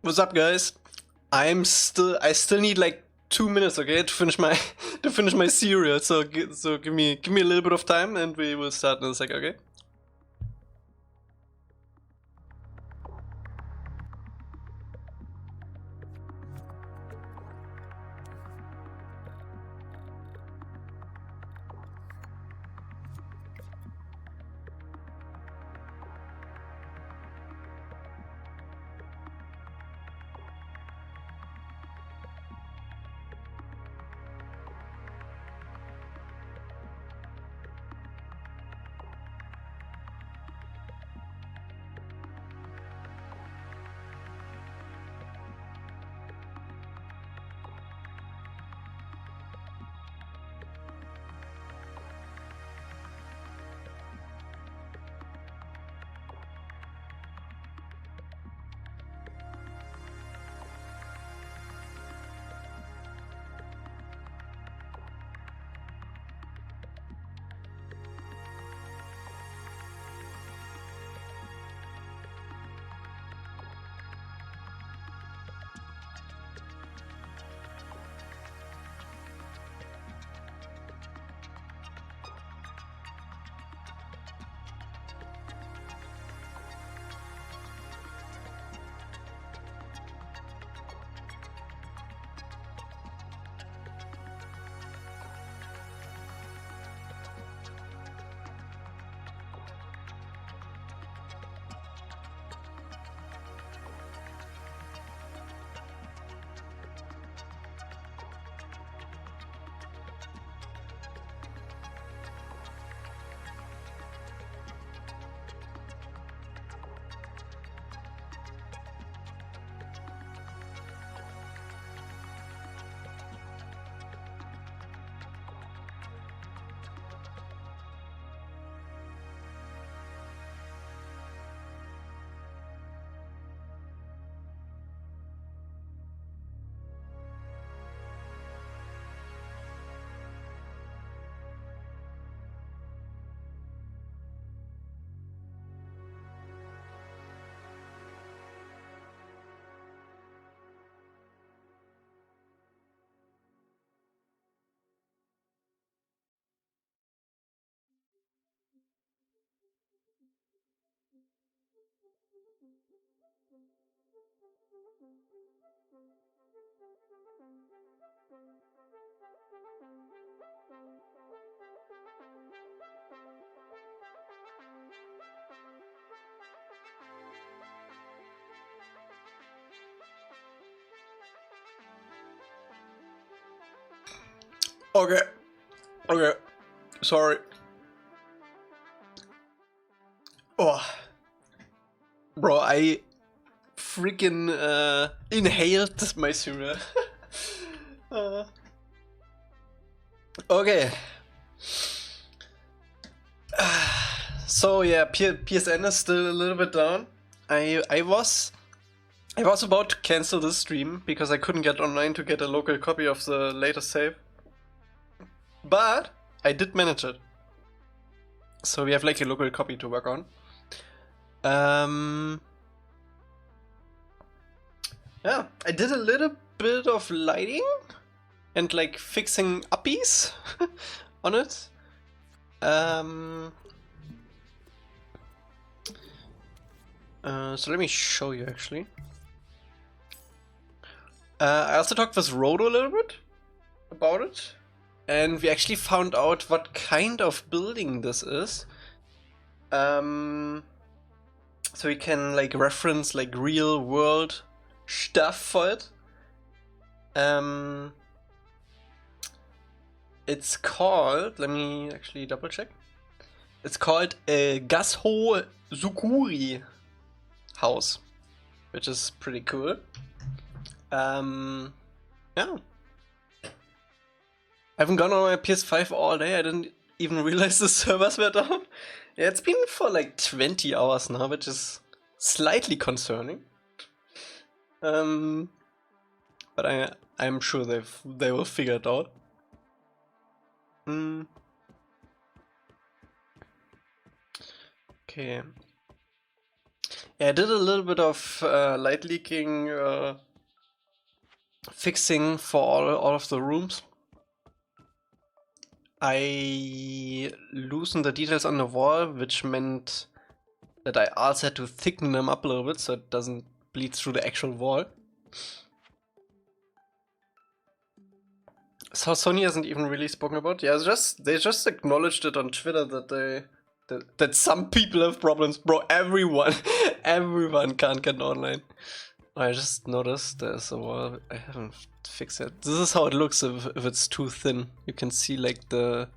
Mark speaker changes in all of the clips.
Speaker 1: What's up, guys? I still need like 2 minutes, okay, to finish my cereal. So give me a little bit of time, and we will start in a sec, okay? Okay, sorry. Oh, bro, I freaking inhaled my cereal. Okay. So yeah, PSN is still a little bit down. I was about to cancel this stream because I couldn't get online to get a local copy of the latest save. But I did manage it. So we have like a local copy to work on. Yeah, I did a little bit of lighting and like fixing uppies on it. So let me show you actually. I also talked with Rodo a little bit about it, and we actually found out what kind of building this is. So we can like reference like real world stuff for it. It's called, let me actually double check. It's called a Gasho Zukuri house, which is pretty cool. Yeah. I haven't gone on my PS5 all day. I didn't even realize the servers were down. Yeah, it's been for like 20 hours now, which is slightly concerning. But I'm sure they will figure it out. Okay. Yeah, I did a little bit of light leaking fixing for all of the rooms. I loosened the details on the wall, which meant that I also had to thicken them up a little bit so it doesn't bleed through the actual wall. So Sony hasn't even really spoken about. Yeah, they just acknowledged it on Twitter that some people have problems. Bro, everyone can't get online. I just noticed there's a wall. I haven't fixed it. This is how it looks if it's too thin. You can see like the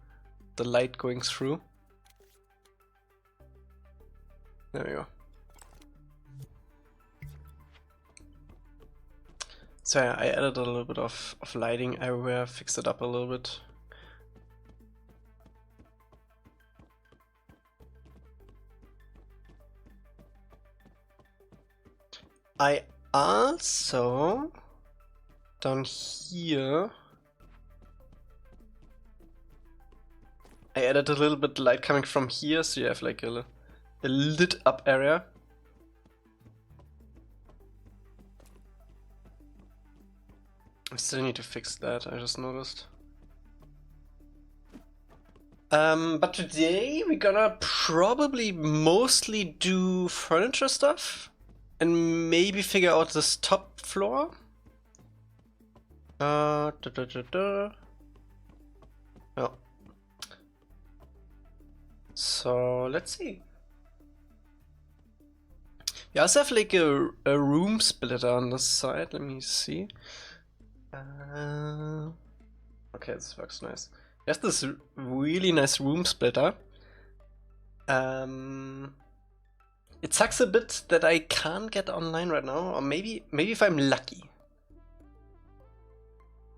Speaker 1: light going through. There we go. So yeah, I added a little bit of lighting everywhere, fixed it up a little bit. I also, down here, I added a little bit light coming from here, so you have like a lit up area. I still need to fix that, I just noticed. But today we're gonna probably mostly do furniture stuff and maybe figure out this top floor. Oh. So let's see. We also have like a room splitter on this side. Let me see. Okay, this works nice. There's this really nice room splitter. It sucks a bit that I can't get online right now, or maybe if I'm lucky.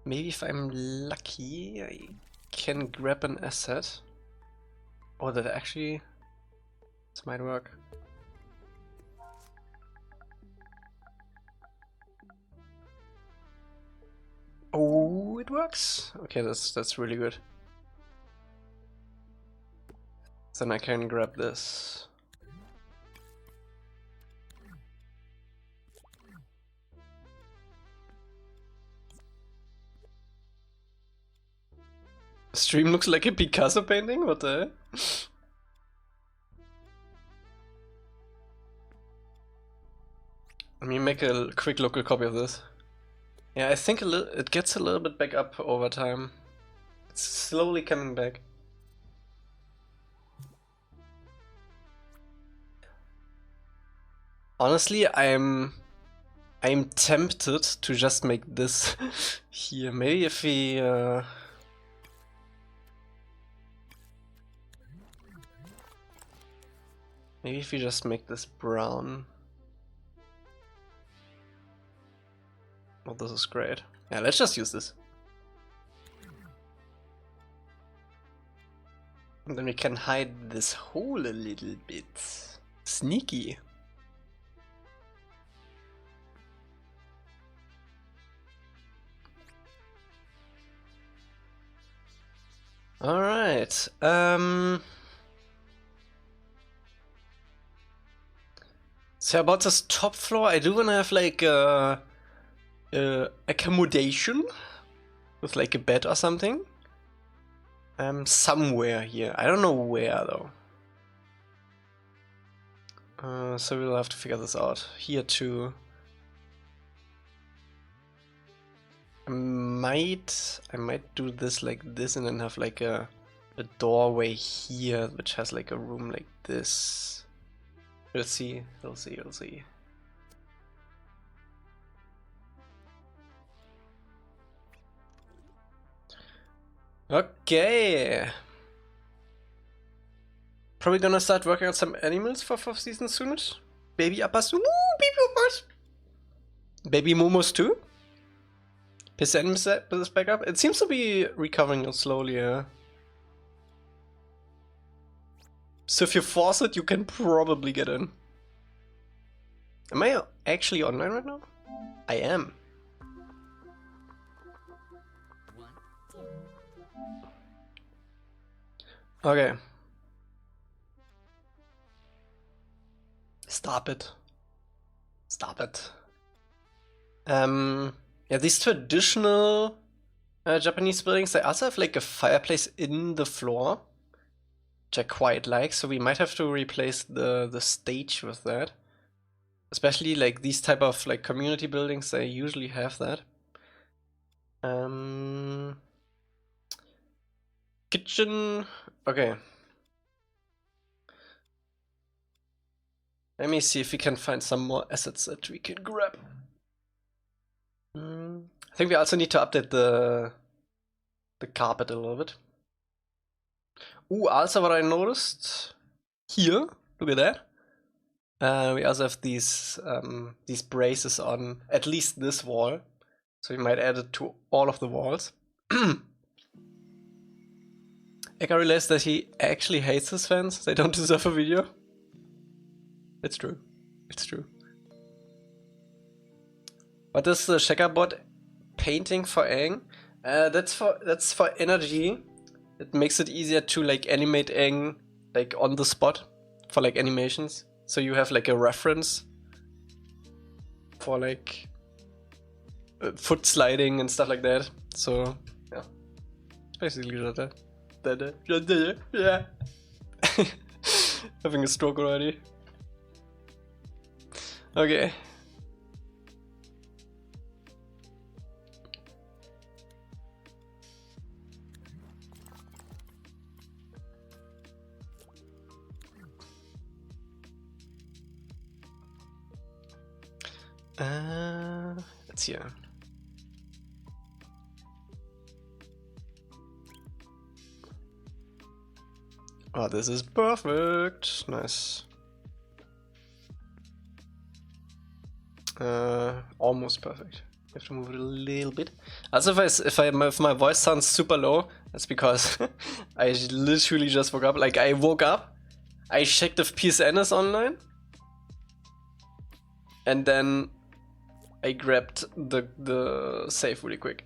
Speaker 1: Maybe if I'm lucky, I can grab an asset. Oh, that actually, this might work. Oh, it works. Okay, that's really good. Then I can grab this. Stream looks like a Picasso painting? What the hell? Let me make a quick local copy of this. Yeah, I think it gets a little bit back up over time. It's slowly coming back. Honestly, I'm tempted to just make this here. Maybe if we just make this brown. Oh, this is great. Yeah, let's just use this. And then we can hide this hole a little bit. Sneaky. Alright. So about this top floor, I do wanna have like accommodation with like a bed or something. Somewhere here. I don't know where though. So we'll have to figure this out. Here too. I might do this like this and then have like a doorway here which has like a room like this. We'll see. Okay. Probably gonna start working on some animals for 4th season soonish. Baby Appas. Ooh, baby Appas. Baby Momos too. PSN is back up. It seems to be recovering slowly, yeah. So if you force it, you can probably get in. Am I actually online right now? I am. Okay. Stop it. Stop it. Yeah, these traditional Japanese buildings, they also have like a fireplace in the floor, which I quite like, so we might have to replace the stage with that. Especially like these type of like community buildings, they usually have that. Kitchen, okay. Let me see if we can find some more assets that we can grab. I think we also need to update the carpet a little bit. Ooh, also what I noticed here, look at that. We also have these braces on at least this wall, so we might add it to all of the walls. Eka realized that he actually hates his fans. They don't deserve a video. It's true. It's true. What is the checkerbot painting for Aang? That's for energy. It makes it easier to like animate Aang like on the spot for like animations. So you have like a reference for like foot sliding and stuff like that. So yeah, it's basically that. Yeah. Having a stroke already. Okay. Let's see. Oh, this is perfect. Nice. Almost perfect. You have to move it a little bit. Also, if my voice sounds super low, that's because I literally just woke up. Like, I woke up, I checked if PSN is online, and then I grabbed the save really quick.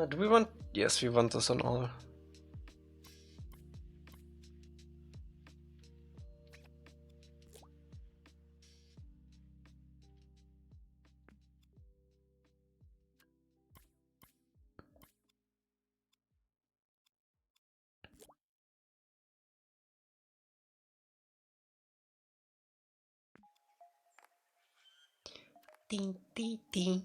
Speaker 1: Do we want? Yes, we want this on all. Ding, ding, ding.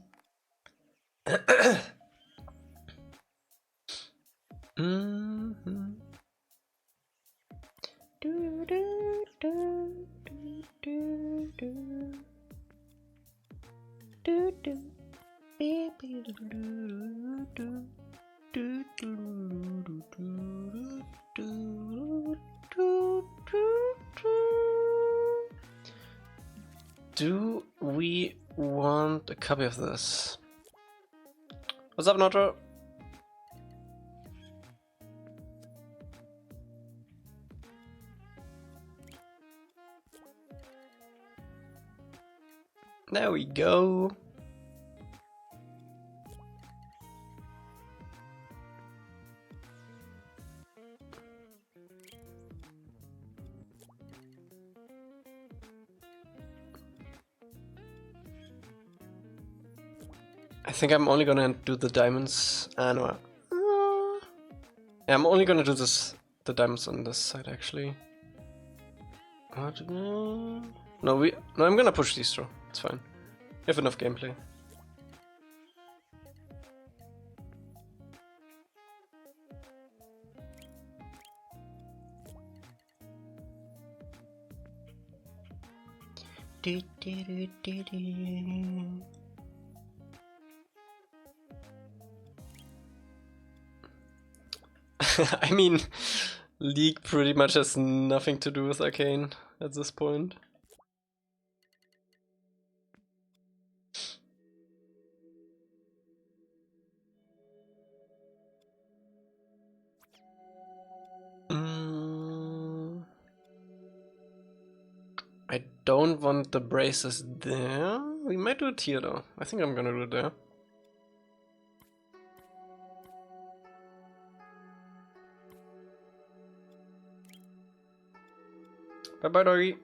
Speaker 1: Do we want a copy of this? What's up, Notro? There we go. I think I'm only gonna do the diamonds. No. Yeah, I'm only gonna do the diamonds on this side actually. No, I'm gonna push these through. It's fine. We have enough gameplay. I mean, League pretty much has nothing to do with Arcane at this point. I don't want the braces there. We might do it here though. I think I'm gonna do it there. Bye bye, doggy.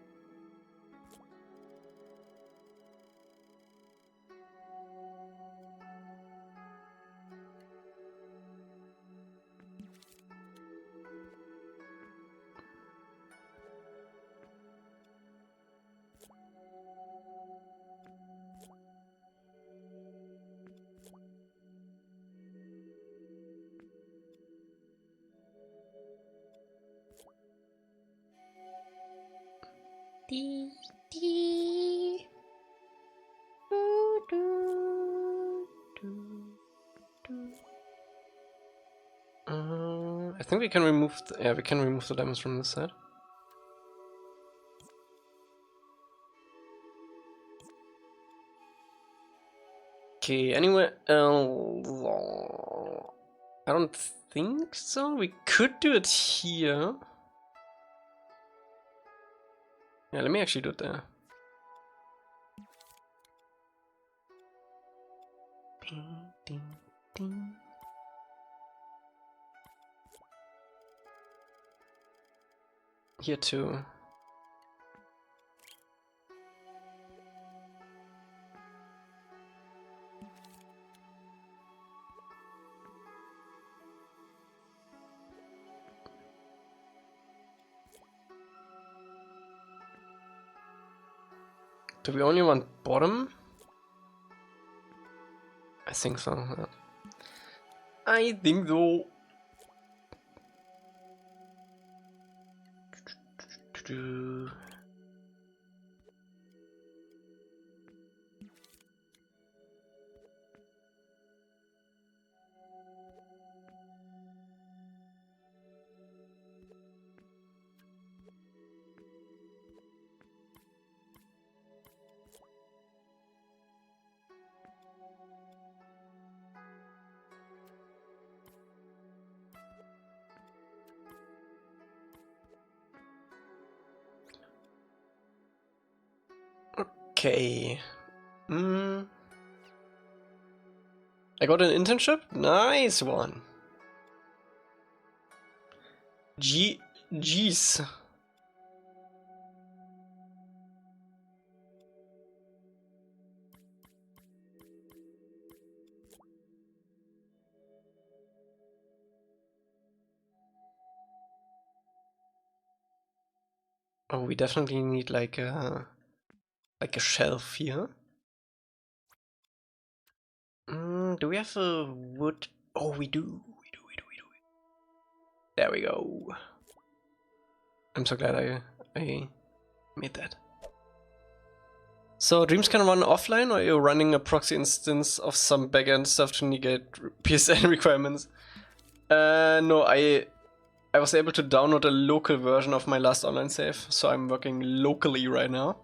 Speaker 1: I think we can remove we can remove the diamonds from this side. Okay, anyway, I don't think so. We could do it here. Yeah, let me actually do it there. Ding, ding, ding. Here too. Do we only want bottom? I think so. Yeah. I think so. Okay. I got an internship? Nice one. Jeez. Oh, we definitely need like a shelf here. Do we have a wood? Oh, we do. There we go. I'm so glad I made that. So Dreams can run offline, or you're running a proxy instance of some backend stuff to negate PSN requirements? No, I was able to download a local version of my last online save, so I'm working locally right now.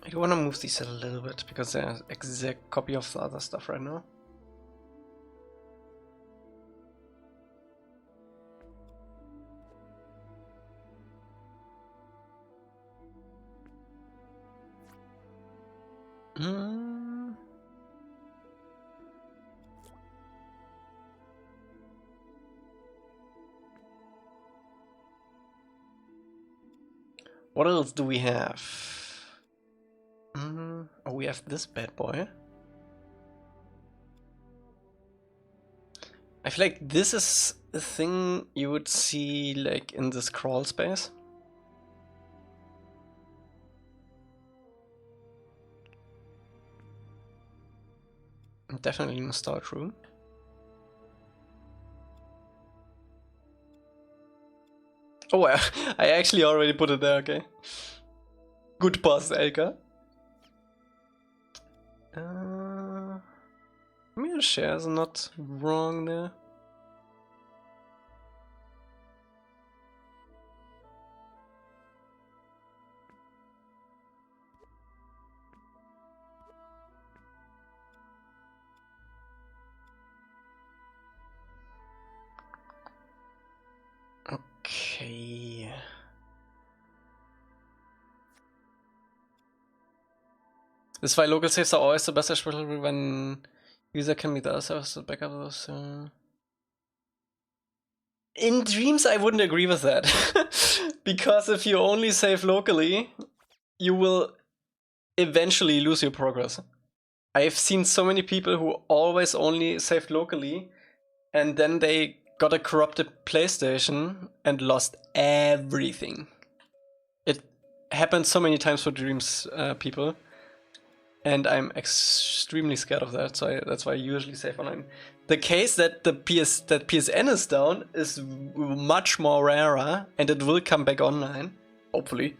Speaker 1: I do want to move these a little bit because they're an exact copy of the other stuff right now. What else do we have? Oh, we have this bad boy. I feel like this is a thing you would see like in this crawl space. Definitely in the storage room. Oh, I actually already put it there, okay. Good pass, Elca. Maybe the shares are not wrong there. Okay. This is why local saves are always the best, especially when user can be the other servers to back up those. In Dreams, I wouldn't agree with that. Because if you only save locally, you will eventually lose your progress. I've seen so many people who always only saved locally, and then they got a corrupted PlayStation and lost everything. It happened so many times for Dreams people, and I'm extremely scared of that, so that's why I usually save online. The case that PSN is down is much more rarer, and it will come back online, hopefully,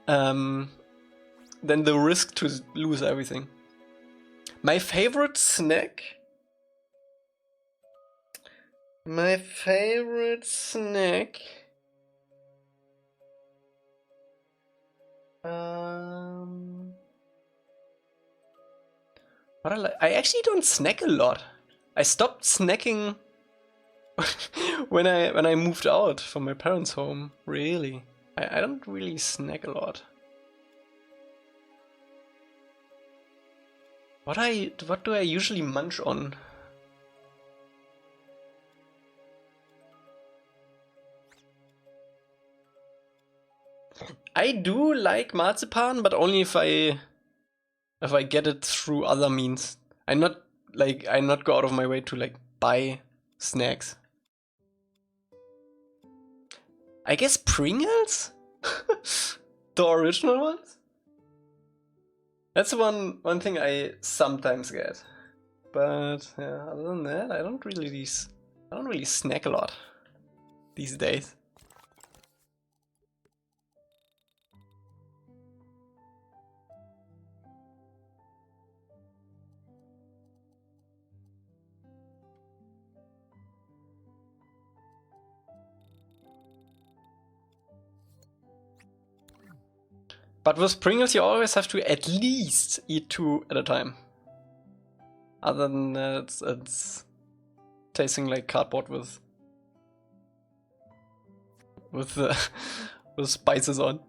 Speaker 1: than the risk to lose everything. My favorite snack? My favorite snack? What I actually don't snack a lot. I stopped snacking when I moved out from my parents' home. Really, I don't really snack a lot. What do I usually munch on? I do like marzipan, but only if I get it through other means. I not go out of my way to like buy snacks. I guess Pringles? The original ones? That's one thing I sometimes get. But yeah, other than that, I don't really snack a lot these days. But with Pringles, you always have to at least eat 2 at a time. Other than that, it's tasting like cardboard with with spices on.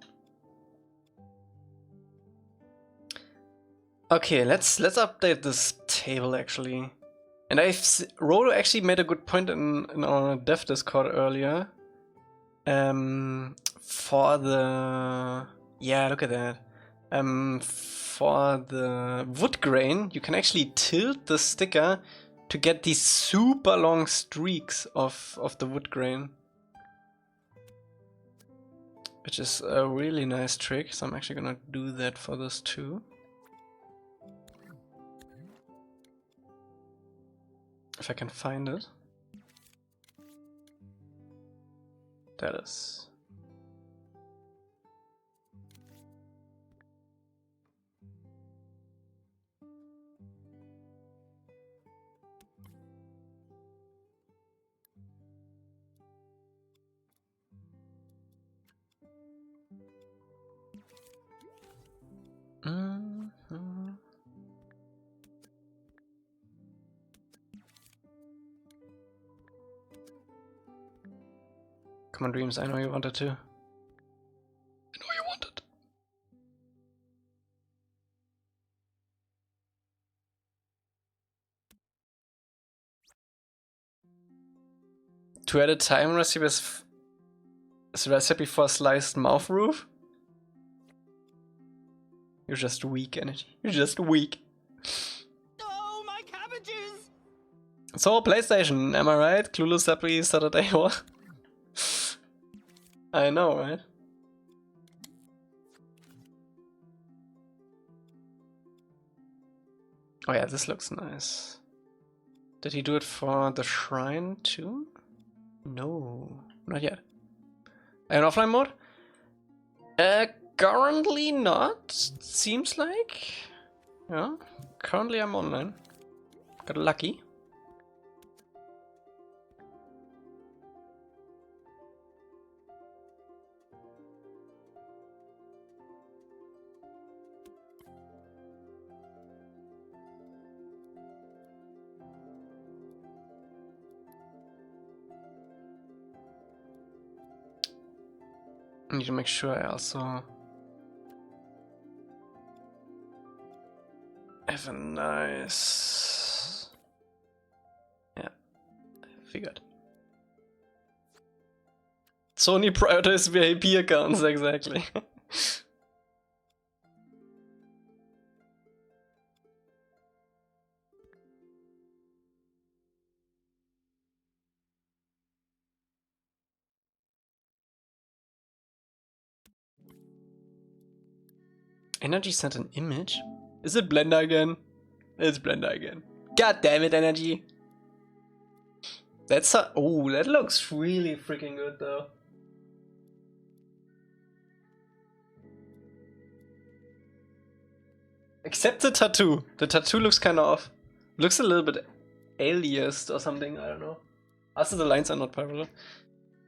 Speaker 1: Okay, let's update this table actually. And Rodo actually made a good point in our dev Discord earlier. For the look at that. For the wood grain, you can actually tilt the sticker to get these super long streaks of the wood grain, which is a really nice trick. So I'm actually gonna do that for this too. If I can find it. There it is. Come on, Dreams, I know you wanted to. I know you wanted. To add a time recipe is a recipe for sliced mouth roof? You're just weak, Energy. You're just weak.
Speaker 2: Oh, my cabbages!
Speaker 1: So, PlayStation, am I right? Clueless Happy Saturday what? I know, right? Oh yeah, this looks nice. Did he do it for the shrine too? No, not yet. An offline mode? Currently not, seems like. Yeah, currently I'm online. Got lucky. I need to make sure I also have a nice... Yeah, I figured. Sony prioritizes VIP accounts, exactly. Energy sent an image? Is it Blender again? It's Blender again. God damn it, Energy! That's a... Oh, that looks really freaking good though. Except the tattoo. The tattoo looks kind of off. Looks a little bit aliased or something, I don't know. Also the lines are not parallel.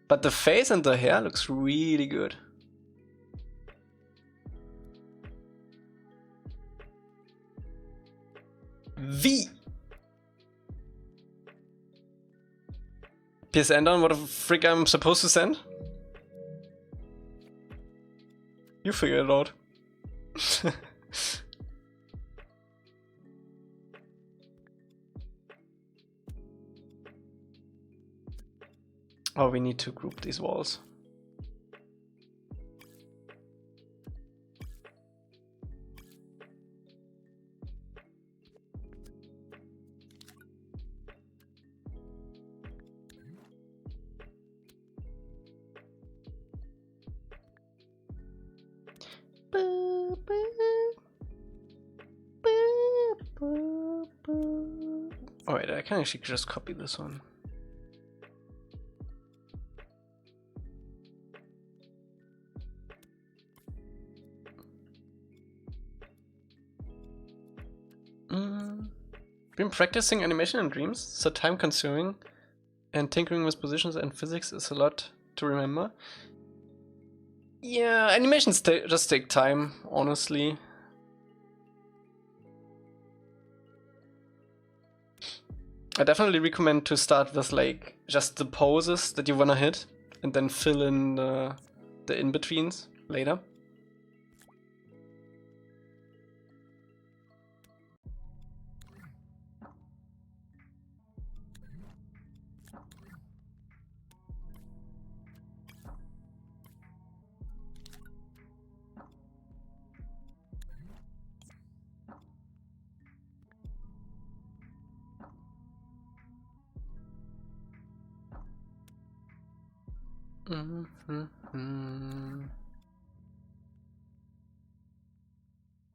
Speaker 1: But the face and the hair looks really good. V! PSN down, what the frick I'm supposed to send? You figure it out. Oh, we need to group these walls. Alright, I can actually just copy this one. Been practicing animation in Dreams, so time consuming, and tinkering with positions and physics is a lot to remember. Yeah, animations just take time, honestly. I definitely recommend to start with like just the poses that you wanna hit, and then fill in the in-betweens later.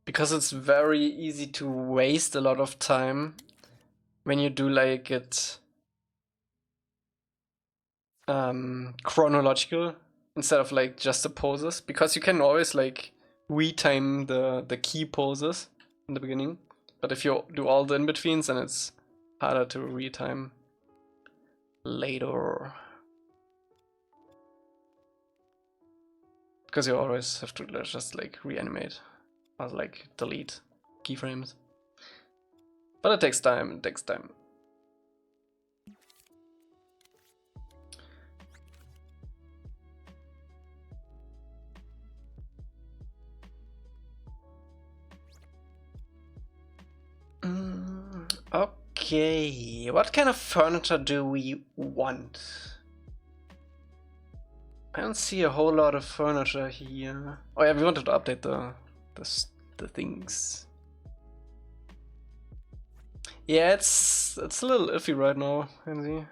Speaker 1: Because it's very easy to waste a lot of time when you do like it chronological instead of like just the poses, because you can always like retime the key poses in the beginning, but if you do all the in-betweens then it's harder to retime later. Because you always have to just like reanimate or like delete keyframes. But it takes time, it takes time. Okay, what kind of furniture do we want? I don't see a whole lot of furniture here. Oh yeah, we wanted to update the things. Yeah, it's a little iffy right now, can see.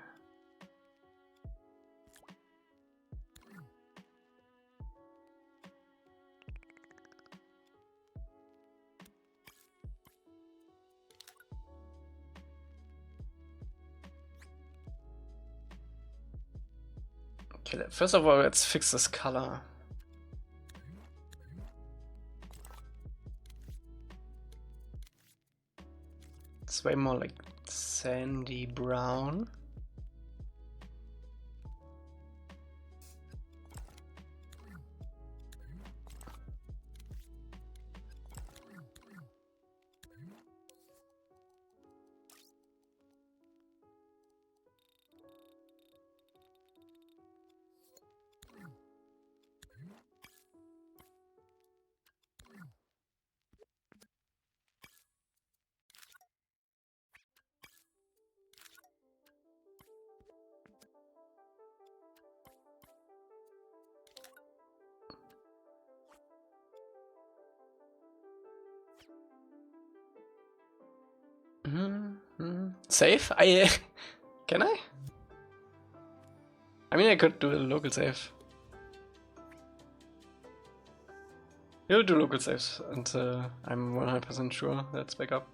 Speaker 1: Okay, first of all, let's fix this color. It's way more like sandy brown. Save? Can I? I mean, I could do a local save. You'll do local saves, and I'm 100% sure that's back up.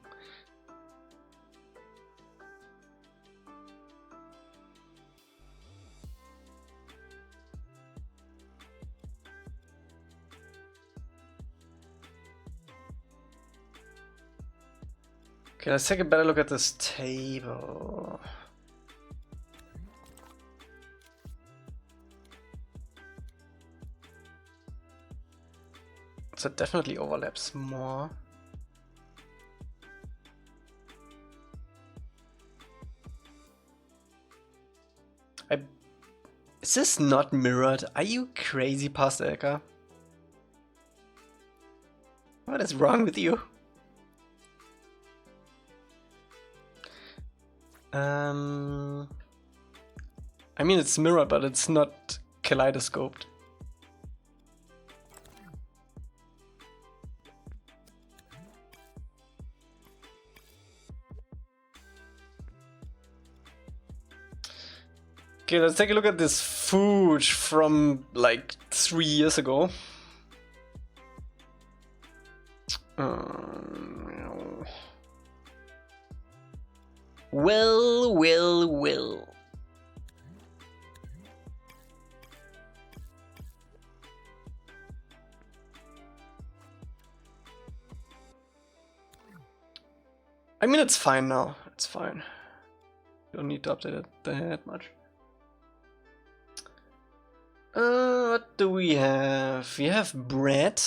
Speaker 1: Okay, let's take a better look at this table. So it definitely overlaps more. Is this not mirrored? Are you crazy, Pastor Elca? What is wrong with you? I mean, it's mirrored, but it's not kaleidoscoped. Okay, let's take a look at this footage from like 3 years ago. Well. I mean, it's fine now. It's fine. Don't need to update it that much. What do we have? We have bread.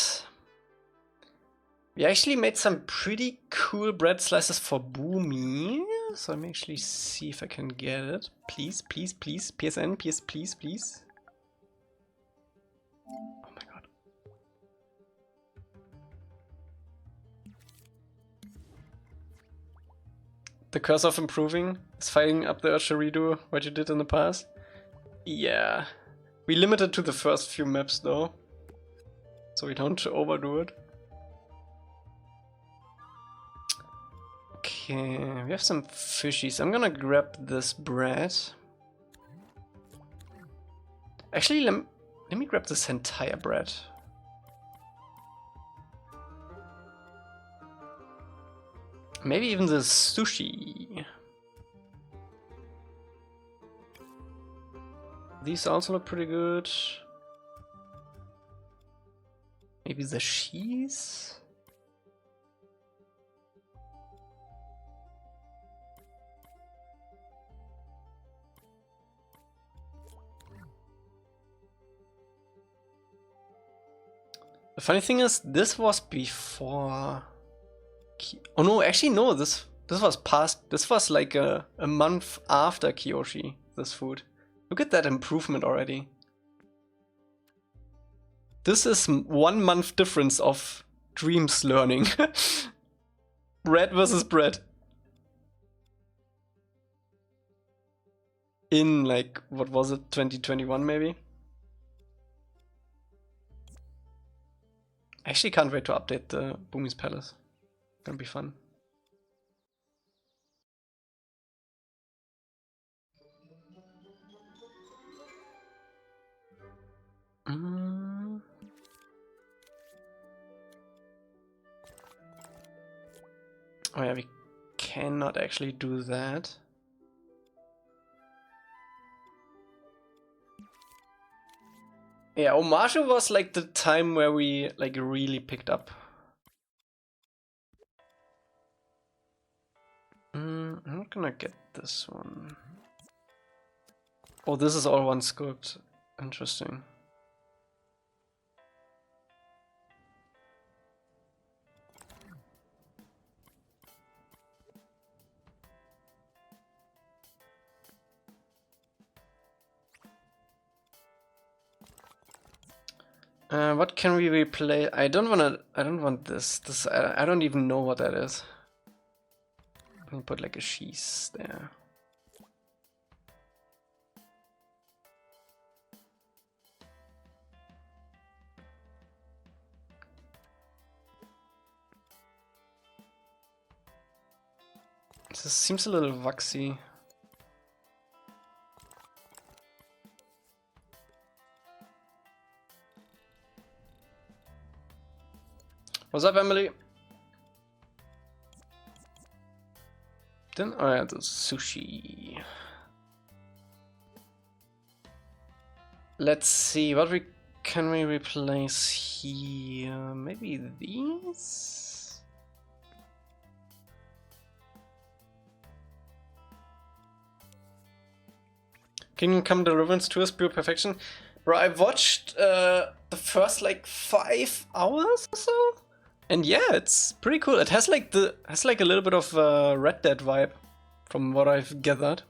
Speaker 1: We actually made some pretty cool bread slices for Boomy. So let me actually see if I can get it. Please. PSN, please. Oh my god. The curse of improving is fighting up the urge to redo what you did in the past. Yeah. We limited to the first few maps though, so we don't overdo it. Okay, we have some fishies. I'm gonna grab this bread. Actually, let me grab this entire bread. Maybe even the sushi. These also look pretty good. Maybe the cheese? The funny thing is, this was before... Oh no, actually no, this was past... This was like a month after Kyoshi, this food. Look at that improvement already. This is 1 month difference of Dreams learning. Bread versus bread. In like, what was it, 2021 maybe? I actually can't wait to update the Boomy's Palace. Gonna be fun. Oh yeah, we cannot actually do that. Yeah, Omashu was like the time where we like really picked up. I'm not gonna get this one. Oh, this is all one sculpt. Interesting. What can we replay? I don't want this. I don't even know what that is. Let me put like a cheese there. This seems a little waxy. What's up, Emily? Then oh yeah, the sushi. Let's see what can we replace here. Maybe these. Kingdom Come Deliverance 2 is pure perfection. Bro, I watched the first like 5 hours or so. And yeah, it's pretty cool. It has like a little bit of Red Dead vibe, from what I've gathered.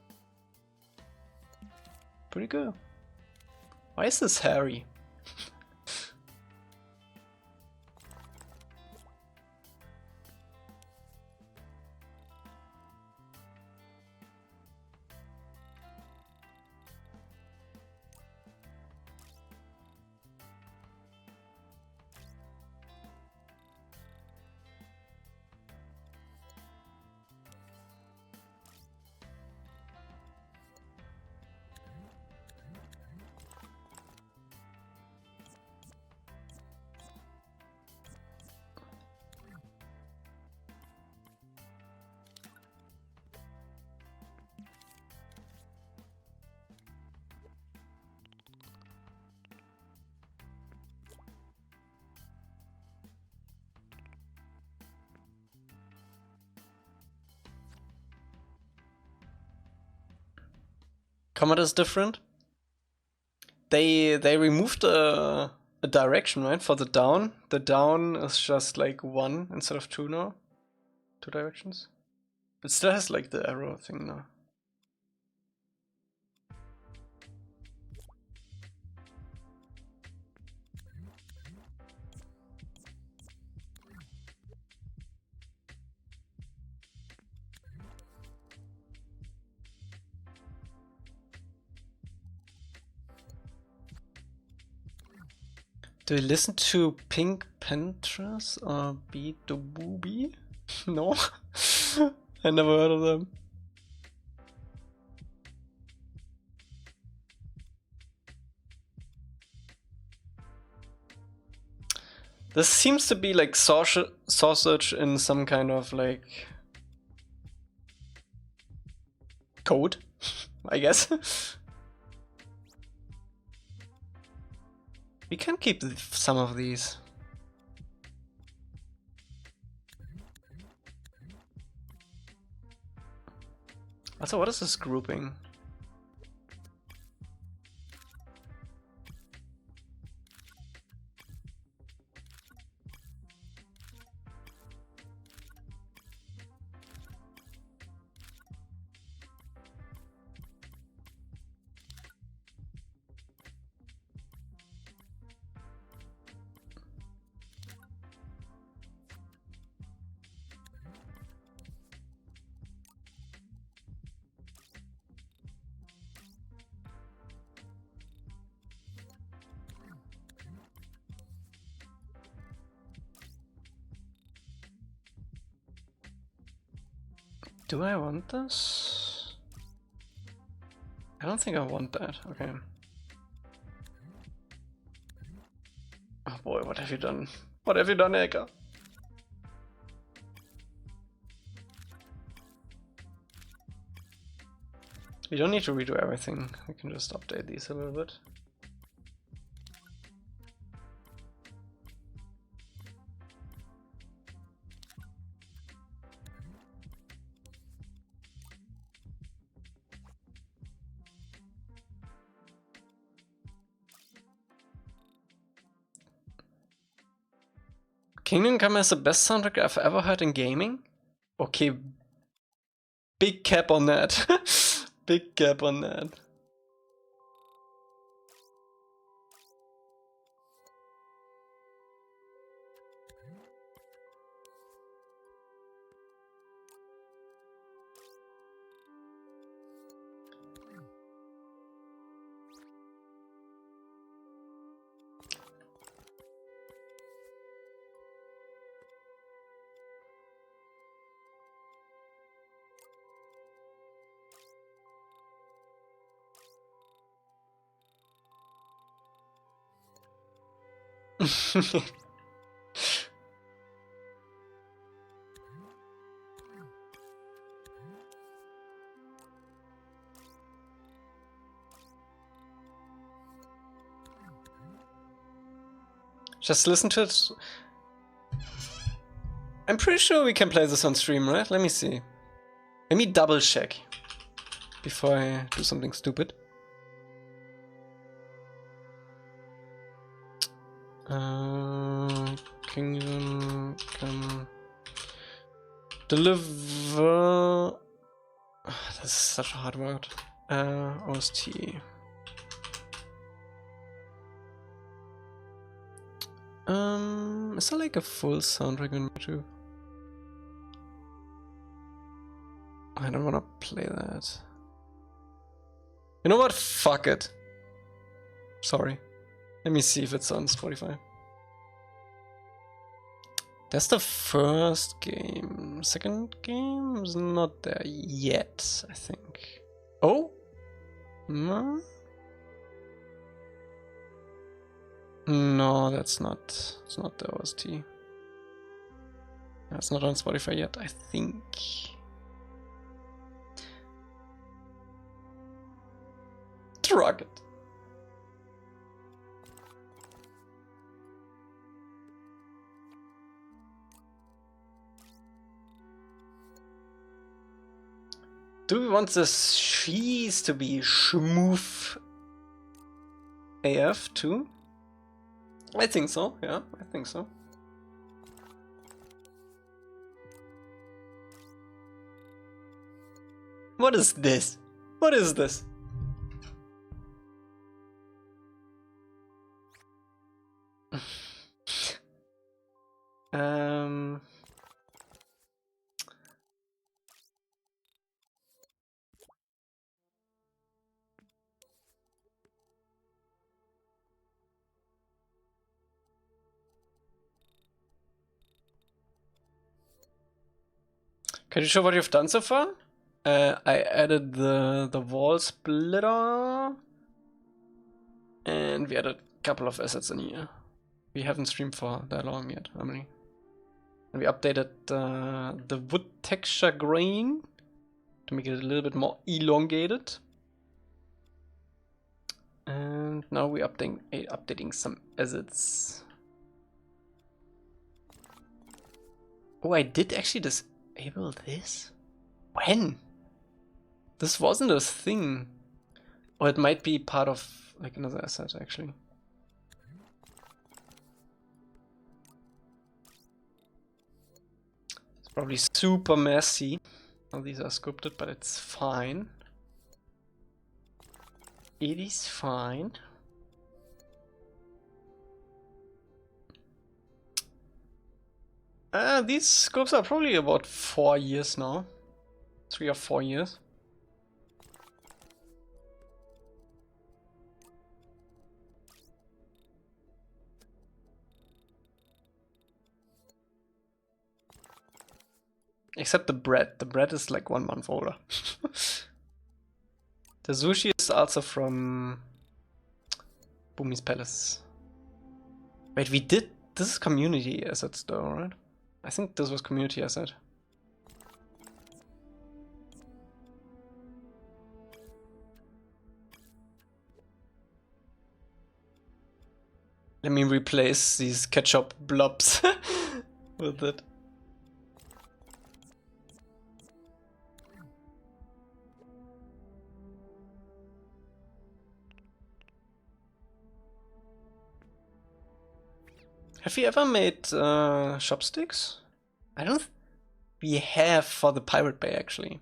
Speaker 1: Pretty cool. Why is this hairy? Comet is different. They removed a direction, right, for the down. The down is just like 1 instead of 2 now. 2 directions. It still has like the arrow thing now. Do you listen to Pink Panthers or B2B? No? I never heard of them. This seems to be like sausage in some kind of like code, I guess. We can keep some of these. Also, what is this grouping? Do I want this? I don't think I want that. Okay. Oh boy, what have you done? What have you done, Elca? We don't need to redo everything. We can just update these a little bit. Kingdom Come has the best soundtrack I've ever heard in gaming? Okay. Big cap on that. Big cap on that. Just listen to it. I'm pretty sure we can play this on stream, right? Let me see. Let me double check before I do something stupid. Kingdom Come Deliver. This is such a hard word. OST. Is there like a full soundtrack on YouTube? I don't wanna play that. You know what? Fuck it. Sorry. Let me see if it's on Spotify. That's the first game. Second game is not there yet, I think. Oh? No? No, that's not. It's not the OST. It's not on Spotify yet, I think. Drug it. Do we want this cheese to be smooth AF too? I think so, yeah, I think so. What is this? What is this? Can you show what you've done so far? I added the wall splitter, and we added a couple of assets in here. We haven't streamed for that long yet, how many? And we updated the wood texture grain to make it a little bit more elongated. And now we're updating some assets. Oh, I did actually disable this? When? This wasn't a thing. Or it might be part of like another asset actually. It's probably super messy. All these are scripted, but it's fine. It is fine. These scopes are probably about 4 years now. 3 or 4 years. Except the bread. The bread is like 1 month older. The sushi is also from Bumi's Palace. Wait, we did... This is community assets though, right? I think this was community asset. Let me replace these ketchup blobs with it. Have you ever made chopsticks? I don't. We have for the Pirate Bay actually.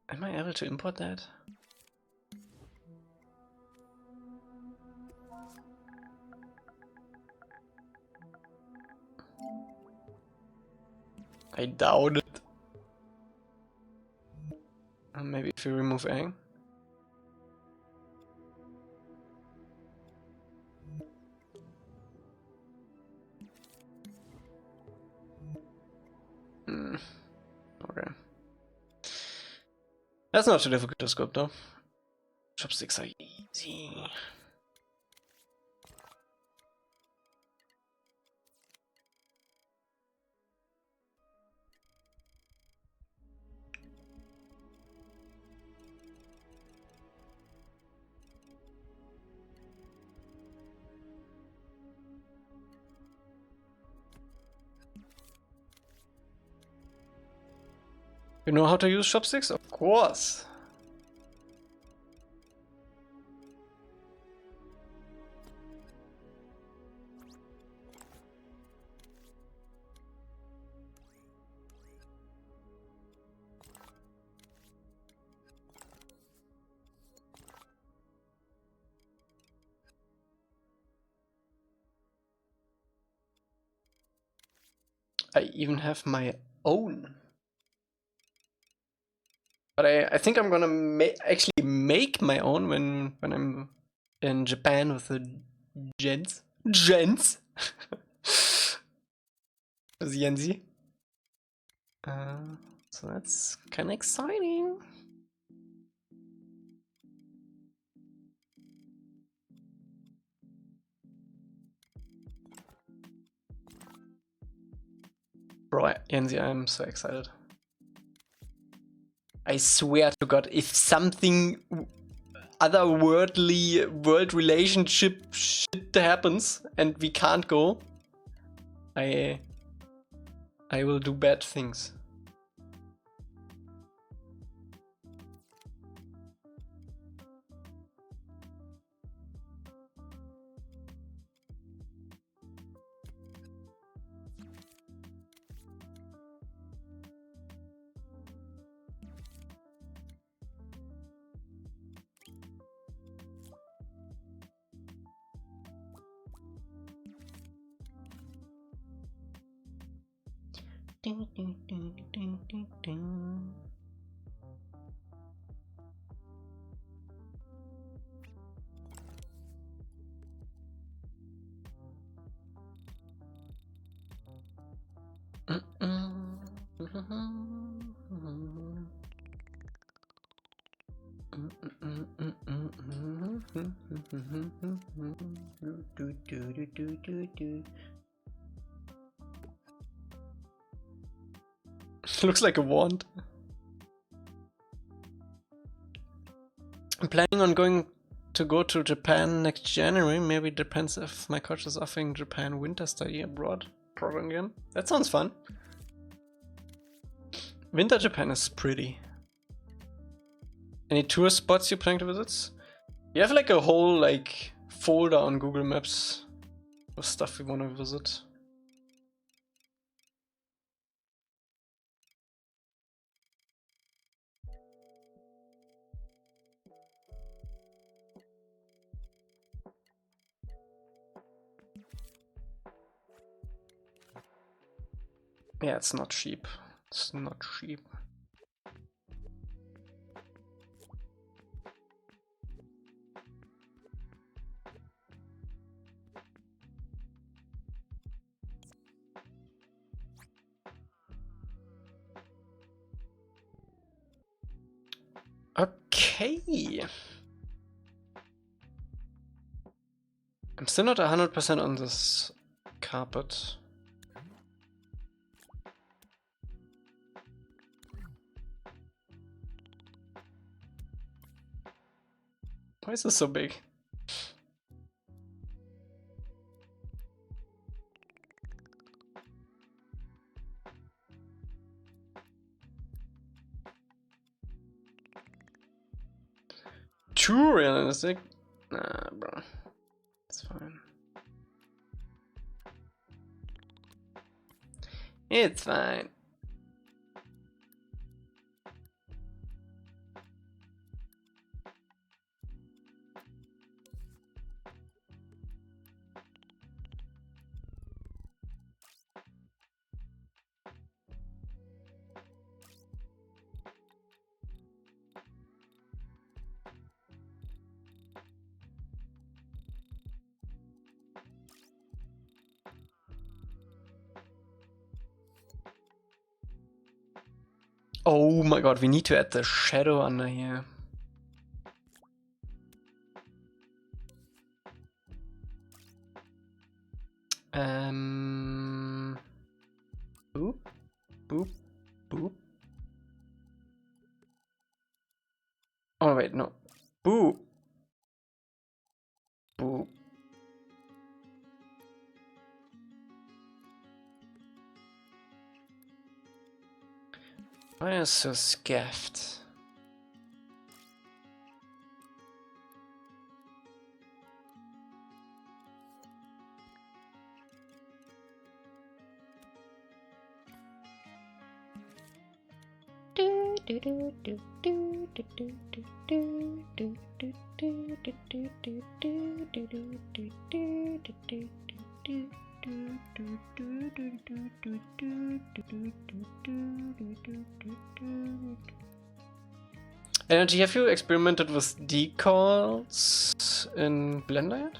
Speaker 1: Am I able to import that? I doubt it. Maybe if you remove Aang. Okay. That's not too difficult to scope though. Chopsticks are easy. You know how to use chopsticks? Of course. I even have my own. But I think I'm gonna actually make my own when I'm in Japan with the gents. Gents! With Yenzi. So that's kinda exciting. Bro, Yenzi, I'm so excited. I swear to God, if something otherworldly world relationship shit happens and we can't go, I will do bad things. Ding, ding, ding, ding, ding, ding. Looks like a wand. I'm planning on go to Japan next January. Maybe it depends if my coach is offering Japan winter study abroad program. That sounds fun. Winter Japan is pretty. Any tourist spots you plan to visit? You have like a whole like folder on Google Maps of stuff we want to visit. Yeah, it's not cheap. It's not cheap. Okay. I'm still not 100% on this carpet. Why is this so big? Too realistic? Nah, bro. It's fine. It's fine. Oh my god, we need to add the shadow under here. Boop, boop, boop. Oh wait, no. Boop. Boop. Why is so scuffed? Energy, have you experimented with decals in Blender yet?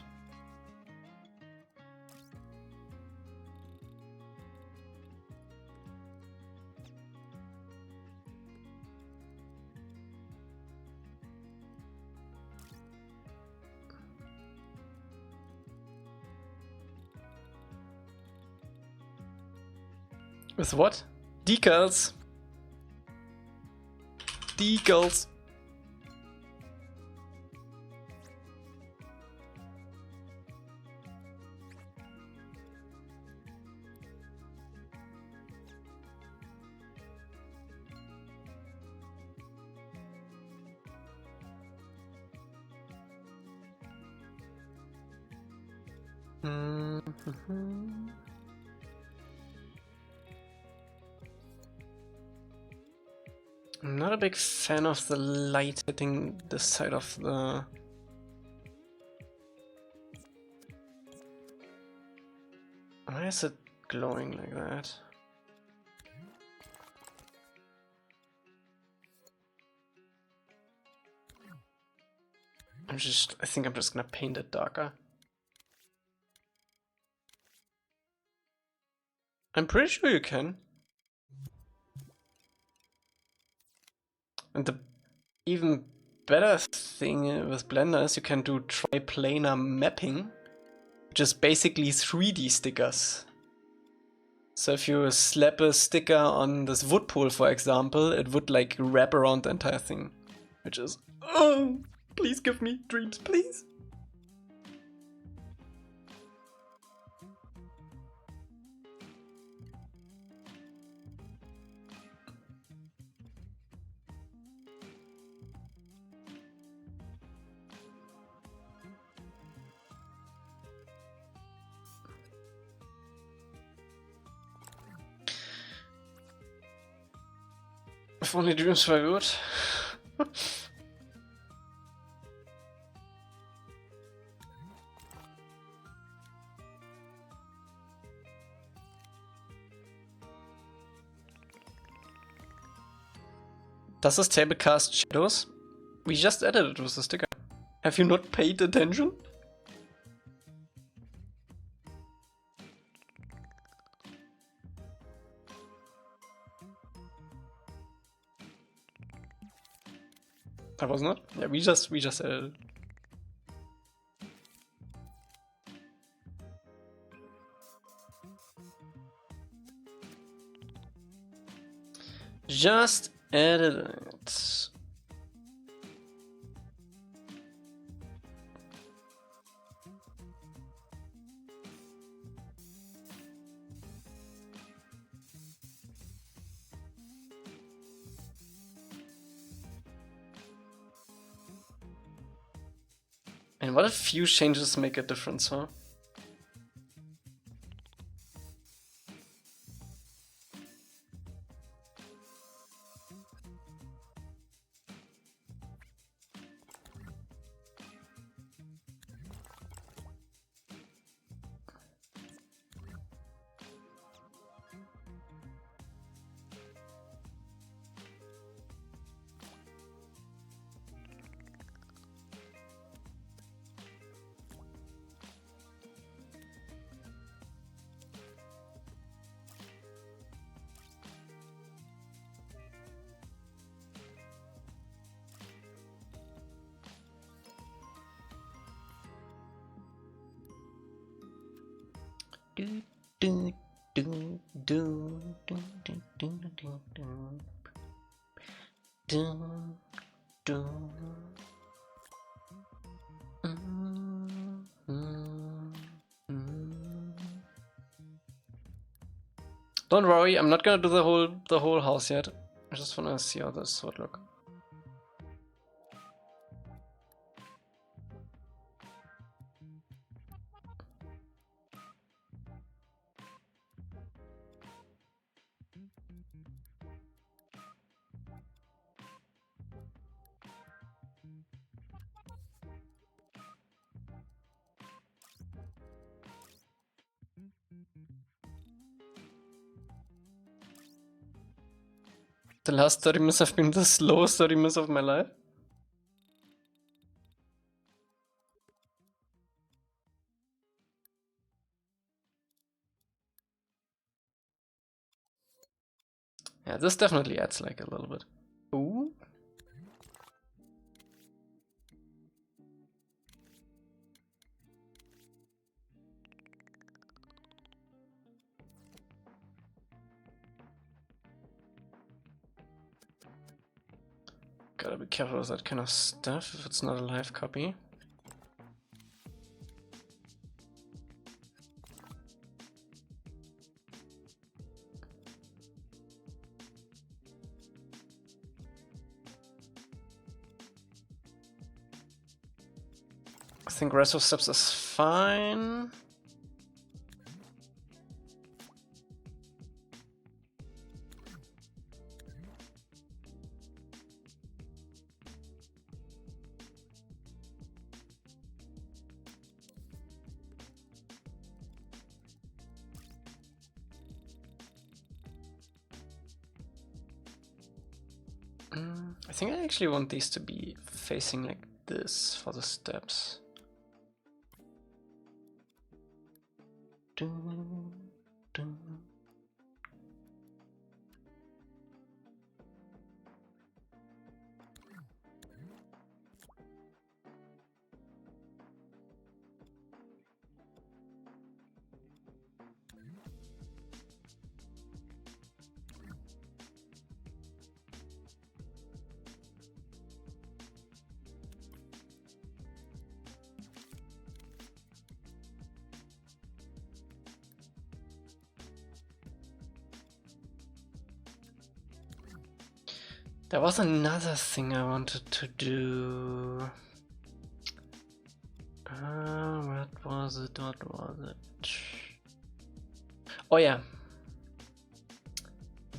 Speaker 1: With what? Decals. Decals. I'm not a big fan of the light hitting this side of the... Why is it glowing like that? I think I'm just gonna paint it darker. I'm pretty sure you can. And the even better thing with Blender is you can do triplanar mapping, which is basically 3D stickers. So if you slap a sticker on this wood pool, for example, it would like wrap around the entire thing, which is, oh, please give me dreams, please. If only dreams were good. Does this table cast shadows? We just added it with the sticker. Have you not paid attention? I was not? Yeah, we just added it. Just added it. And what if few changes make a difference, huh? do, do, do, do, do, do, do, do, do, do. Don't worry, I'm not gonna do the whole house yet. I just wanna see how this would look. The last 30 minutes have been the slowest 30 minutes of my life. Yeah, this definitely adds like a little bit. Ooh. Gotta be careful with that kind of stuff if it's not a live copy. I think rest of steps is fine. I think I actually want these to be facing like this for the steps. Dun, dun. There was another thing I wanted to do. What was it? What was it? Oh yeah.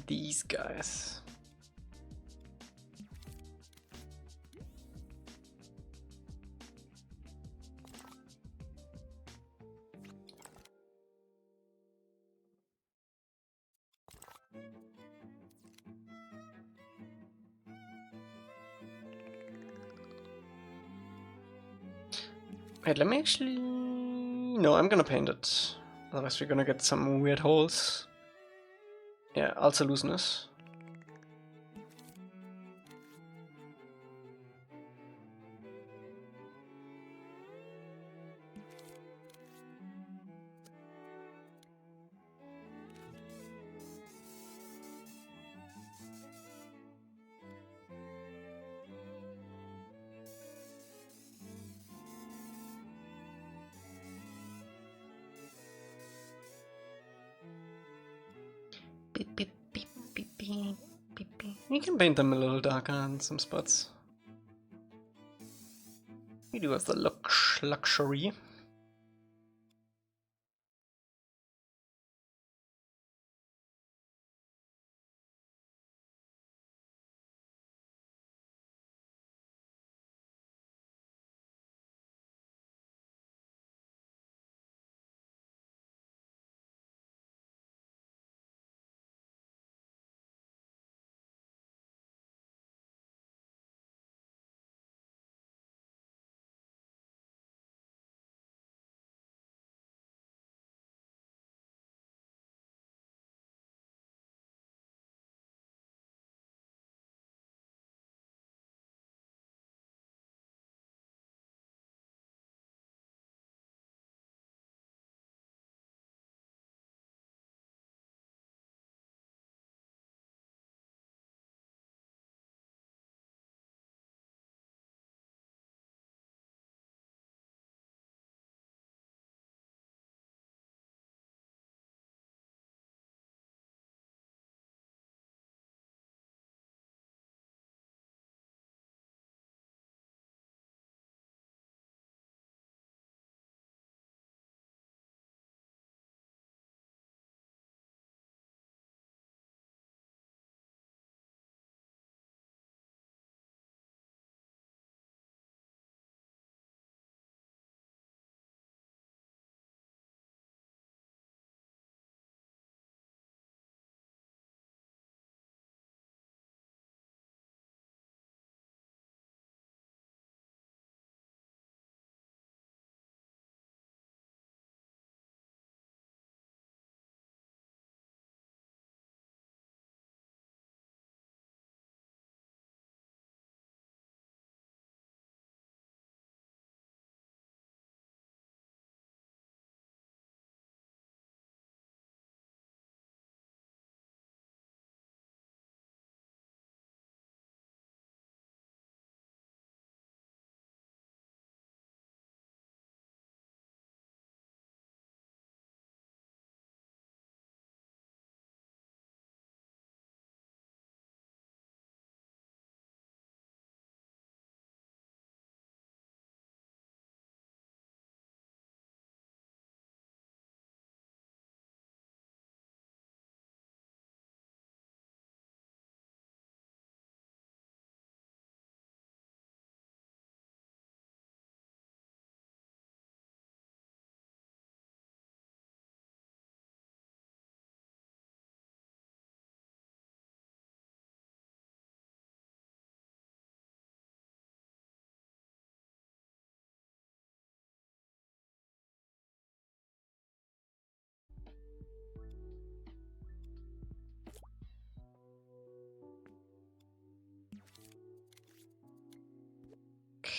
Speaker 1: These guys. Wait, let me actually... No, I'm gonna paint it. Otherwise we're gonna get some weird holes. Yeah, also looseness. Beep, beep, beep, beep, beep, beep, beep. We can paint them a little darker in some spots. We do have the luxury.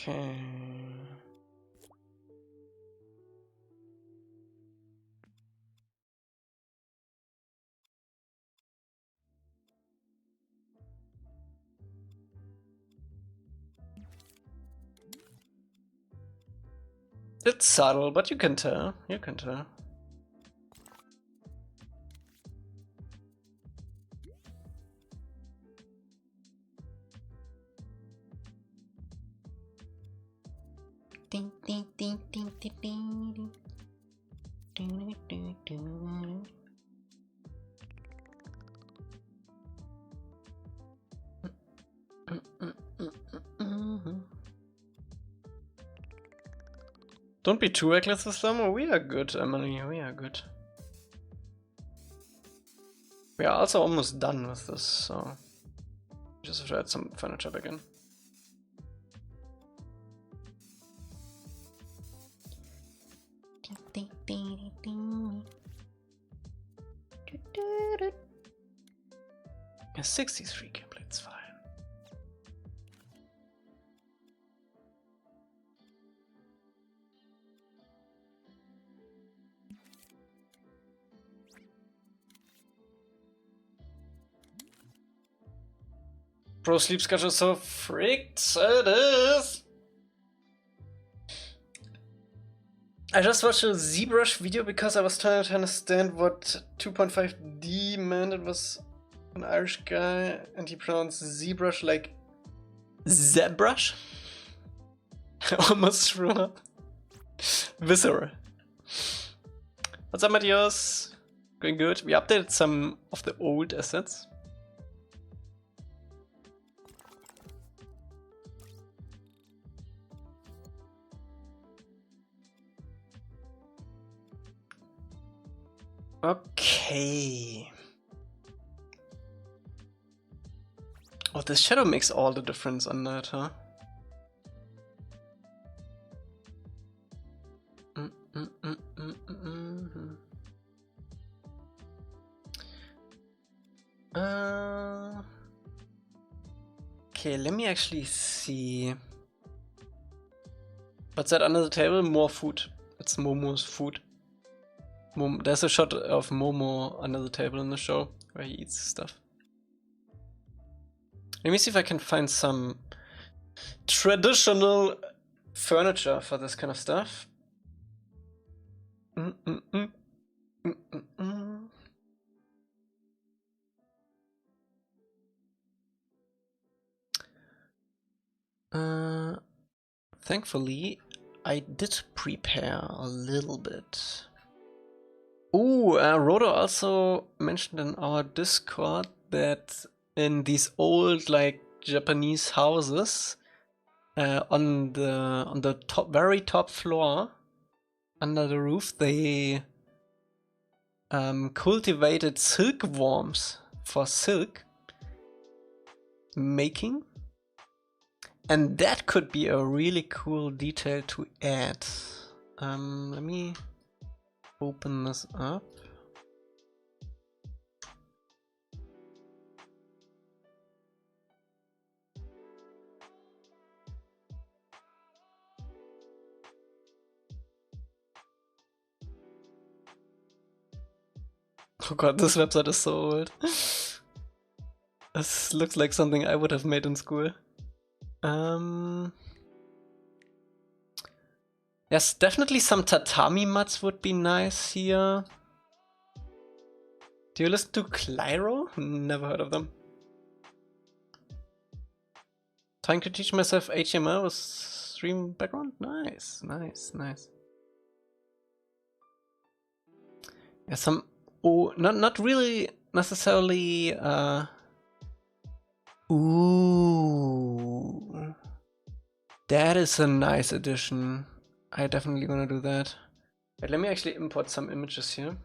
Speaker 1: Okay. It's subtle, but you can tell. You can tell. Ding ding ding ding ding ding ding ding ding. Don't be too reckless this summer. We are good, Emily. We are good. We are also almost done with this, so just have to add some furniture back in. Yeah, 63 gameplay, it's fine. Pro sleep schedule is so freaked. It is. I just watched a ZBrush video because I was trying to understand what 2.5D meant. It was an Irish guy and he pronounced ZBrush like ZBrush. I almost threw up. Visceral. What's up, Matthias? Going good. We updated some of the old assets. Okay. Oh, this shadow makes all the difference on that, huh? Okay, let me actually see. What's that under the table? More food. It's Momo's food. There's a shot of Momo under the table in the show where he eats stuff. Let me see if I can find some traditional furniture for this kind of stuff. Thankfully, I did prepare a little bit. Ooh, Rodo also mentioned in our Discord that in these old, like, Japanese houses, on the very top floor, under the roof, they cultivated silkworms for silk making, and that could be a really cool detail to add. Let me open this up. Oh god, this website is so old. This looks like something I would have made in school. Yes, definitely some tatami mats would be nice here. Do you listen to Clyro? Never heard of them. Trying to teach myself HTML with stream background? Nice, nice, nice. Yeah, some not really necessarily ooh. That is a nice addition. I definitely gonna do that. Wait, let me actually import some images here.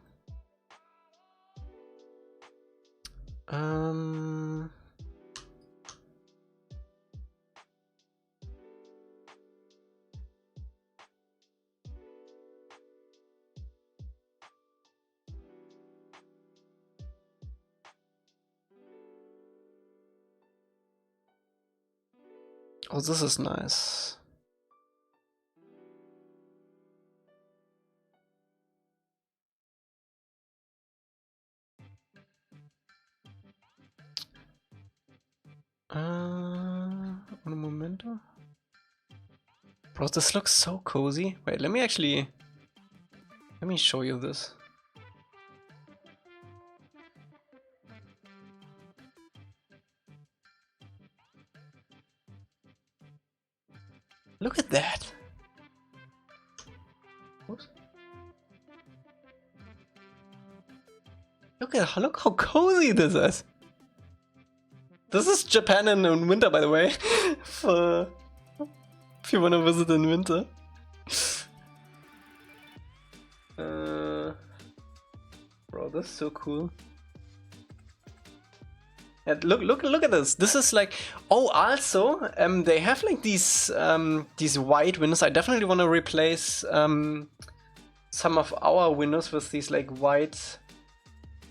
Speaker 1: Oh, this is nice. Un momento. Bro, this looks so cozy. Wait, let me show you this. Look at that. Oops. Look how cozy this is. This is Japan in winter, by the way. If you want to visit in winter. Bro, this is so cool. And look at this. This is like, oh, also they have like these white windows. I definitely want to replace some of our windows with these like white,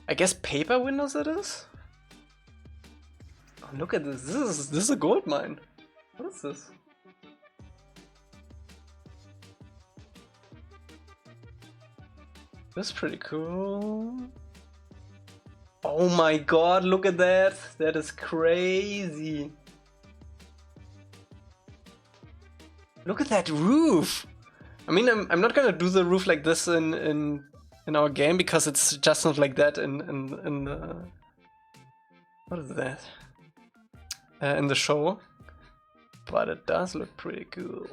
Speaker 1: I guess paper windows it is. Oh, look at this. This is a gold mine. What is this? That's pretty cool. Oh my god, look at that! That is crazy! Look at that roof! I mean, I'm not gonna do the roof like this in our game because it's just not like that in the... What is that? In the show. But it does look pretty cool.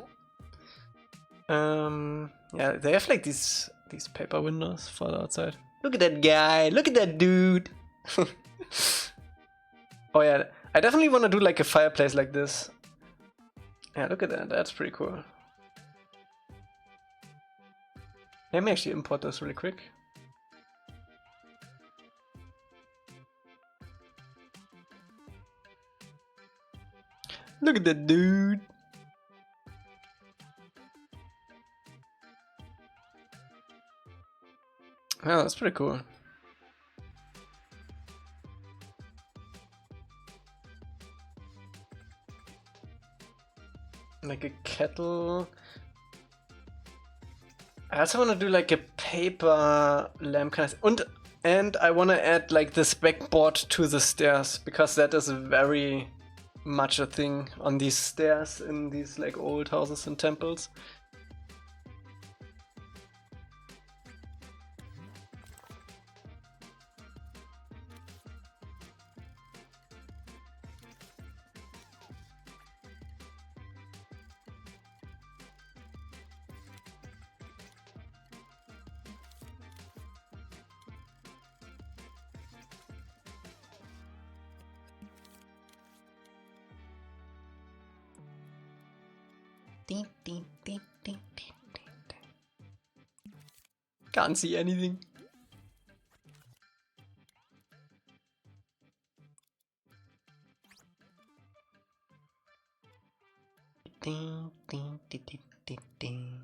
Speaker 1: Yeah, they have like these paper windows for the outside. Look at that guy! Look at that dude! Oh yeah, I definitely want to do like a fireplace like this. Yeah, look at that, that's pretty cool. Let me actually import this really quick. Look at that dude! Yeah, that's pretty cool. Like a kettle. I also want to do like a paper lamp kind of, and I want to add like this backboard to the stairs because that is very much a thing on these stairs in these like old houses and temples. Can't see anything. Ding, ding, ding, ding, ding, ding.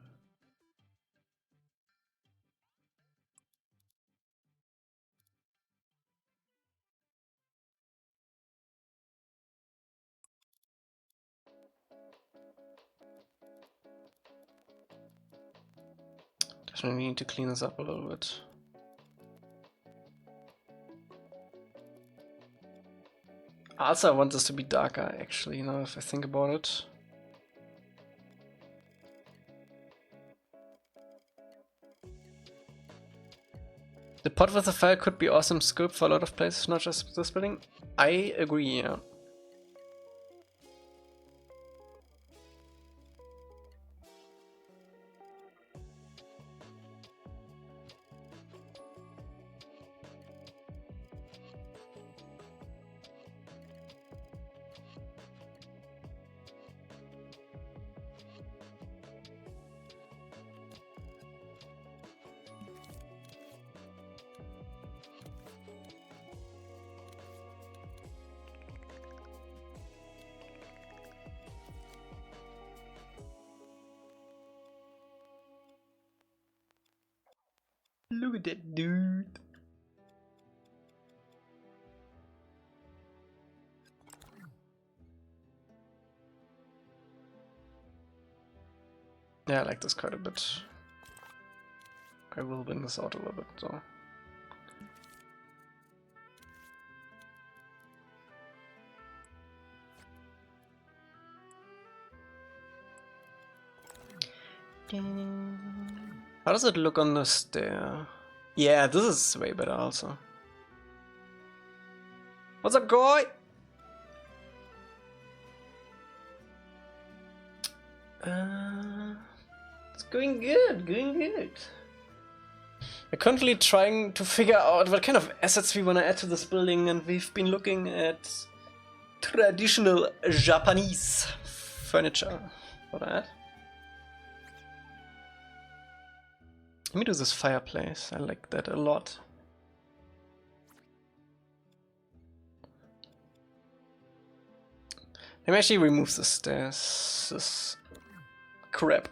Speaker 1: Definitely need to clean this up a little bit. Also, I want this to be darker, actually, now if I think about it. The pot with the fire could be awesome scope for a lot of places, not just this building. I agree, yeah. Look at that dude. Yeah, I like this quite a bit. I will win this out a little bit, so. How does it look on the stair? Yeah, this is way better also. What's up, guy? It's going good, going good. We're currently trying to figure out what kind of assets we want to add to this building, and we've been looking at traditional Japanese furniture for that. Let me do this fireplace, I like that a lot. Let me actually remove the stairs. This crap.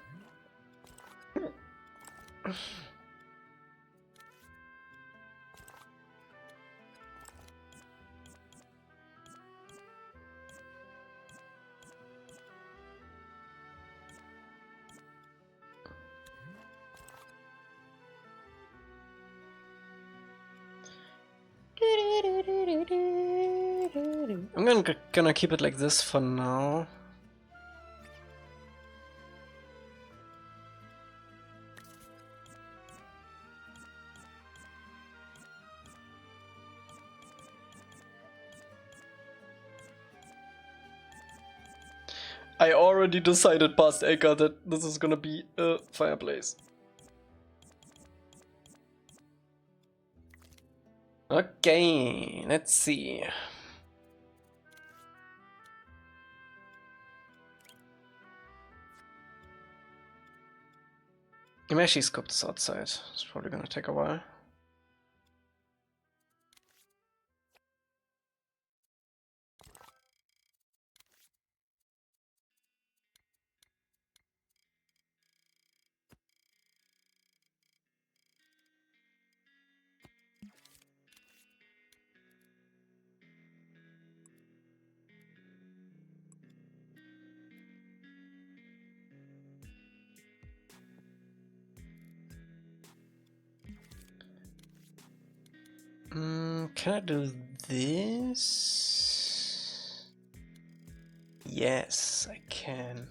Speaker 1: I'm gonna keep it like this for now. I already decided past Elca that this is gonna be a fireplace. Okay, let's see. I'm actually scope this outside. It's probably gonna take a while. Can I do this? Yes, I can.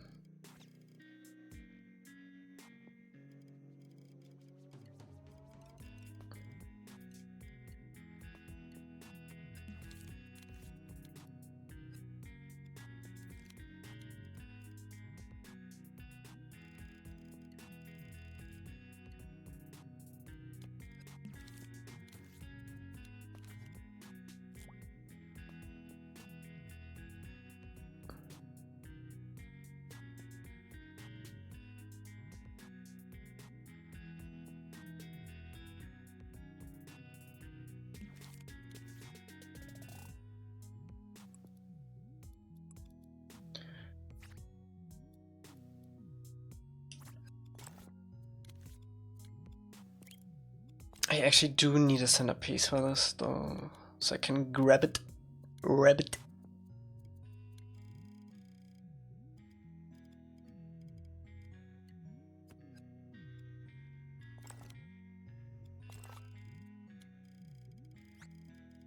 Speaker 1: I actually do need a centerpiece for this though, so I can grab it.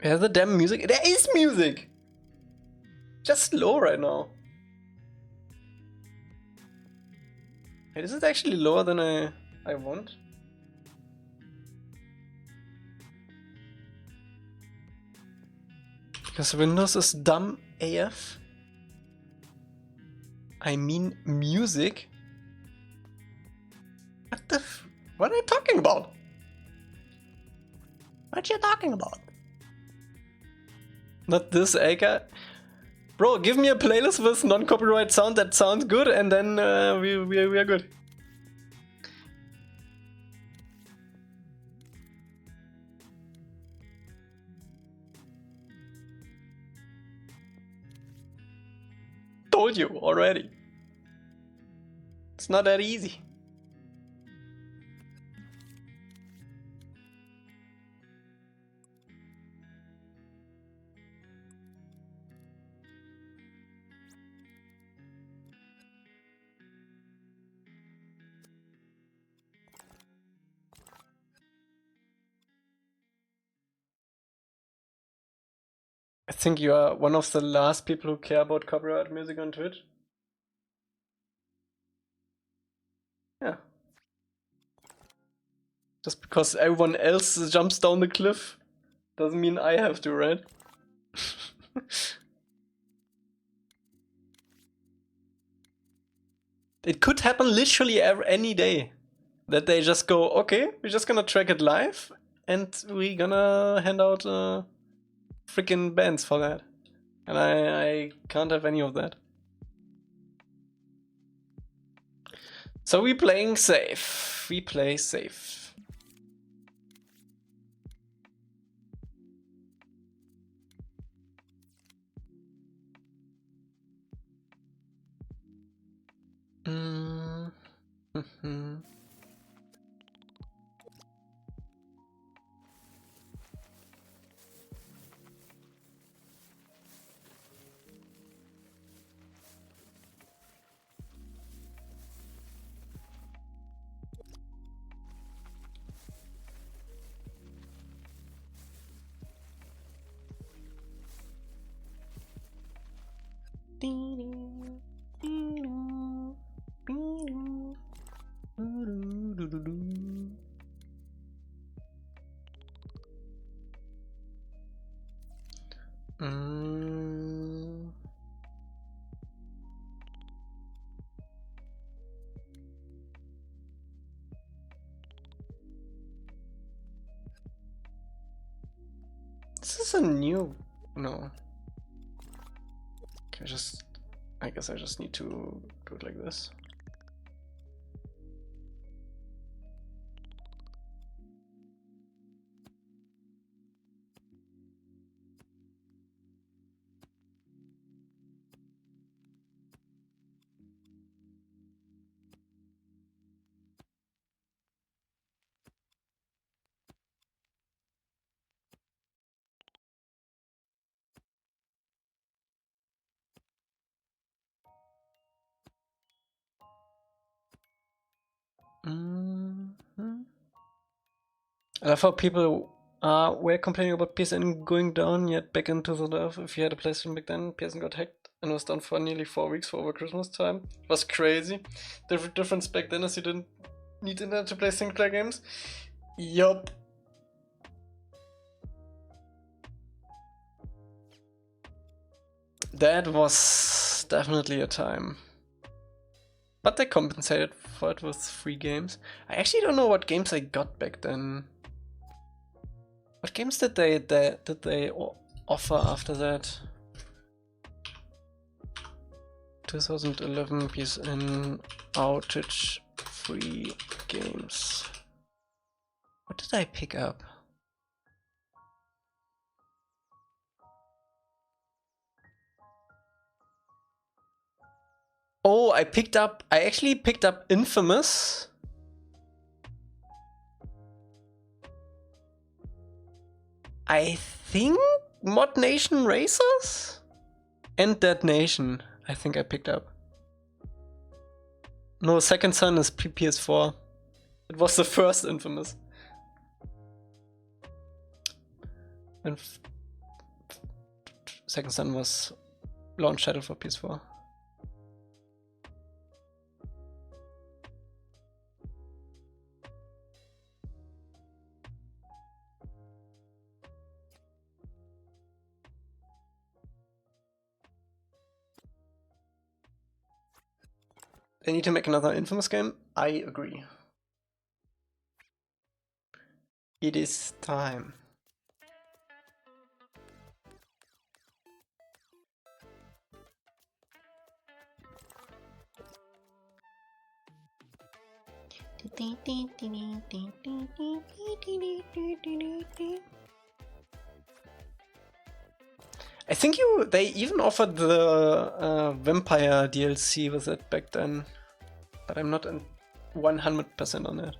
Speaker 1: Where's the damn music? There is music! Just low right now. Wait, is it actually lower than I want? Because Windows is dumb AF. I mean music. What are you talking about? What you talking about? Not this, Elca. Bro, give me a playlist with non-copyright sound that sounds good, and then we are good. Told you already. It's not that easy. I think you are one of the last people who care about copyright music on Twitch. Yeah, Just because everyone else jumps down the cliff doesn't mean I have to, right? It could happen literally any day. That they just go, okay, we're just gonna track it live and we're gonna hand out freaking bans for that. And I can't have any of that. So we're playing safe. We play safe. Mm-hmm. This is a new... no. Okay, I guess I just need to do it like this. I love how people were complaining about PSN going down, yet back into the love. If you had a PlayStation back then, PSN got hacked and was down for nearly 4 weeks for over Christmas time. It was crazy. The difference back then is you didn't need internet to play single player games. Yup. That was definitely a time. But they compensated for it with free games. I actually don't know what games I got back then. What games did they offer after that? 2011 PSN outage free games. What did I pick up? Oh, I actually picked up Infamous. I think Mod Nation Racers and Dead Nation. I think I picked up. No, Second Son is PS4. It was the first Infamous. And Second Son was launch title for PS4. They need to make another Infamous game? I agree. It is time. I think they even offered the Vampire DLC with it back then, but I'm not 100% on it.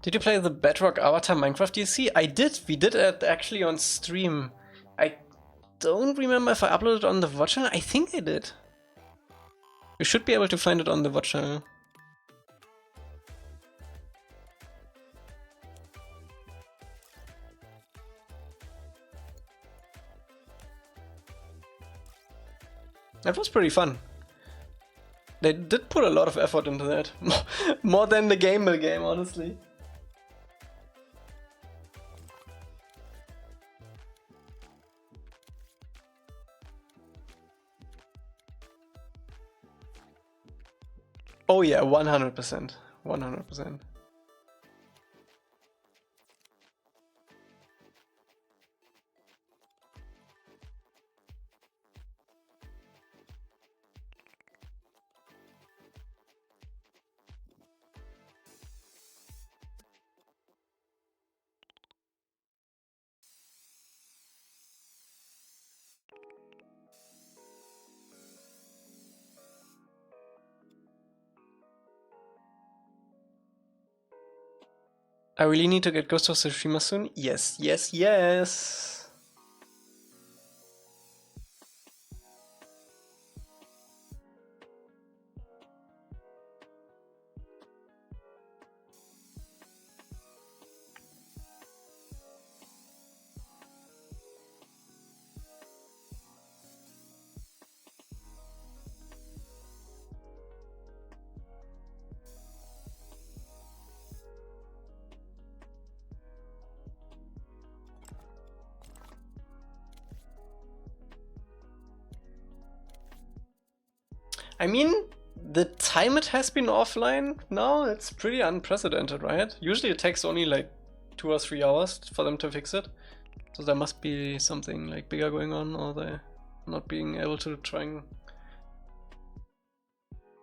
Speaker 1: Did you play the Bedrock Avatar Minecraft DLC? I did. We did it actually on stream. I don't remember if I uploaded it on the VOD-Channel. I think I did. You should be able to find it on the VOD-Channel. That was pretty fun. They did put a lot of effort into that. More than the game, honestly. Oh yeah, 100%. 100%. I really need to get Ghost of Tsushima soon? Yes, yes, yes! I mean, the time it has been offline now, it's pretty unprecedented, right? Usually it takes only like 2 or 3 hours for them to fix it. So there must be something like bigger going on, or they're not being able to try and...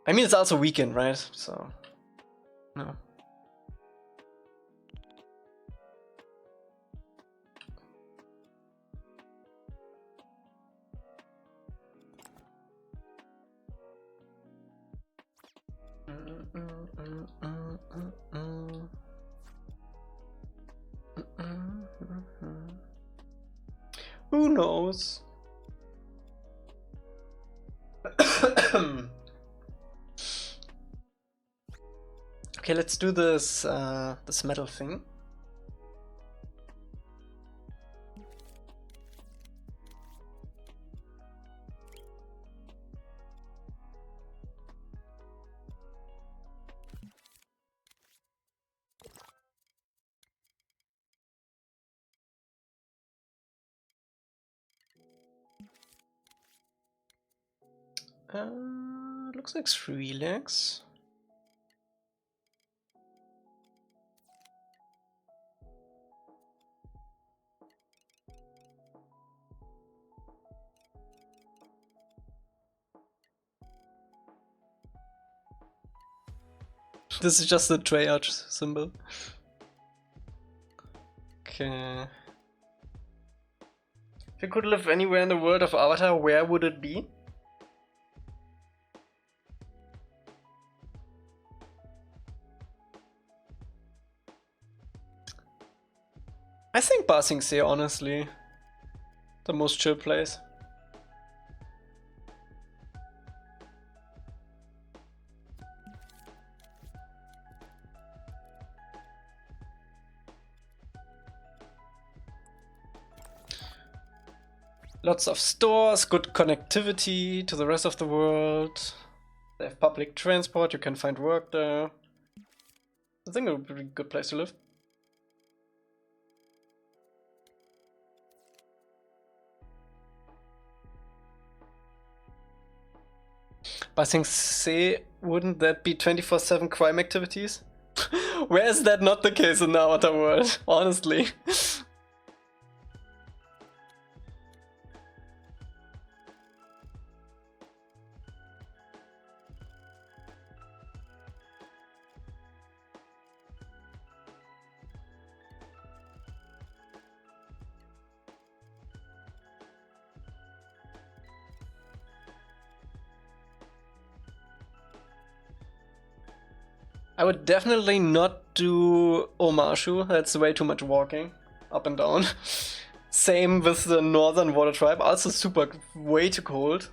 Speaker 1: I mean, it's also weekend, right? So, no. Who knows? Okay, let's do this this metal thing. Looks like 3 legs. This is just the Treyarch symbol. Okay. If you could live anywhere in the world of Avatar, where would it be? I think Ba Sing Se, honestly. The most chill place. Lots of stores, good connectivity to the rest of the world. They have public transport, you can find work there. I think it would be a good place to live. Ba Sing Se, wouldn't that be 24/7 crime activities? Where is that not the case in the Avatar world, honestly? I would definitely not do Omashu. That's way too much walking up and down. Same with the Northern Water Tribe. Also super, way too cold.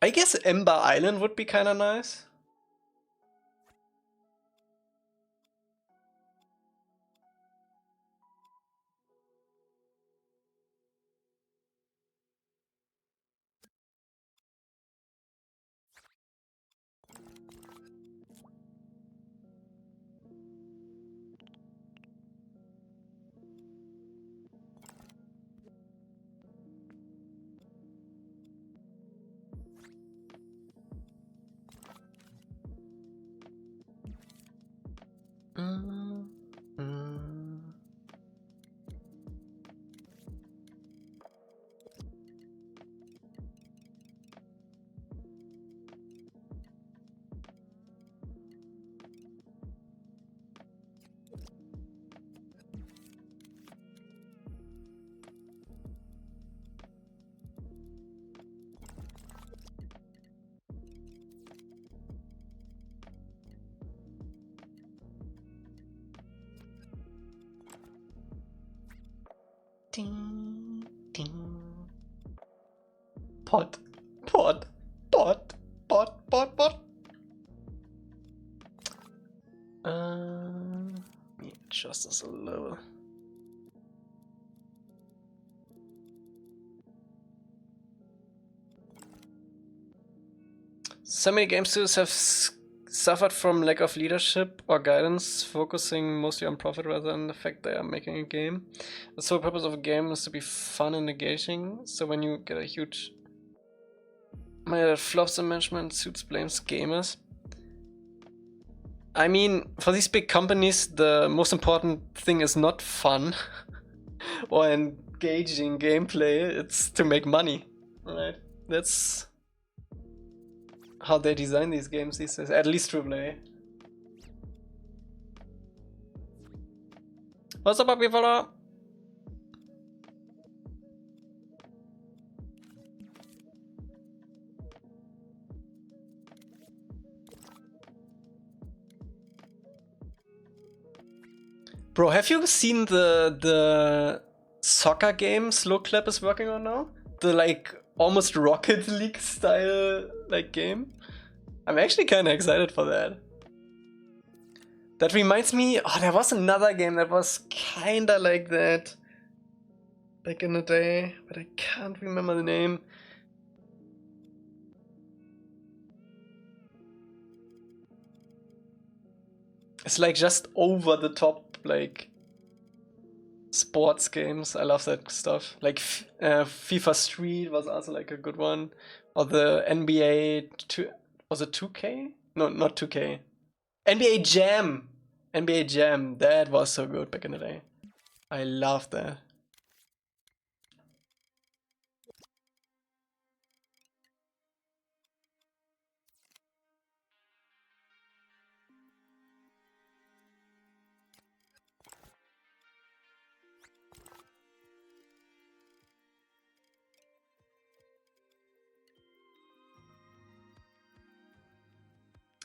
Speaker 1: I guess Ember Island would be kind of nice. Ding, ding. Pot. Yeah, just as a little. So many game studios have suffered from lack of leadership or guidance, focusing mostly on profit rather than the fact they are making a game. The sole purpose of a game is to be fun and engaging, so when you get a huge that flops in management, suits blames gamers. I mean, for these big companies, the most important thing is not fun or engaging gameplay, it's to make money, right? That's how they design these games these days, at least AAA. What's up, puppy fella? Bro, have you seen the soccer game Slowclap is working on now? The like almost Rocket League style like game? I'm actually kinda excited for that. That reminds me, oh, there was another game that was kinda like that back in the day, but I can't remember the name. It's like just over the top, like sports games. I love that stuff. Like FIFA Street was also like a good one, or the NBA was it 2K? No, not 2K. NBA Jam. NBA Jam. That was so good back in the day. I loved that.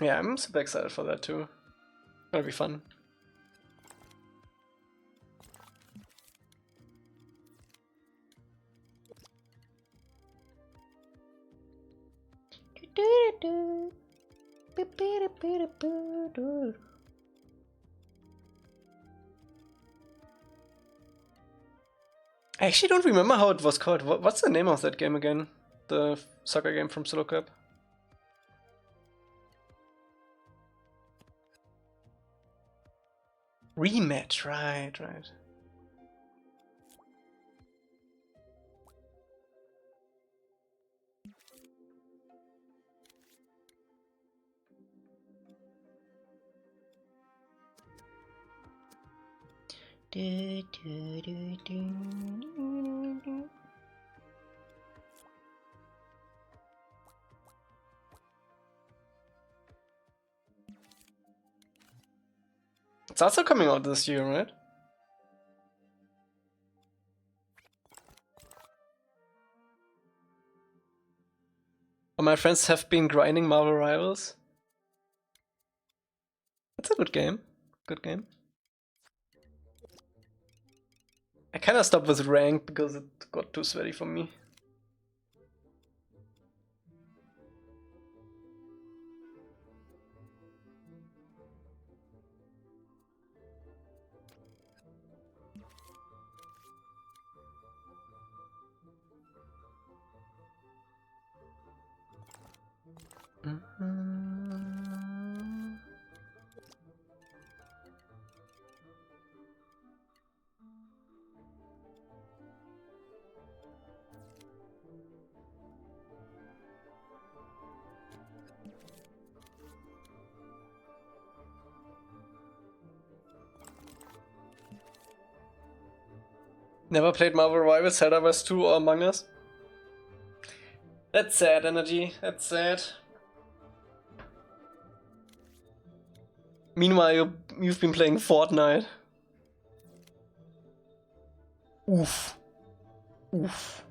Speaker 1: Yeah, I'm super excited for that too. That'll be fun. I actually don't remember how it was called. What's the name of that game again? The soccer game from Solo Cup? Rematch, right. It's also coming out this year, right? All my friends have been grinding Marvel Rivals. It's a good game. Good game. I kinda stopped with rank because it got too sweaty for me. Never played Marvel Rivals, Helldivers 2 or Among Us. That's sad, Energy. That's sad. Meanwhile, you've been playing Fortnite. Oof. Oof.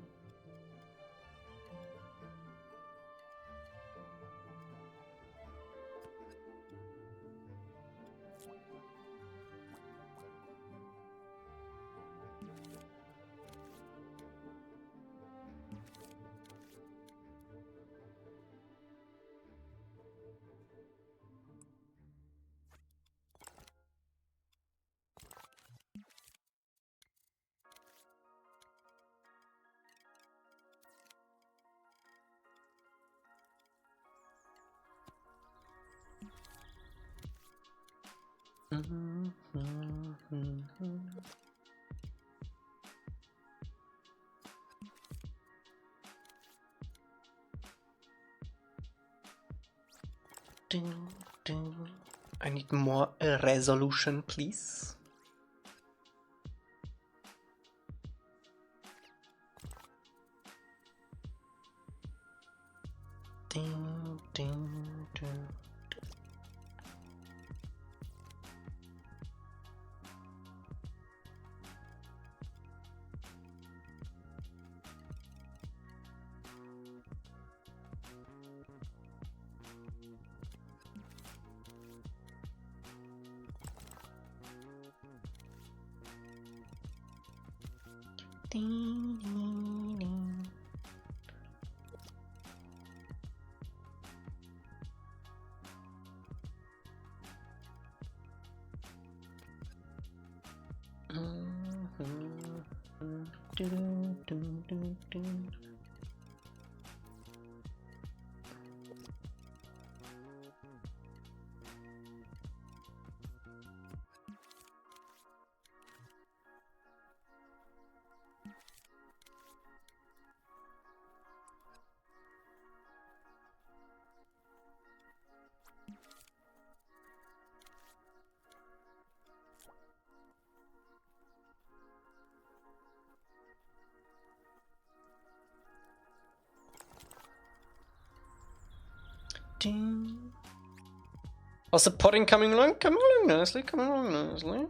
Speaker 1: I need more resolution, please. Ding, ding, ding. Ding, ding, ding. How's the potting coming along? Coming along nicely, coming along nicely.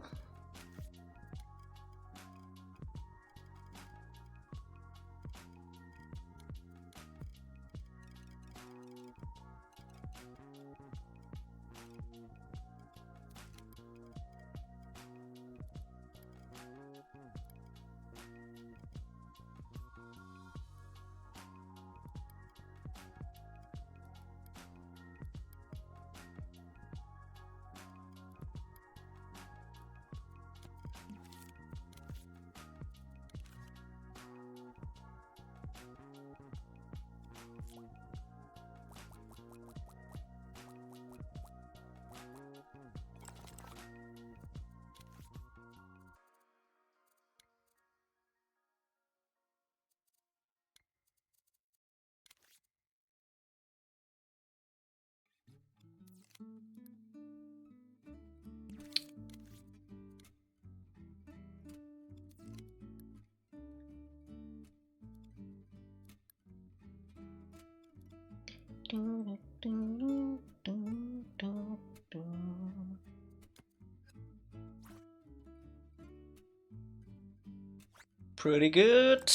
Speaker 1: Pretty good.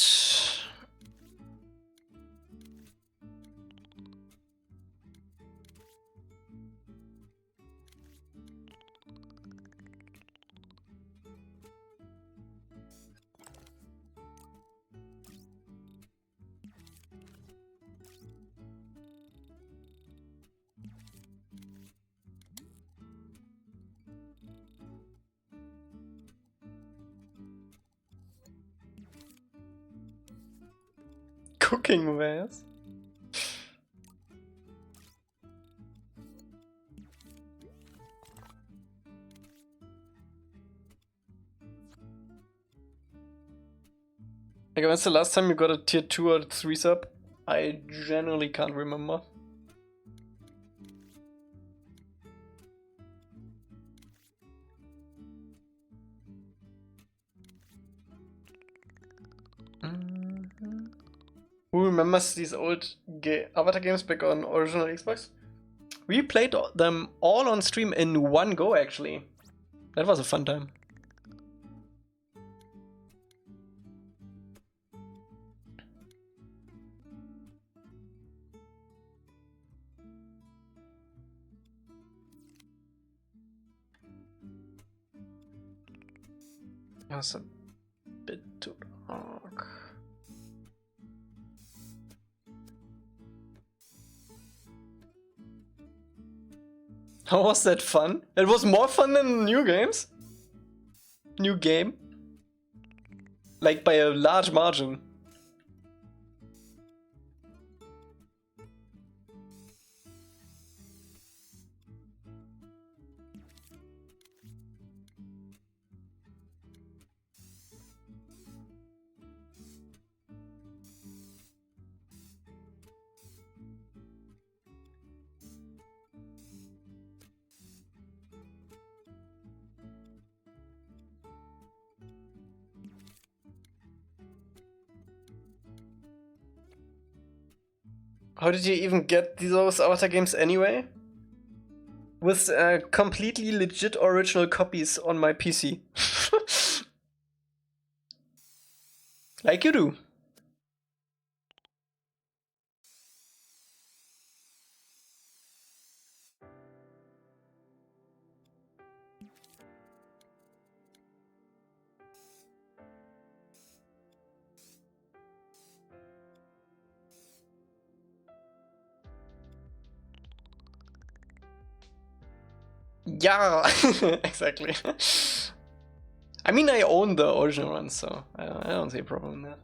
Speaker 1: cooking wares. Like, when's the last time you got a tier 2 or 3 sub? I generally can't remember. Who remembers these old Avatar games back on original Xbox? We played them all on stream in one go, actually. That was a fun time. That's a bit too dark. How was that fun? It was more fun than new games? New game? Like by a large margin. How did you even get those Avatar games anyway? With completely legit original copies on my PC. Like you do. Yeah, exactly. I mean, I own the original ones, so I don't see a problem in that.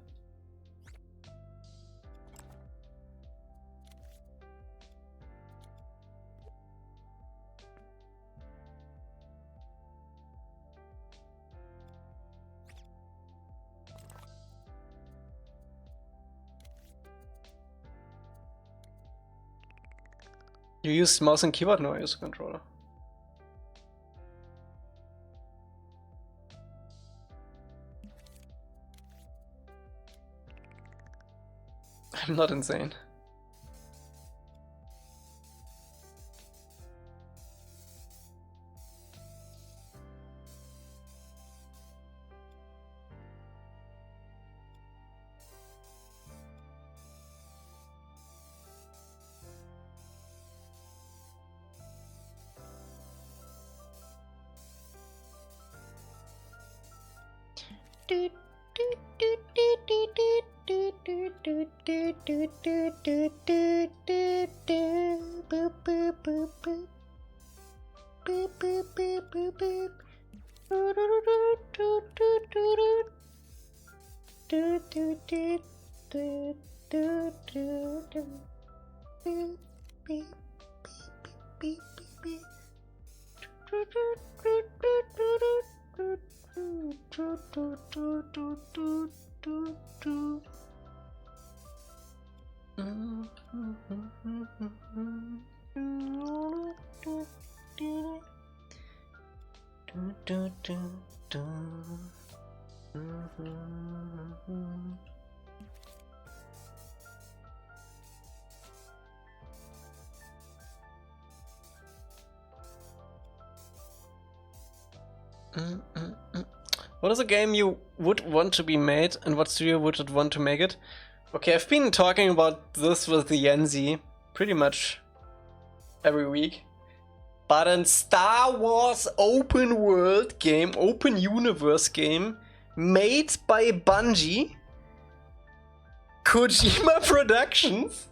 Speaker 1: You use mouse and keyboard? No, I use a controller. I'm not insane. What is a game you would want to be made, and what studio would want to make it? Okay, I've been talking about this with the Yenzi pretty much every week. But a Star Wars open world game, open universe game, made by Bungie, Kojima Productions,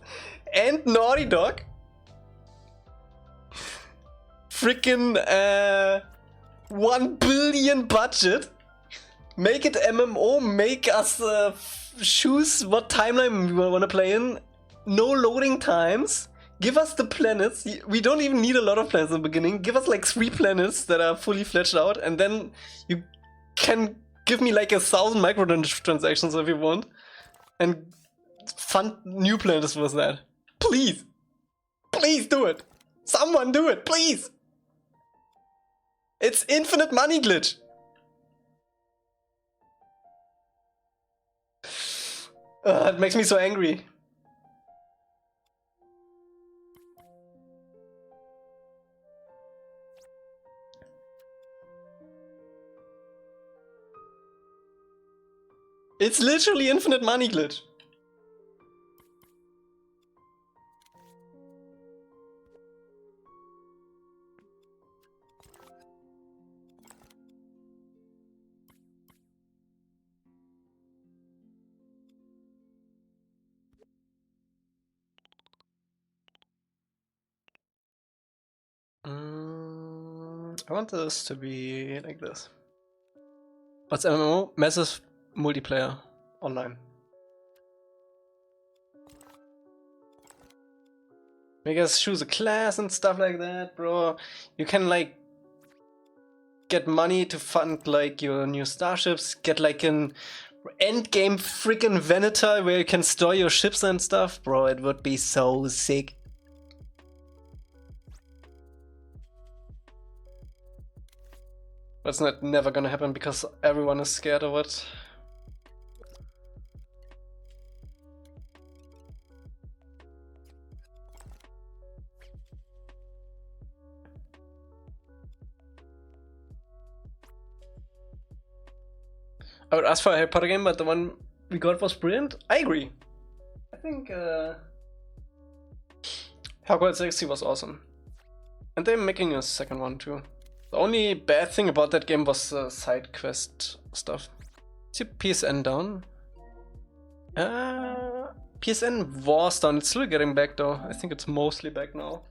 Speaker 1: and Naughty Dog. Freaking 1 billion budget. Make it MMO, make us choose what timeline we want to play in. No loading times. Give us the planets. We don't even need a lot of planets in the beginning. Give us like 3 planets that are fully fledged out, and then you can give me like 1,000 microtransactions if you want, and fund new planets with that. Please, please do it. Someone do it, please. It's infinite money glitch. It makes me so angry. It's literally infinite money glitch. I want this to be like this. What's MMO? Massive multiplayer online. Make us choose a class and stuff like that, bro. You can like get money to fund like your new starships, get like an endgame freaking Venator where you can store your ships and stuff, bro. It would be so sick. But it's never gonna happen because everyone is scared of it. I would ask for a Harry Potter game, but the one we got was brilliant. I agree. I think Hogwarts Legacy was awesome. And they're making a second one too. The only bad thing about that game was the side quest stuff. Is your PSN down? PSN was down. It's still getting back though. I think it's mostly back now.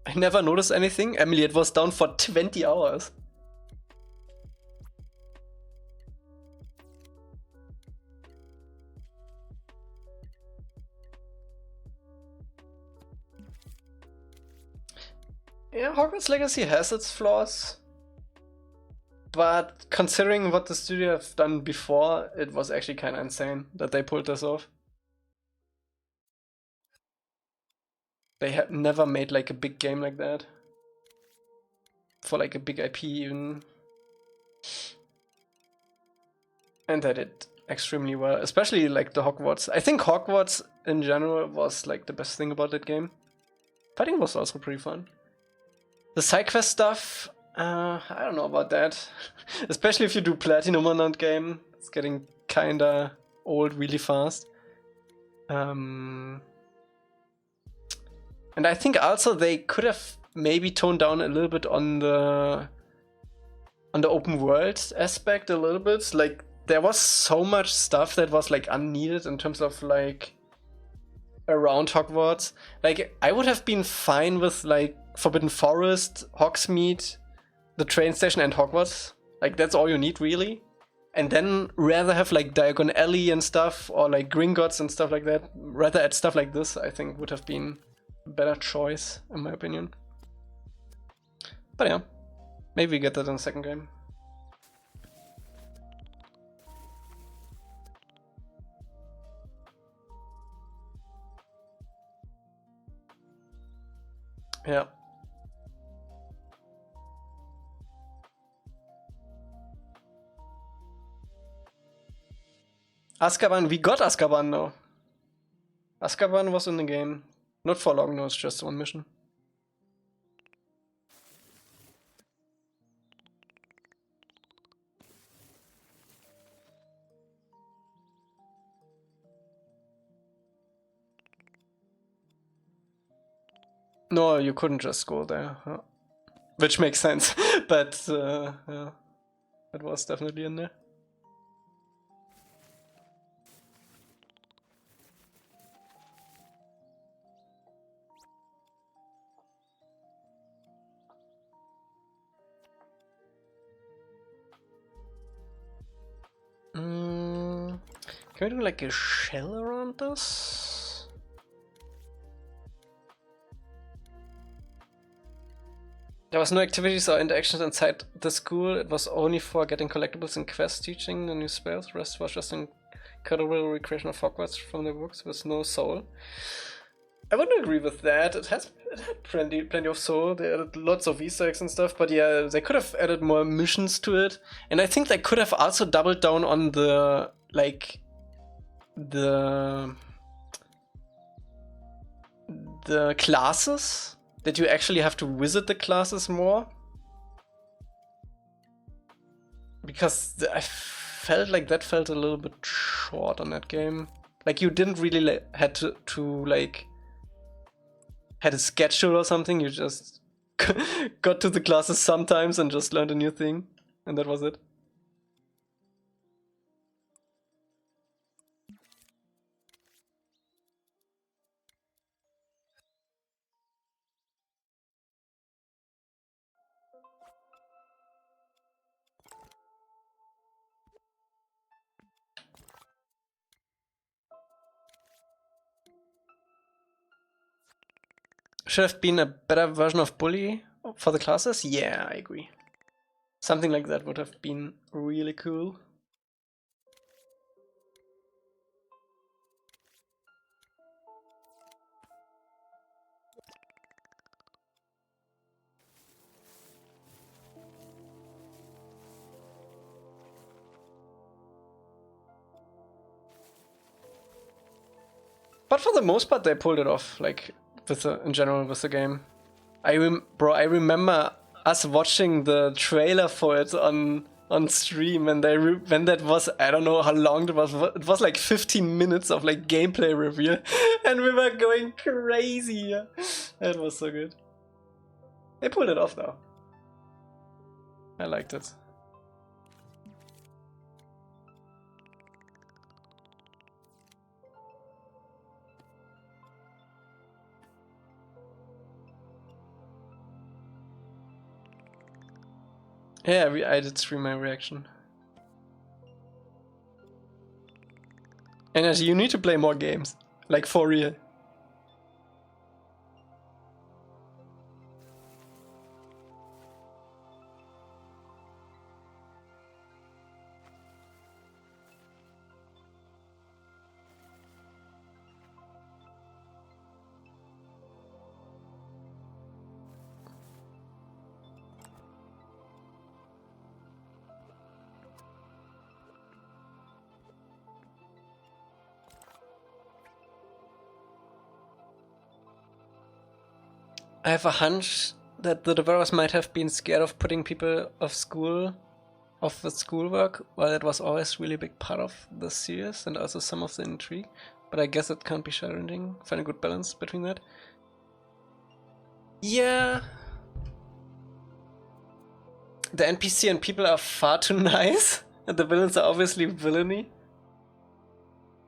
Speaker 1: I never noticed anything. Emily, it was down for 20 hours. Yeah, Hogwarts Legacy has its flaws. But considering what the studio have done before, it was actually kind of insane that they pulled this off. They had never made like a big game like that. For like a big IP even. And they did extremely well, especially like the Hogwarts. I think Hogwarts in general was like the best thing about that game. Fighting was also pretty fun. The side quest stuff, I don't know about that. Especially if you do Platinum on that game. It's getting kinda old really fast. And I think also they could have maybe toned down a little bit on the open world aspect a little bit. Like there was so much stuff that was like unneeded in terms of like around Hogwarts. Like I would have been fine with like Forbidden Forest, Hogsmeade, the train station and Hogwarts. Like that's all you need really. And then rather have like Diagon Alley and stuff or like Gringotts and stuff like that. Rather add stuff like this I think would have been better choice in my opinion. But yeah, maybe we get that in the second game. Yeah. Azkaban, we got Azkaban now. Azkaban was in the game. Not for long, no, it's just one mission. No, you couldn't just go there. Huh? Which makes sense, but yeah, it was definitely in there. Can we do like a shell around this? There was no activities or interactions inside the school. It was only for getting collectibles and quests, teaching the new spells. The rest was just an incredible recreation of Hogwarts from the books with no soul. I wouldn't agree with that. It had plenty of soul. They added lots of Easter eggs and stuff, but yeah, they could have added more missions to it. And I think they could have also doubled down on the the classes, that you actually have to visit the classes more. Because I felt like that felt a little bit short on that game. Like you didn't really had to like had a schedule or something. You just got to the classes sometimes and just learned a new thing, and that was it. Should have been a better version of Bully for the classes? Yeah, I agree. Something like that would have been really cool. But for the most part, they pulled it off, like, in general with the game. I remember us watching the trailer for it on stream, and when that was, I don't know how long it was like 15 minutes of like gameplay review, and we were going crazy. That was so good. They pulled it off though. I liked it. Yeah, I did stream my reaction. And you need to play more games, like for real. I have a hunch that the developers might have been scared of putting people off the schoolwork, while it was always really big part of the series and also some of the intrigue. But I guess it can't be challenging. Find a good balance between that. Yeah. The NPC and people are far too nice, and the villains are obviously villainy.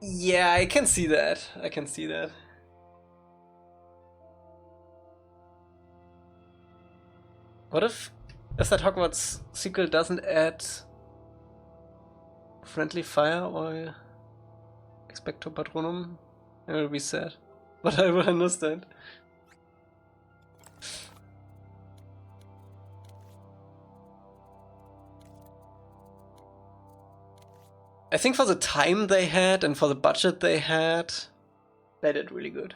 Speaker 1: Yeah, I can see that. I can see that. What if that Hogwarts sequel doesn't add friendly fire or Expecto Patronum? It will be sad, but I will understand. I think for the time they had and for the budget they had, they did really good.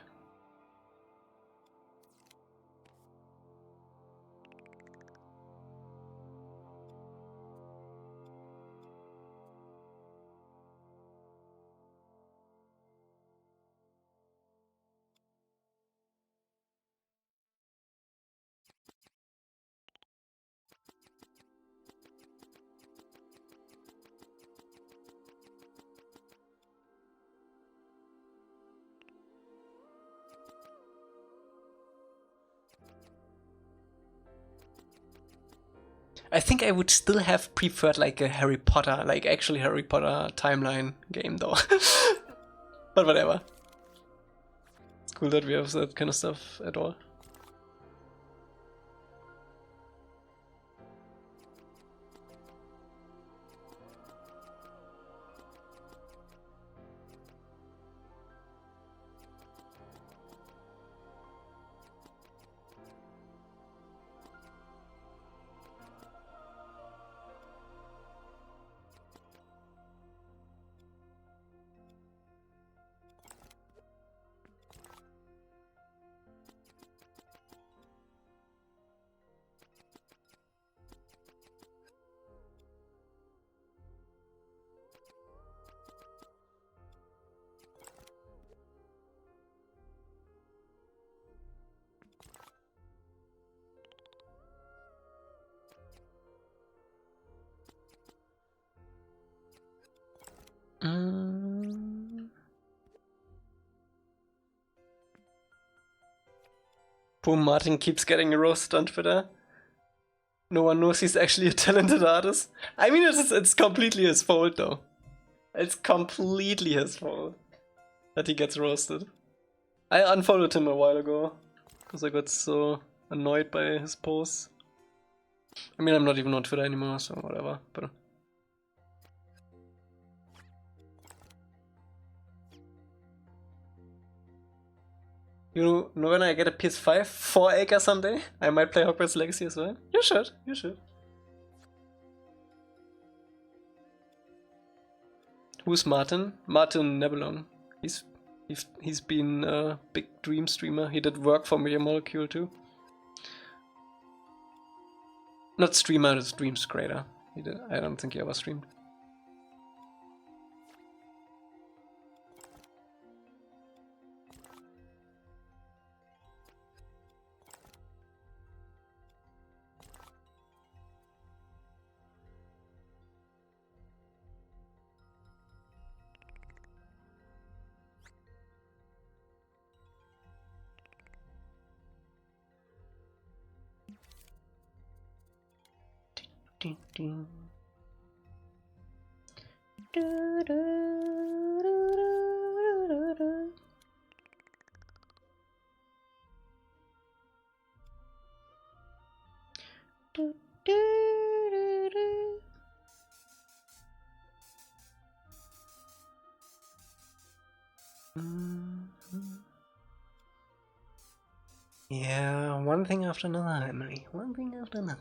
Speaker 1: I think I would still have preferred like a Harry Potter, like actually Harry Potter timeline game though. But whatever. It's cool that we have that kind of stuff at all. Poor Martin keeps getting roasted on Twitter. No one knows he's actually a talented artist. I mean, it's completely his fault, though. It's completely his fault that he gets roasted. I unfollowed him a while ago because I got so annoyed by his posts. I mean, I'm not even on Twitter anymore, so whatever. But you know, when I get a PS5 for Elca someday, I might play Hogwarts Legacy as well. You should. You should. Who's Martin? Martin Nebulon. He's been a big Dream streamer. He did work for Media Molecule too. Not streamer, it's Dreams creator. He did. I don't think he ever streamed. Ding, ding. Yeah, one thing after another, Emily. One thing after another.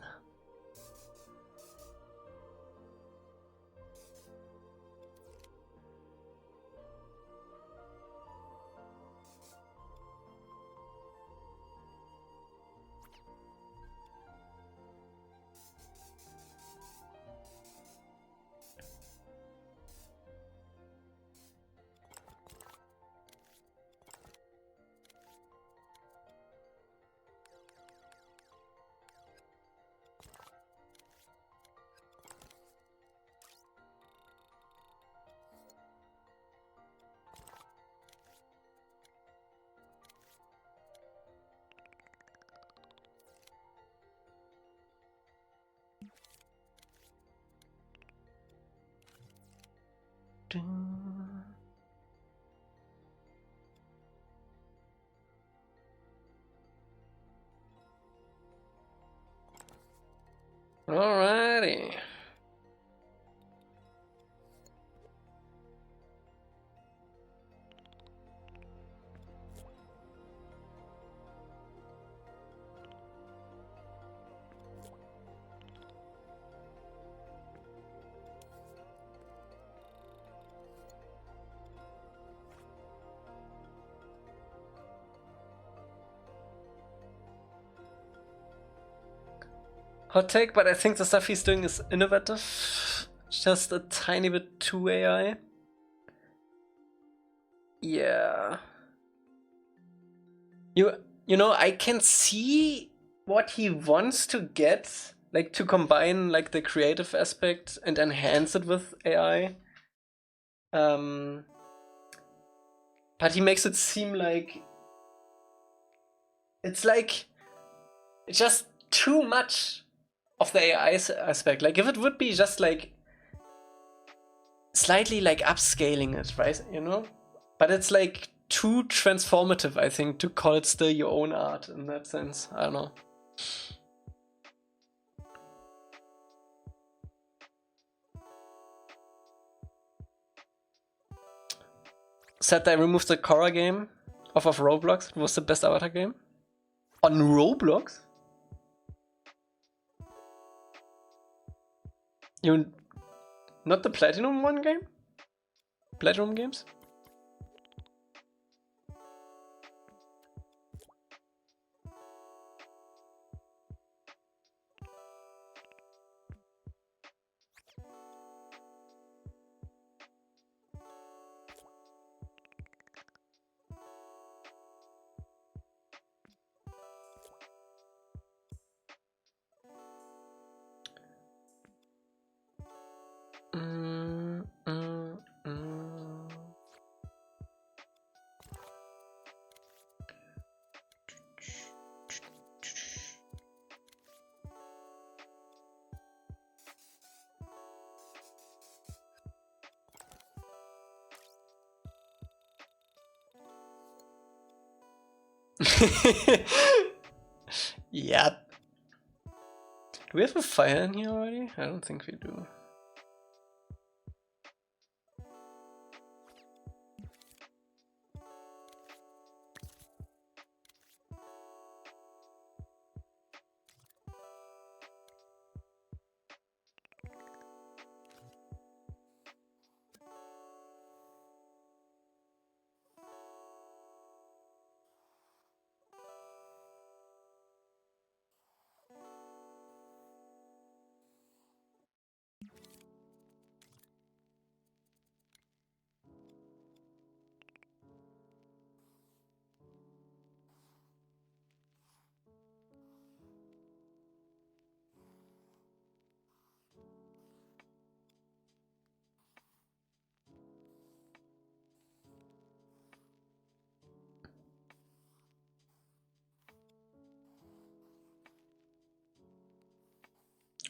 Speaker 1: Alrighty. Hot take, but I think the stuff he's doing is innovative. Just a tiny bit too AI. Yeah. You know, I can see what he wants to get, like to combine like the creative aspect and enhance it with AI. But he makes it seem like it's just too much of the AI aspect. Like if it would be just like slightly like upscaling it, right? You know? But it's like too transformative, I think, to call it still your own art in that sense. I don't know. Said I removed the Korra game off of Roblox. It was the best Avatar game. On Roblox? You... Not the Platinum one game? Platinum games? Yep. Do we have a fire in here already? I don't think we do.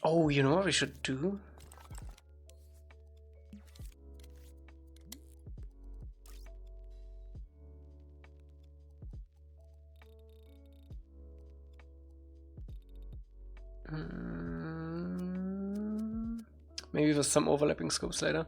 Speaker 1: Oh, you know what we should do? Maybe with some overlapping scopes later.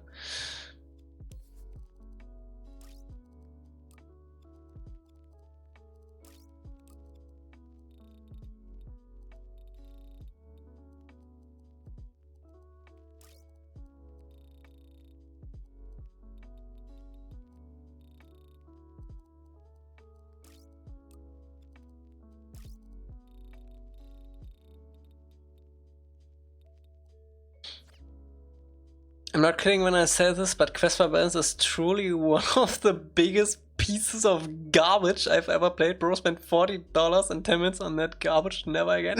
Speaker 1: I'm not kidding when I say this, but Quest for Balance is truly one of the biggest pieces of garbage I've ever played. Bro spent $40 and 10 minutes on that garbage. Never again.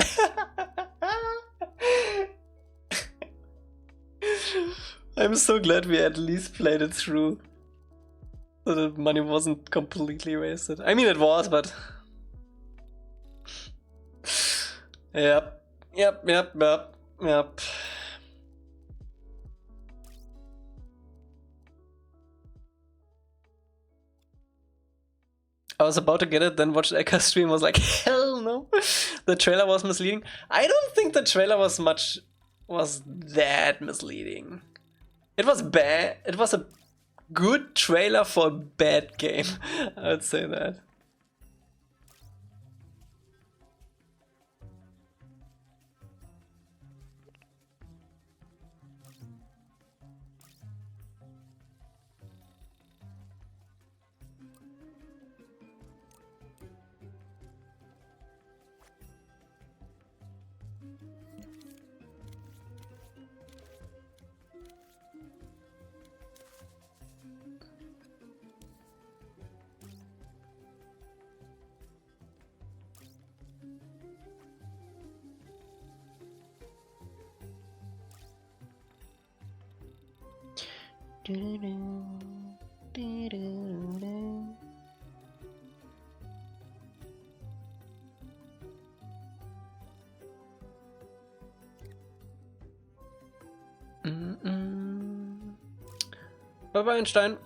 Speaker 1: I'm so glad we at least played it through. So the money wasn't completely wasted. I mean, it was, but... Yep. I was about to get it, then watched Elca's stream, was like, hell no. The trailer was misleading. I don't think the trailer was that misleading. It was bad. It was a good trailer for a bad game. I would say that. Bye-bye, Einstein.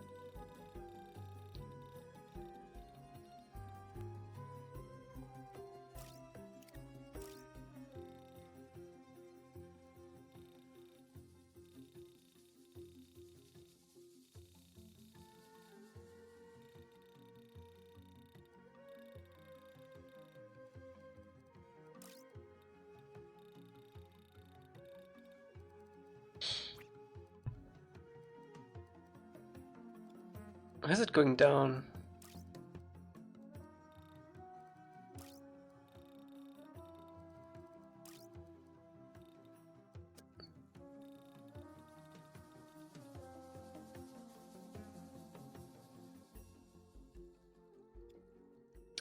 Speaker 1: Why is it going down?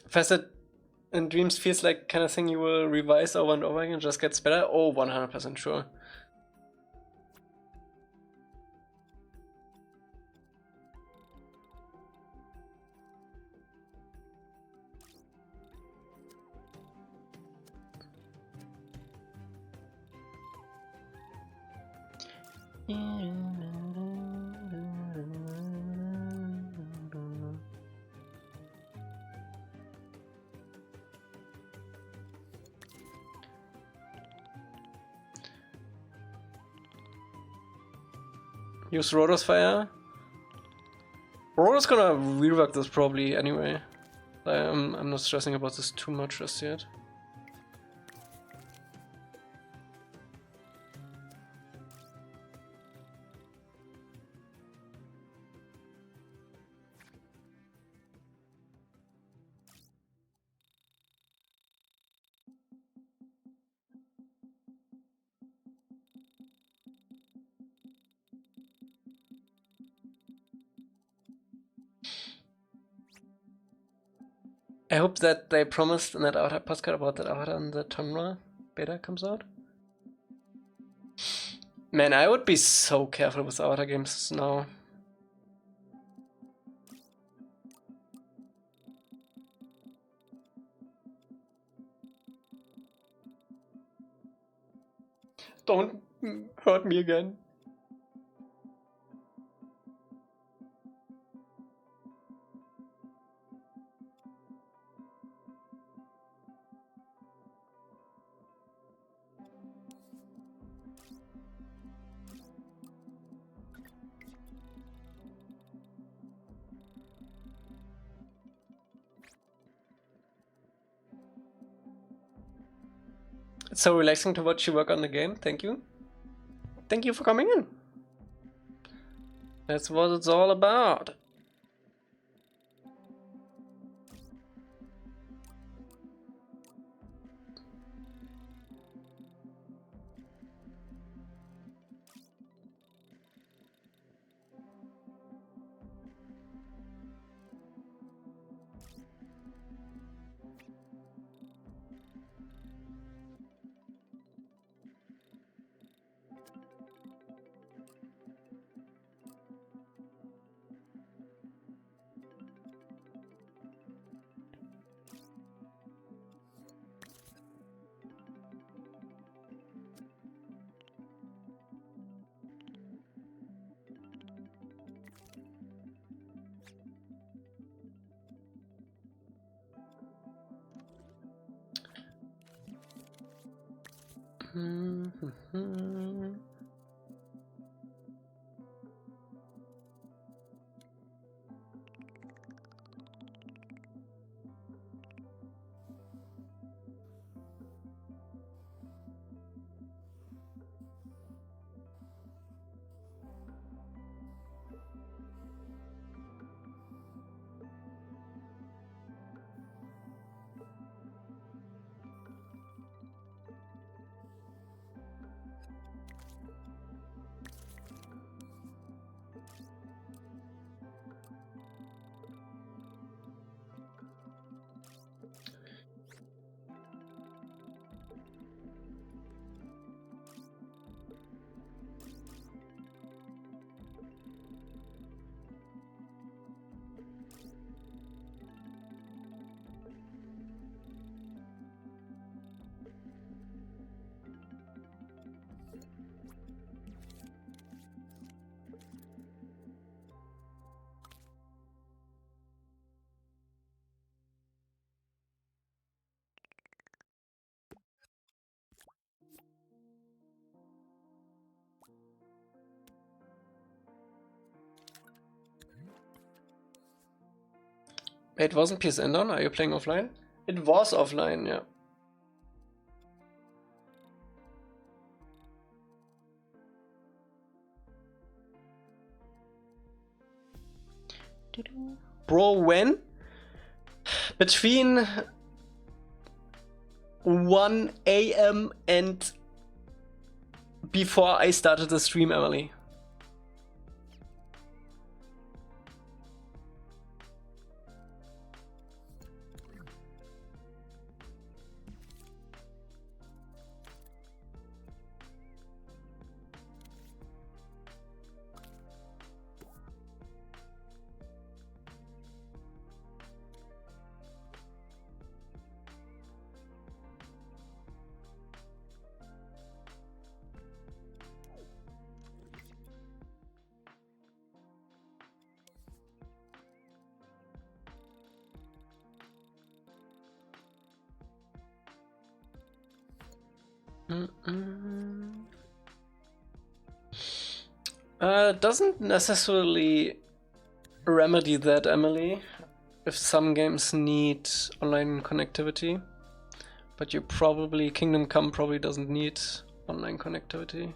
Speaker 1: Facet in Dreams feels like kind of thing you will revise over and over again, just gets better. Oh, 100% sure. Use Rotor's Fire. Rotor's gonna rework this probably anyway. I'm not stressing about this too much just yet. I hope that they promised in that Avatar postcard about that Avatar and the Tonra beta comes out. Man, I would be so careful with Avatar games now. Don't hurt me again. It's so relaxing to watch you work on the game. Thank you. Thank you for coming in. That's what it's all about. It wasn't PSN down? Are you playing offline? It was offline, yeah. Bro, when? Between 1 AM and before I started the stream, Emily. Doesn't necessarily remedy that, Emily, if some games need online connectivity. But you probably, Kingdom Come probably doesn't need online connectivity.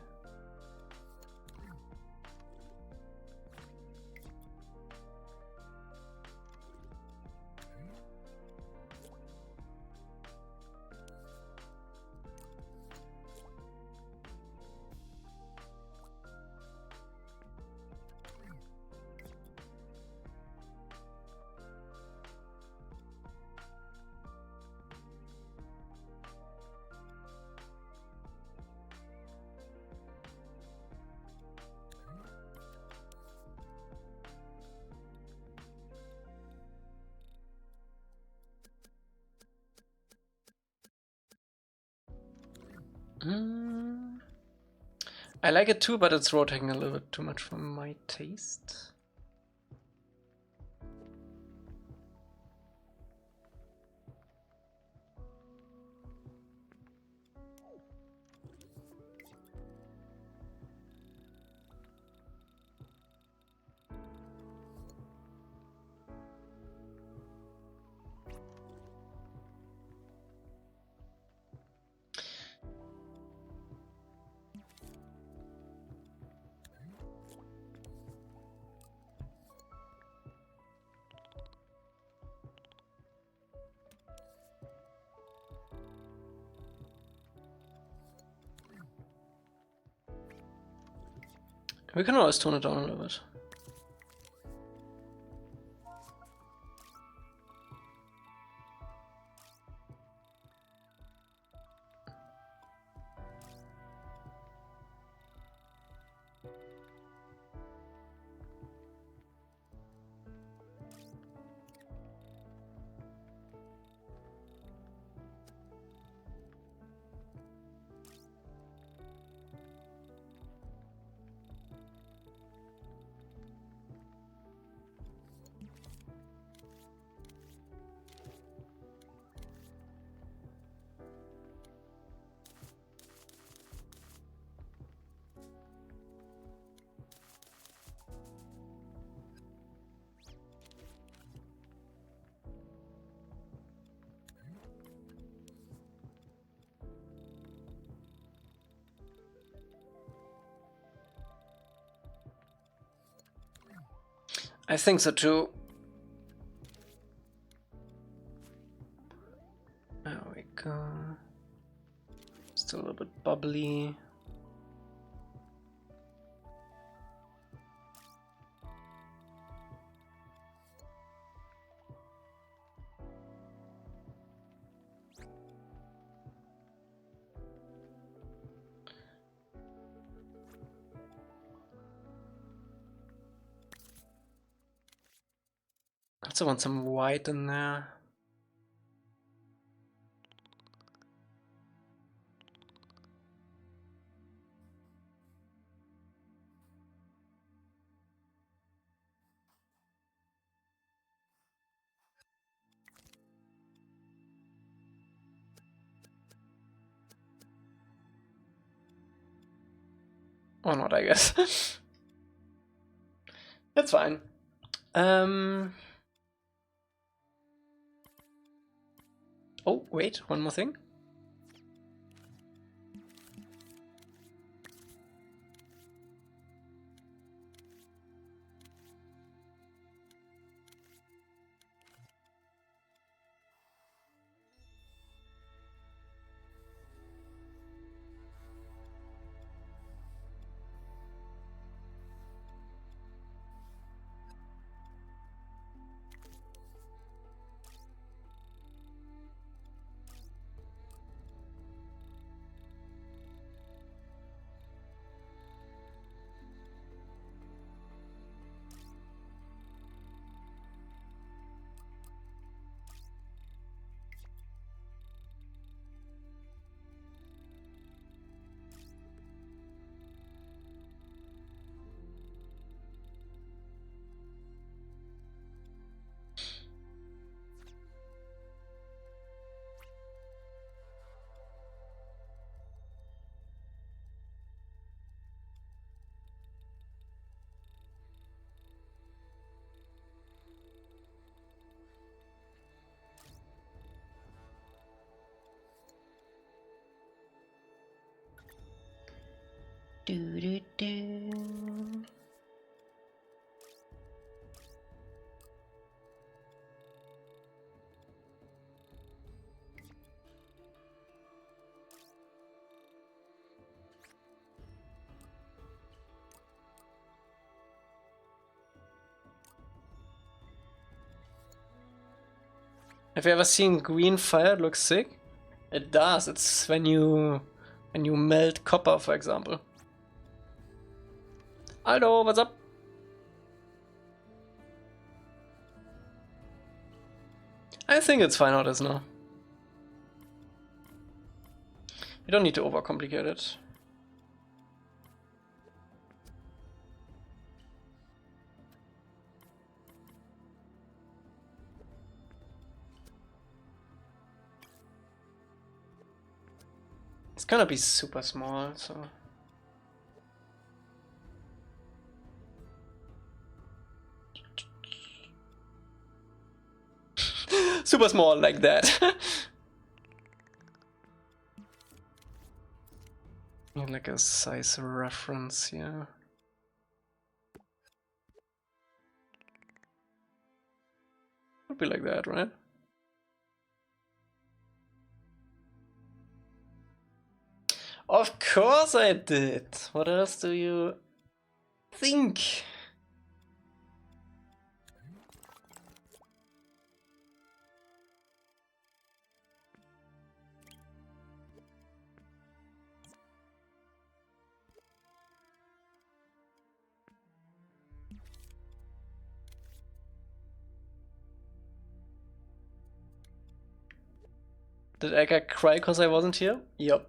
Speaker 1: I like it too, but it's rotating a little bit too much for my taste. We can always tone it down a little bit. I think so too. There we go. Still a little bit bubbly. I also want some white in there. Or not, I guess. That's fine. Oh, wait, one more thing. Do, do, do. Have you ever seen green fire? It looks sick. It does. It's when you melt copper, for example. Aldo, what's up? I think it's fine how it is now. You don't need to overcomplicate it. It's gonna be super small, so... super small like that. Like a size reference here. Would be like that, right? Of course I did. What else do you think? Did Elca cry because I wasn't here? Yup.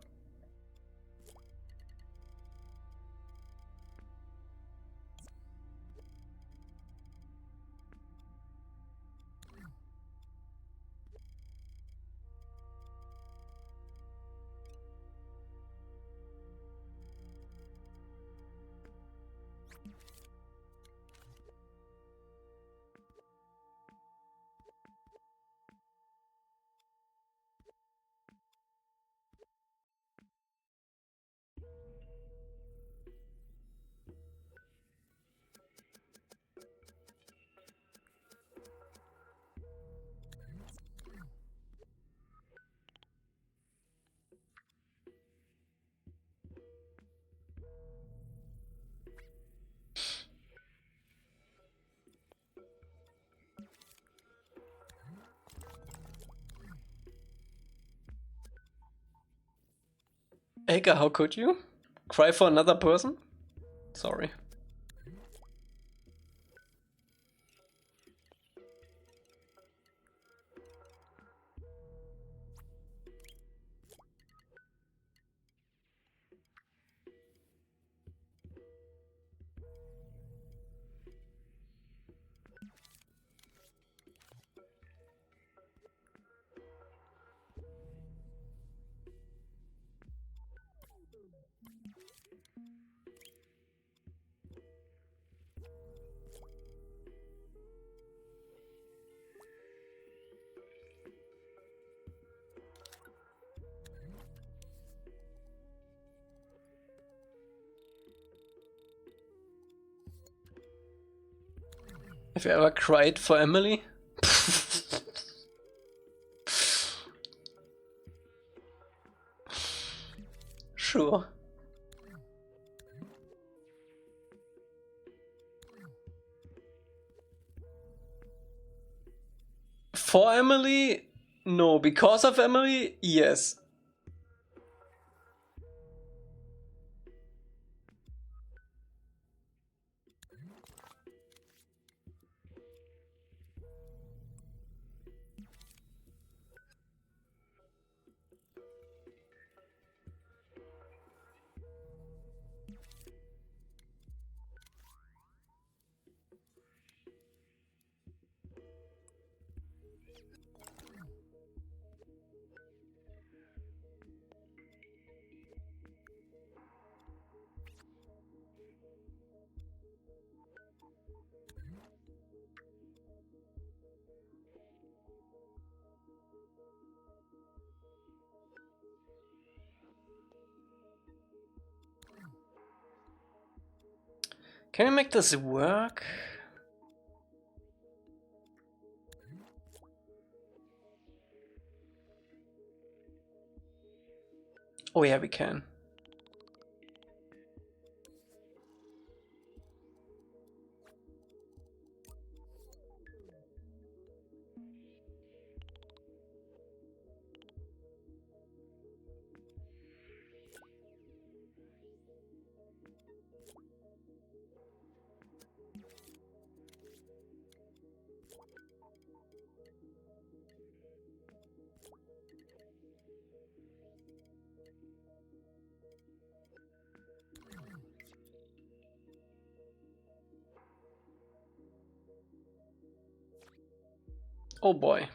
Speaker 1: Elca, how could you? Cry for another person? Sorry. Have you ever cried for Emily? Sure. For Emily? No. Because of Emily? Yes. Can we make this work? Oh yeah, we can. Oh boy.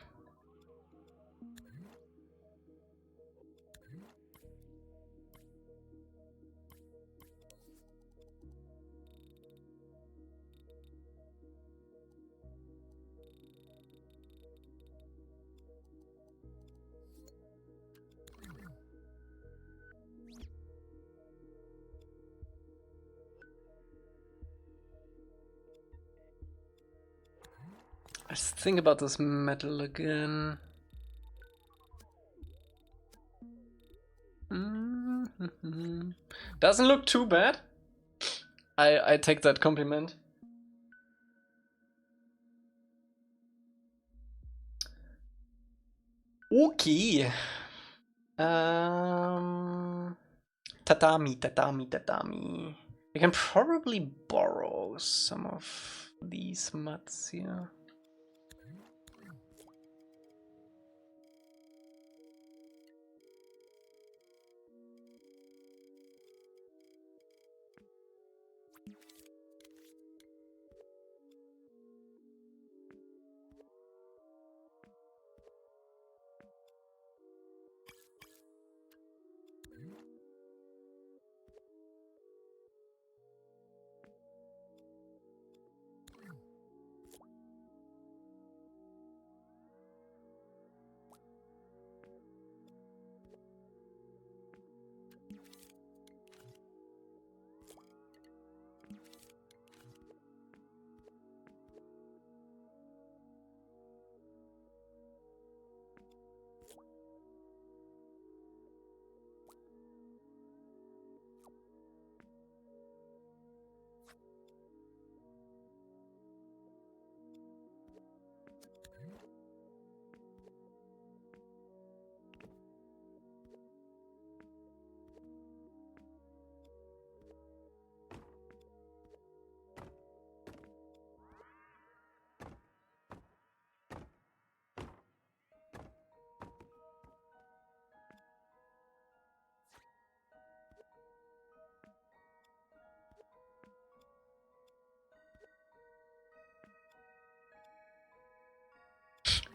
Speaker 1: Let's think about this metal again. Doesn't look too bad. I take that compliment. Okay. Tatami. We can probably borrow some of these mats here.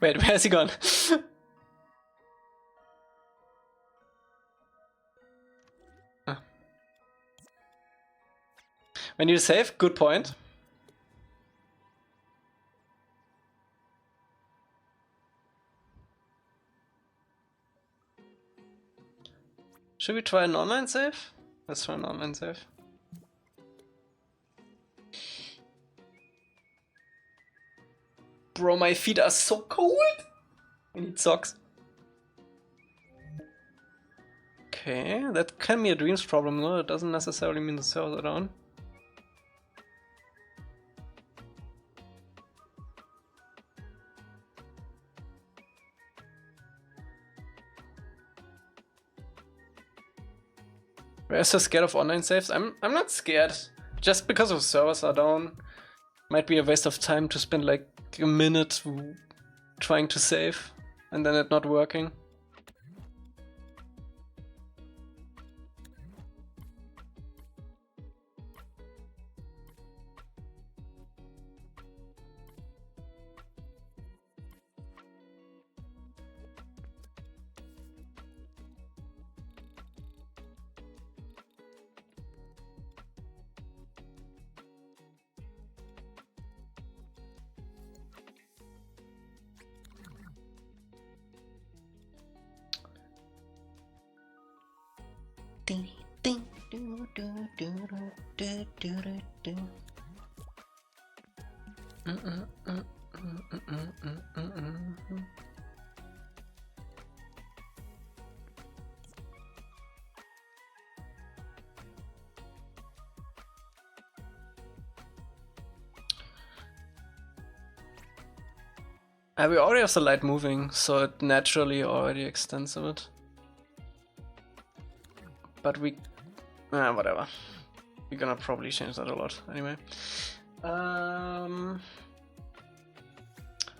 Speaker 1: Wait, where's he gone? Ah. When you save, good point. Should we try an online save? Let's try an online save. Bro, my feet are so cold! I need socks. Okay, that can be a Dreams problem though, it doesn't necessarily mean the servers are down. We're so scared of online saves. I'm not scared. Just because of servers are down. Might be a waste of time to spend like a minute trying to save and then it not working. We already have the light moving, so it naturally already extends a bit. But we... whatever. We're gonna probably change that a lot, anyway.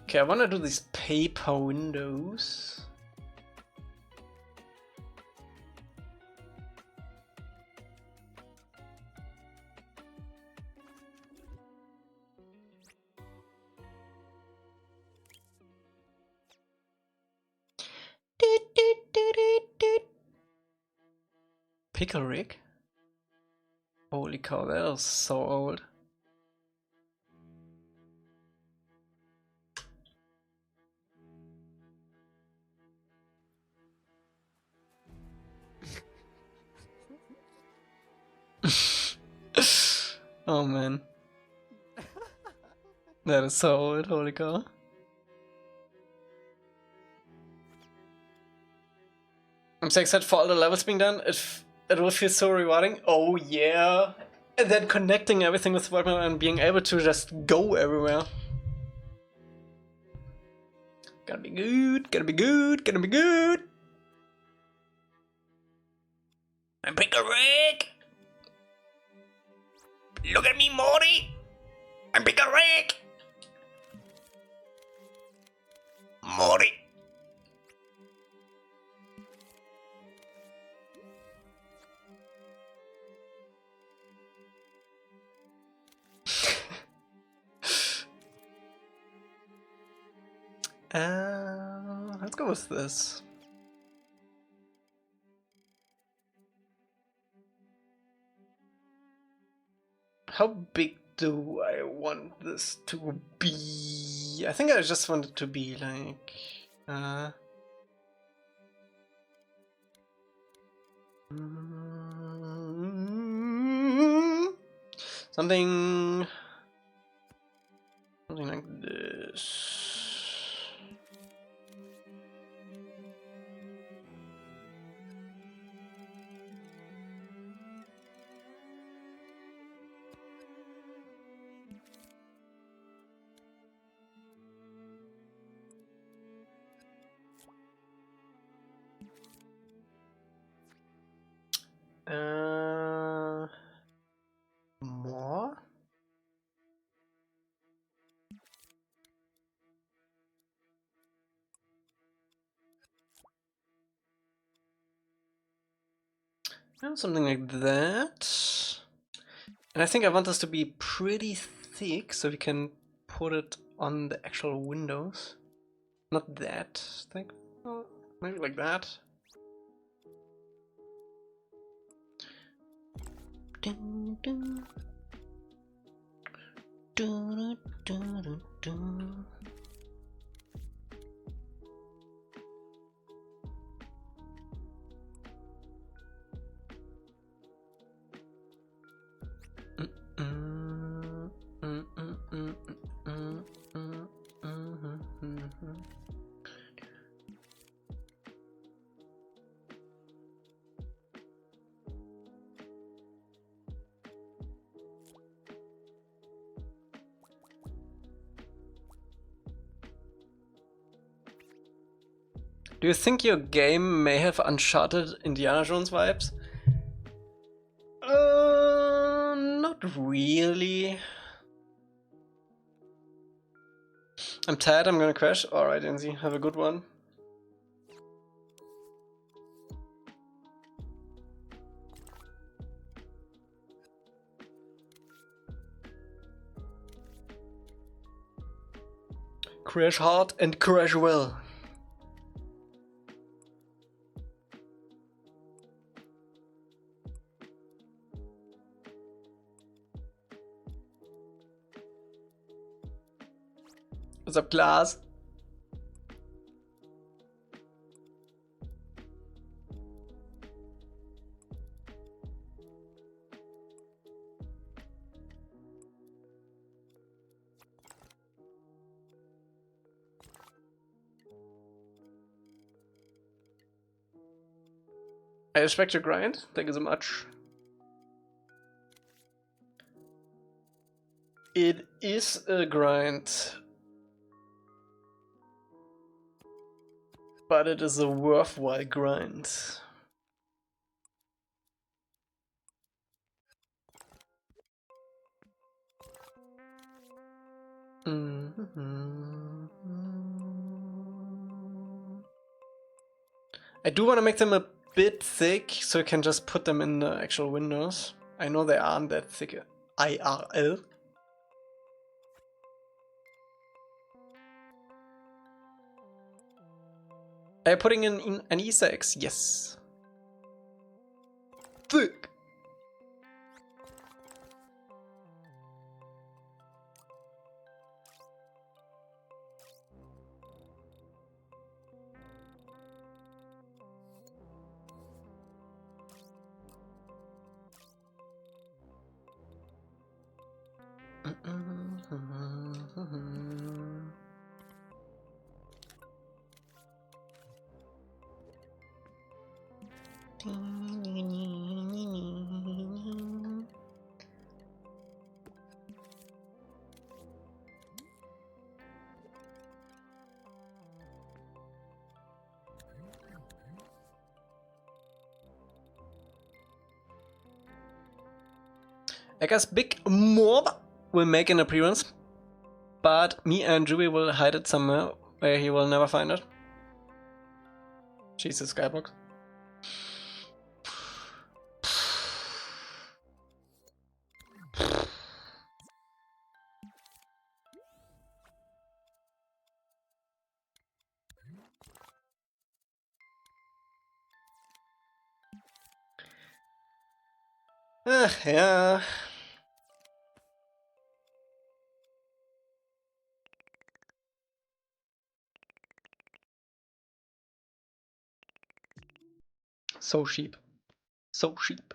Speaker 1: Okay, I wanna do these paper windows. Pickle Rick? Holy cow, that is so old. Oh man. That is so old, holy cow. I'm so excited for all the levels being done. It will feel so rewarding. Oh yeah. And then connecting everything with Webman and being able to just go everywhere. Gonna be good, gonna be good, gonna be good. I'm Pickle Rick! Look at me, Morty! I'm Pickle Rick! Morty! Let's go with this. How big do I want this to be? I think I just want it to be like... something like this. More? Yeah, something like that. And I think I want this to be pretty thick so we can put it on the actual windows. Not that thick, well, maybe like that. Dun, dun. Dun, dun, dun, dun. Do you think your game may have Uncharted Indiana Jones vibes? Not really. I'm tired, I'm gonna crash. Alright, Enzi, have a good one. Crash hard and crash well. What's up, class? I respect your grind. Thank you so much. It is a grind. But it is a worthwhile grind. I do want to make them a bit thick, so you can just put them in the actual windows. I know they aren't that thick IRL. Are you putting in an Easter eggs? Yes. Thick. I guess Big Mob will make an appearance, but me and Juby will hide it somewhere where he will never find it. Jesus, Skybox. Yeah. So cheap. So cheap.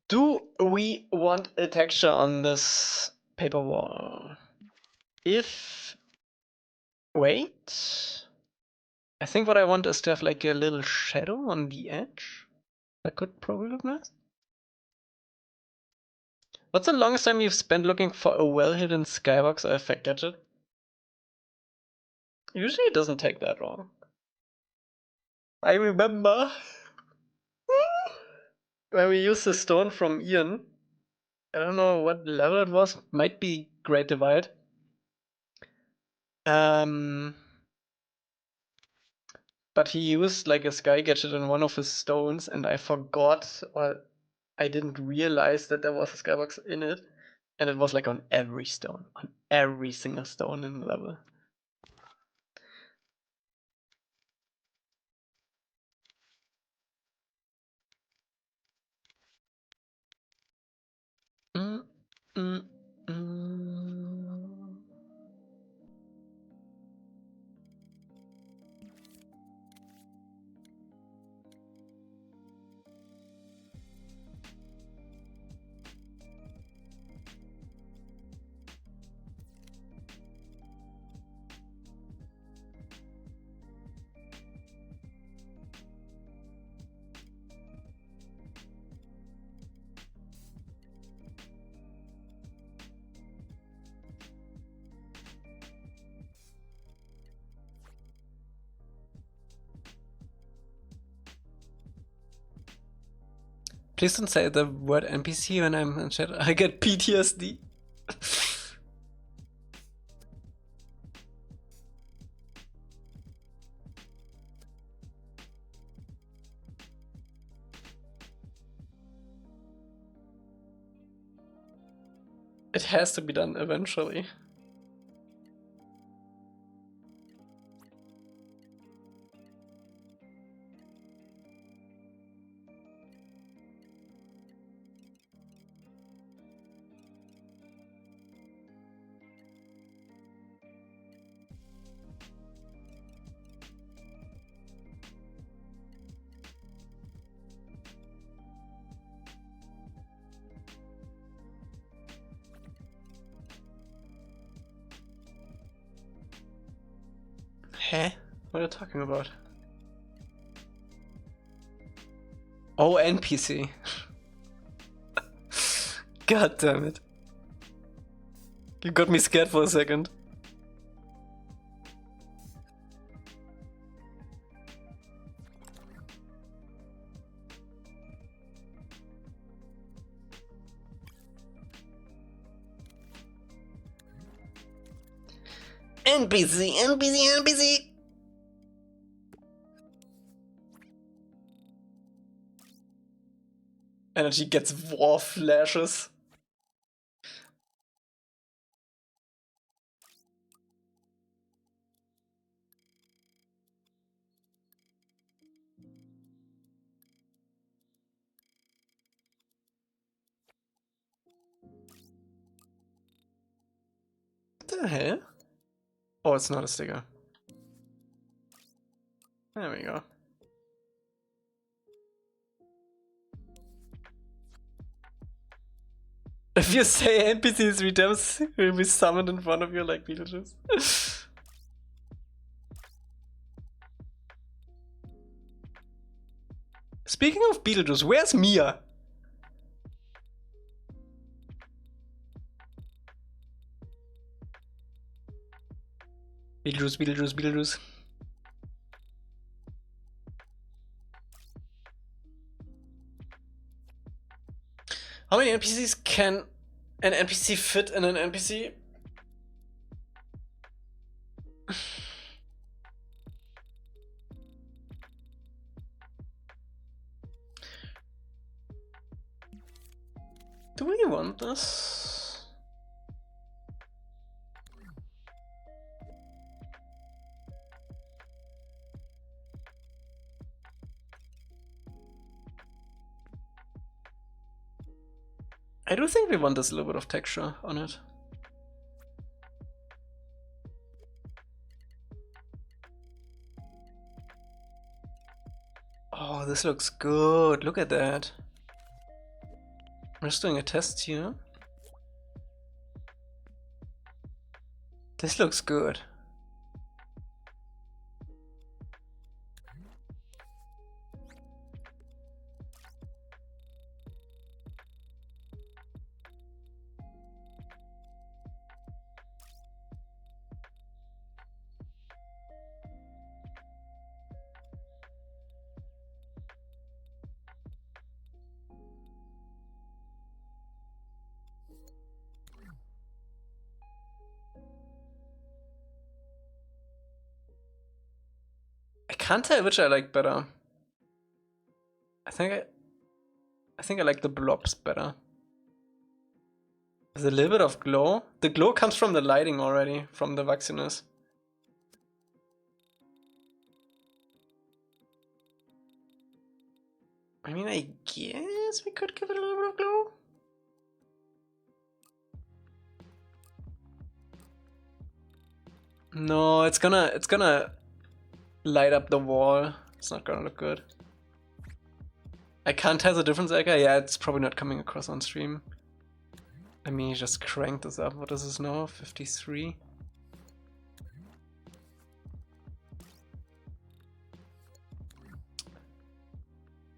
Speaker 1: Do we want a texture on this paper wall? If... Wait... I think what I want is to have like a little shadow on the edge. That could probably look nice. What's the longest time you've spent looking for a well-hidden skybox or effect gadget? Usually it doesn't take that long. I remember when we used the stone from Ian. I don't know what level it was. Might be Great Divide. But he used like a sky gadget in one of his stones, and I forgot, or I didn't realize that there was a skybox in it, and it was like on every stone, on every single stone in the level. Mm, mm, mm. Please don't say the word NPC when I'm in chat. I get PTSD. It has to be done eventually. Huh? What are you talking about? Oh, NPC. God damn it. You got me scared for a second. NPC, NPC, NPC! Energy gets war flashes. What the hell? Oh, it's not a sticker. There we go. If you say NPC 3 times, will be summoned in front of you like Beetlejuice. Speaking of Beetlejuice, where's Mia? Beetlejuice, Beetlejuice, Beetlejuice. How many NPCs can an NPC fit in an NPC? Do we want this? I do think we want this little bit of texture on it. Oh, this looks good. Look at that. I'm just doing a test here. This looks good. I can't tell which I like better. I think I like the blobs better. There's a little bit of glow. The glow comes from the lighting already, from the waxiness. I mean, I guess we could give it a little bit of glow. No, it's gonna light up the wall. It's not gonna look good. I can't tell the difference, Elca. Yeah, it's probably not coming across on stream. Let me just crank this up. What is this now? 53?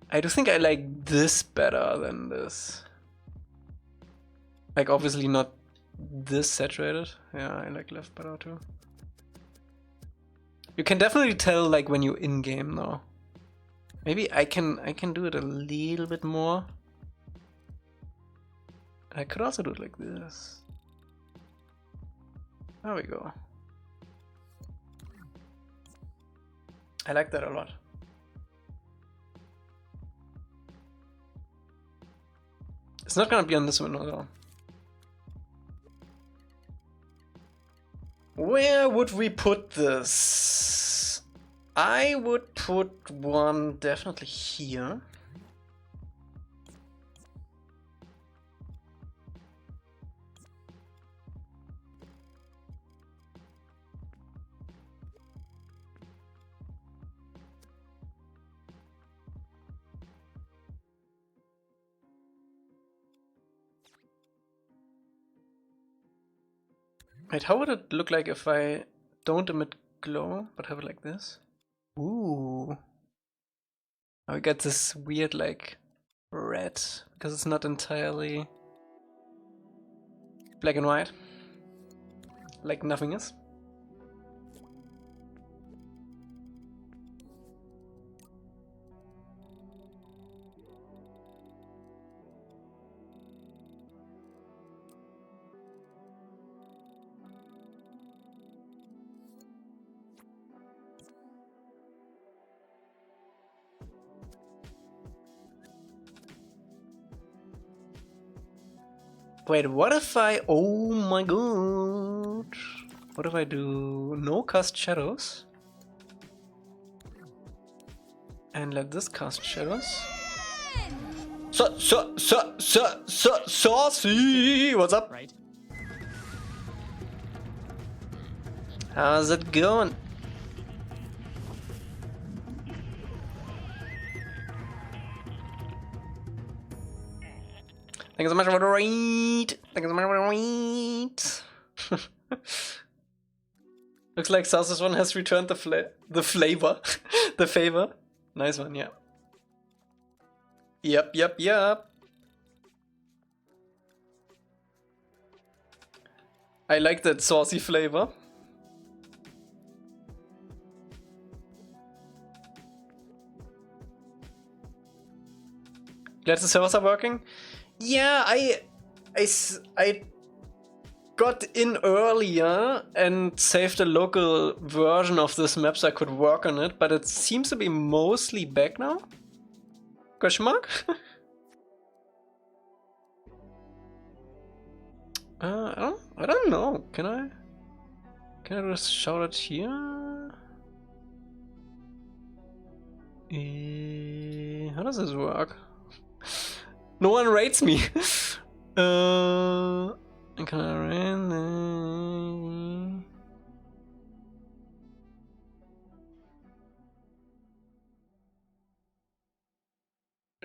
Speaker 1: I do think I like this better than this. Like, obviously not this saturated. Yeah, I like left better too. You can definitely tell like when you're in game though. Maybe I can do it a little bit more. I could also do it like this. There we go. I like that a lot. It's not gonna be on this window though. Where would we put this? I would put one definitely here. Wait, how would it look like if I don't emit glow, but have it like this? Ooh. Now we get this weird, like, red, because it's not entirely black and white, like nothing is. Wait, what if I... Oh my god. What if I do no cast shadows? And let this cast shadows. Saucy! What's up?
Speaker 2: Right.
Speaker 1: How's it going? Thank you so much for the raid. Thank you so much for the raid. Looks like Sauce's one has returned the flavor. The favor. Nice one, yeah. Yep. I like that saucy flavor. Glad the servers are working. Yeah, I got in earlier and saved a local version of this map so I could work on it, but it seems to be mostly back now? Question mark? I don't know. Can I just shout it here? How does this work? No one rates me. Can I rate?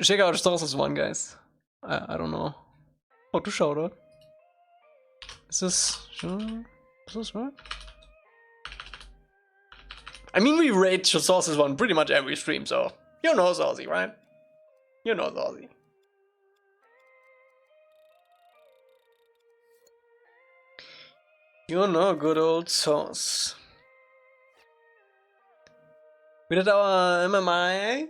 Speaker 1: Check out Stoss's one, guys. I don't know how to shout out. Is this right? I mean, we rate Sauce's one pretty much every stream, so you know Saucy, right? You know Saucy. You know good old Sauce. We did our MMI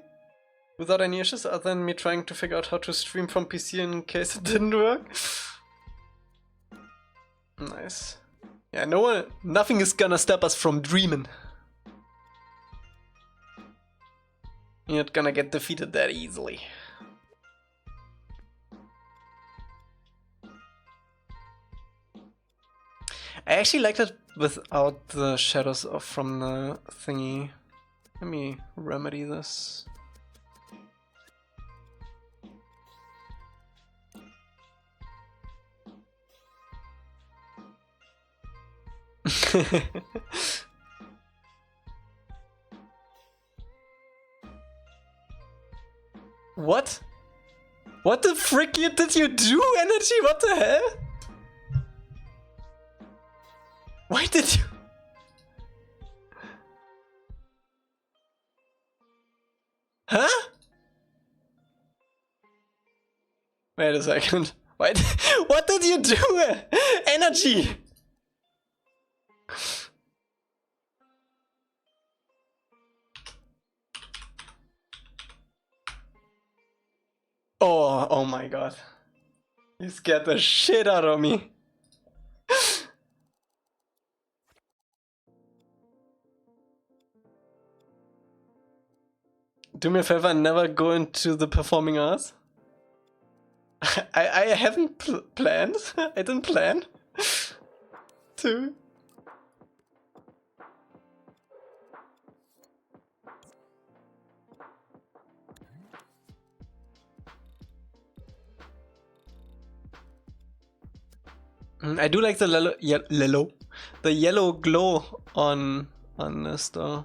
Speaker 1: without any issues other than me trying to figure out how to stream from PC in case it didn't work. Nice. Yeah, nothing is gonna stop us from dreaming. You're not gonna get defeated that easily. I actually liked it without the shadows from the thingy. Let me remedy this. What? What the frick did you do, Energy? What the hell? Why did you? Huh? Wait a second. What did you do? Energy! Oh my god. You scared the shit out of me. Do me a favor and never go into the performing arts. I haven't planned. I didn't plan to. I do like the the yellow glow on this though.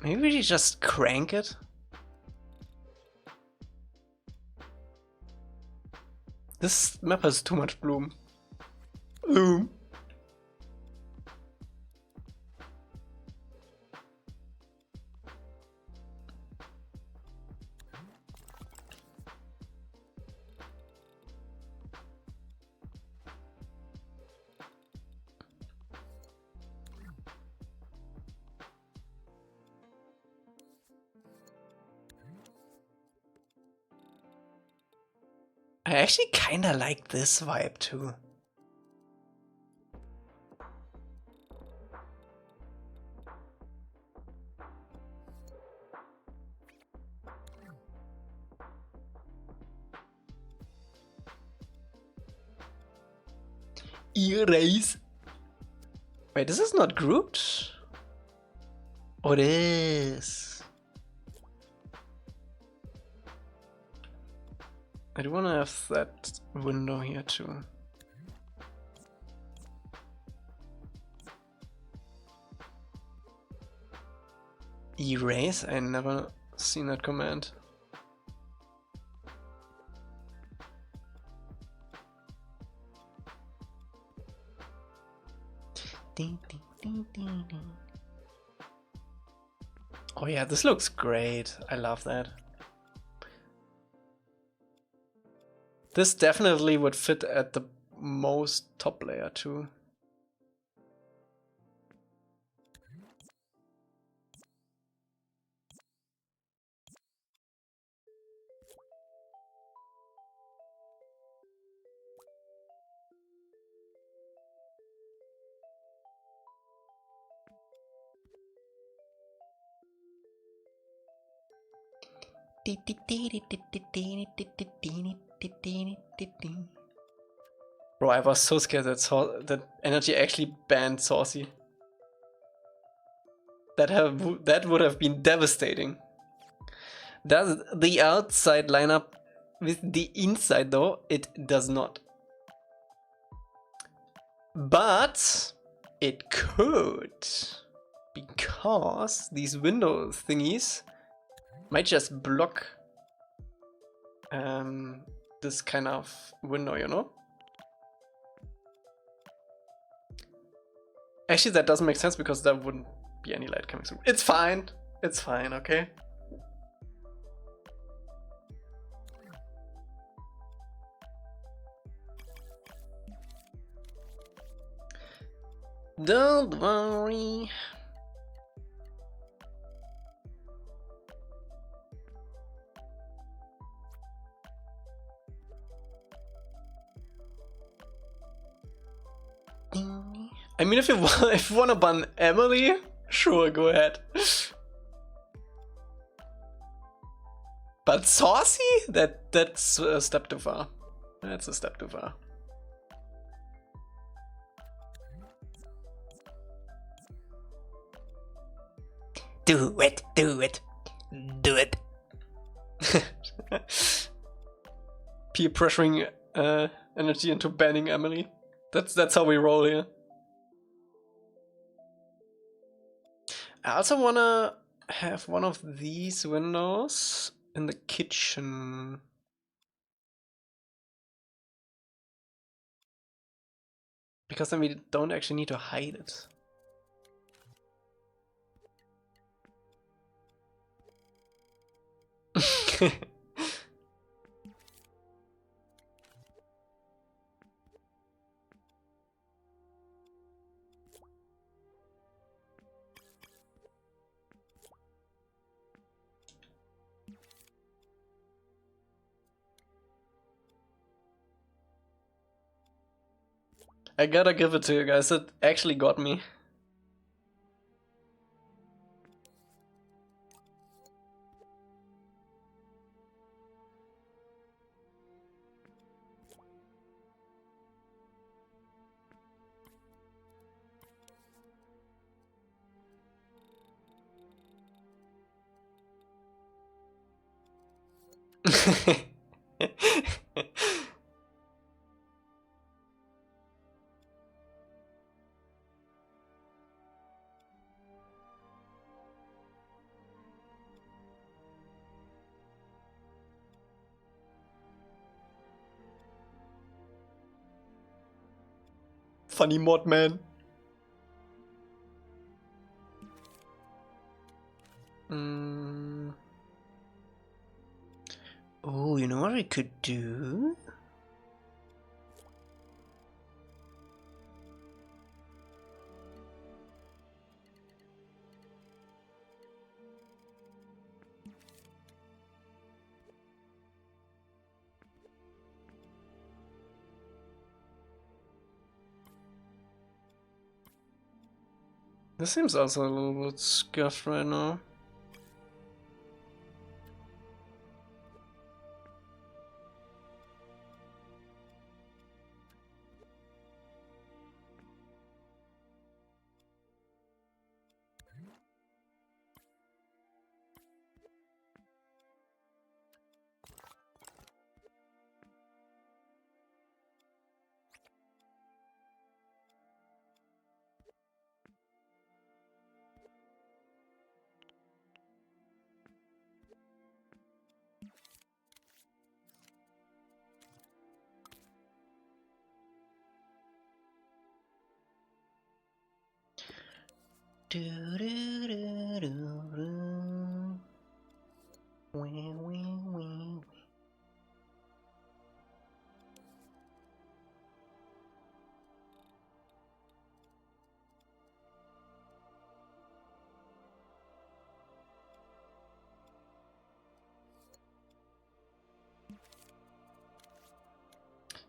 Speaker 1: Maybe we just crank it. This map has too much bloom. Bloom. I actually kinda like this vibe too. Erase. Wait, this is not grouped? Oh, it is. I do want to have that window here too. Erase? I never seen that command. Ding, ding, ding, ding, ding. Oh yeah, this looks great. I love that. This definitely would fit at the most top layer too. Bro, I was so scared that energy actually banned Saucy. That would have been devastating. Does the outside line up with the inside though? It does not. But it could, because these window thingies might just block this kind of window, you know? Actually, that doesn't make sense because there wouldn't be any light coming through. It's fine. It's fine, okay? Don't worry. I mean, if you want to ban Emily, sure, go ahead. But Saucy? That's a step too far. That's a step too far. Do it, do it, do it. Peer pressuring energy into banning Emily. That's how we roll here. I also wanna have one of these windows in the kitchen. Because then we don't actually need to hide it. I gotta give it to you guys, it actually got me. Funny mod man. Oh, you know what I could do? This seems also a little bit scuffed right now.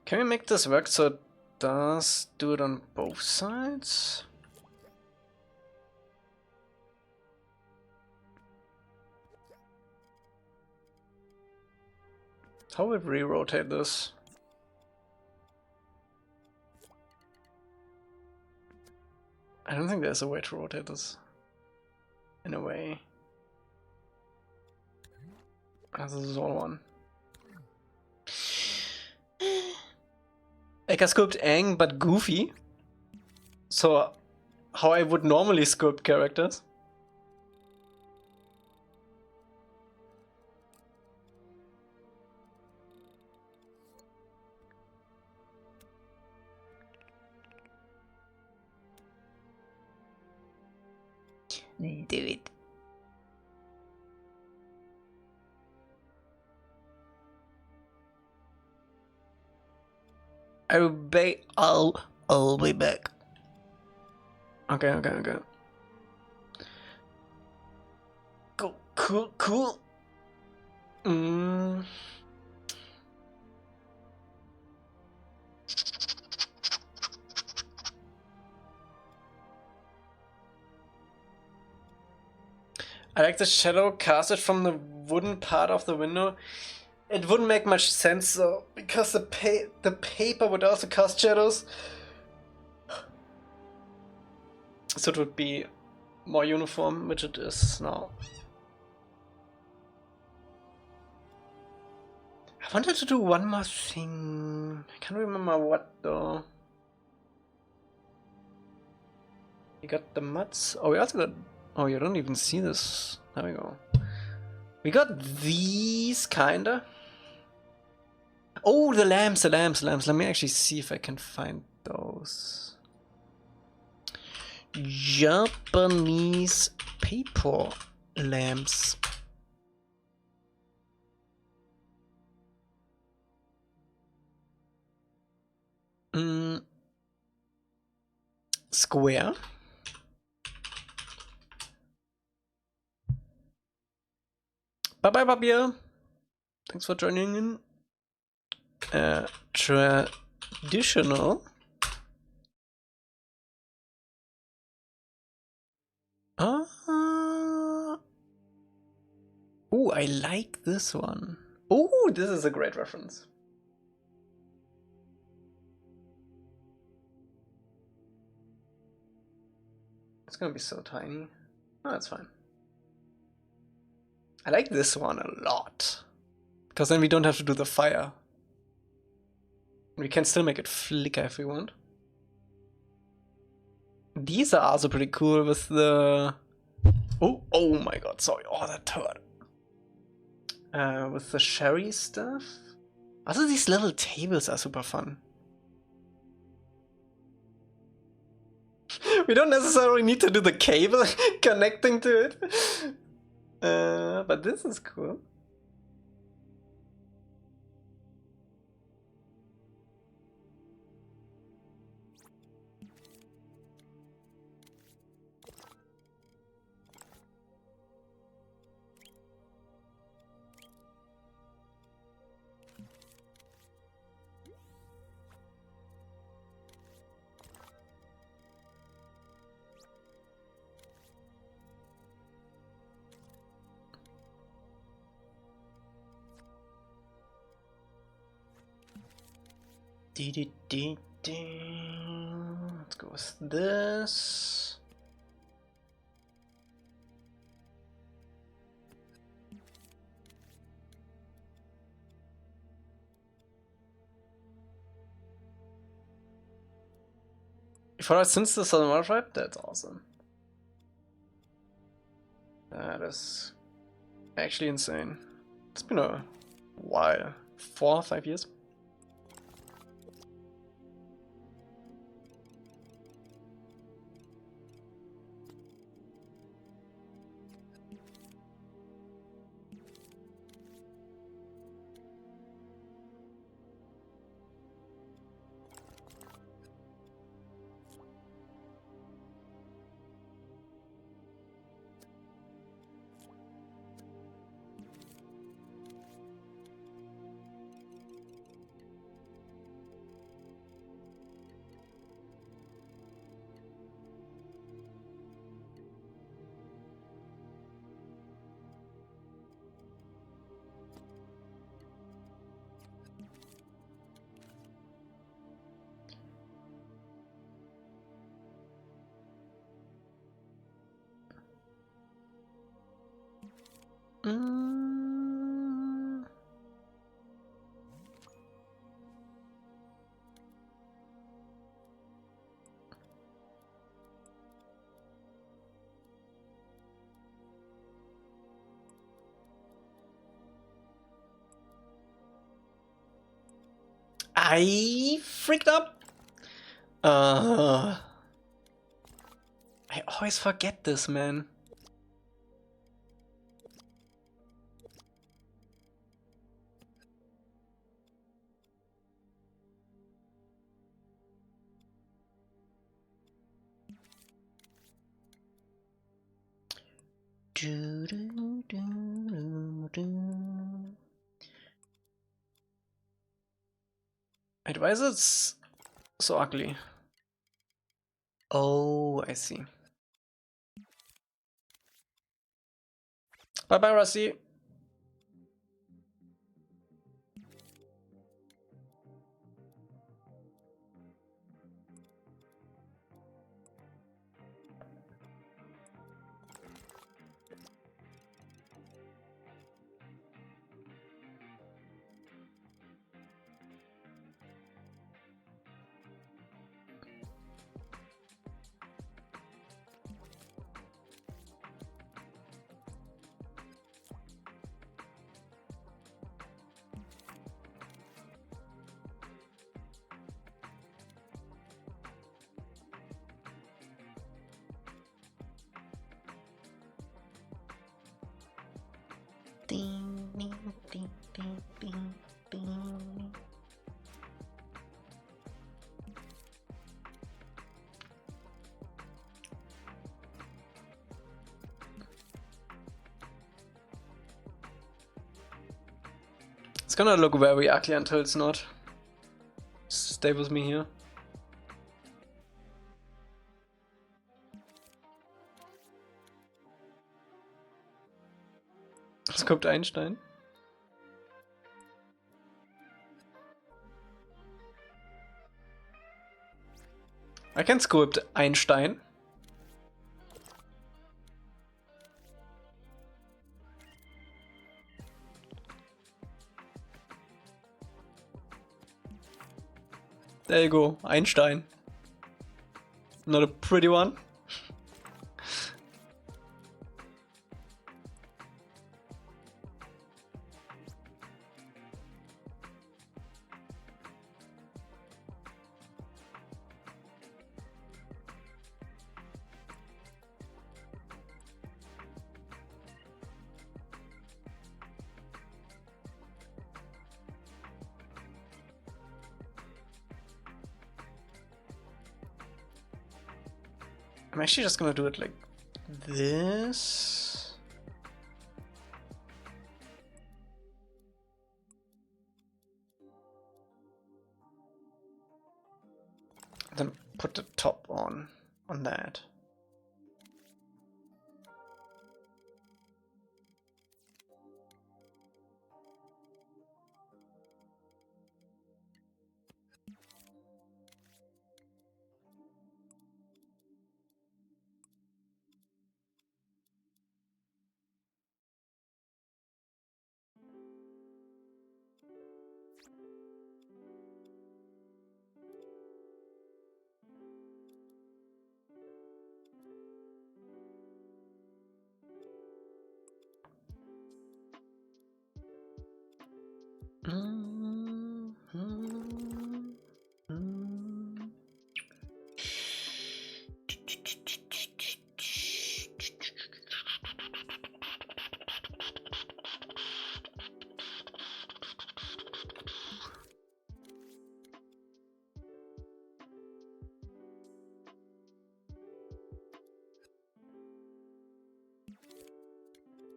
Speaker 1: Can we make this work so it does do it on both sides? How would we rotate this? I don't think there's a way to rotate this. In a way. This is all one. Like I sculpt Aang but goofy. So how I would normally sculpt characters. Do it. I'll be back. Okay. Cool. I like the shadow casted from the wooden part of the window. It wouldn't make much sense though, because the paper would also cast shadows. So it would be more uniform, which it is now. I wanted to do one more thing. I can't remember what though. You got the mutts. Oh, we also got. Oh, you don't even see this. There we go. We got these kinda. Oh, the lamps. Let me actually see if I can find those. Japanese paper lamps. Square. Bye, Babia. Thanks for joining in. Traditional. I like this one. Oh, this is a great reference. It's gonna be so tiny. Oh, that's fine. I like this one a lot. Because then we don't have to do the fire. We can still make it flicker if we want. These are also pretty cool with the... Oh my god, sorry. Oh, that hurt. With the sherry stuff. Also, these little tables are super fun. We don't necessarily need to do the cable connecting to it. But this is cool. Let's go with this. If I since the Southern Water, that's awesome. That is actually insane. It's been a while. 4 or 5 years. I freaked up. I always forget this, man. Wait, why is it so ugly? Oh, I see. Bye bye, Rusty. Ding, ding, ding, ding, ding, ding. It's gonna look very ugly until it's not. Stay with me here. Sculpt Einstein. I can sculpt Einstein. There you go, Einstein. Not a pretty one. I'm actually just gonna do it like this. Then put the top on that.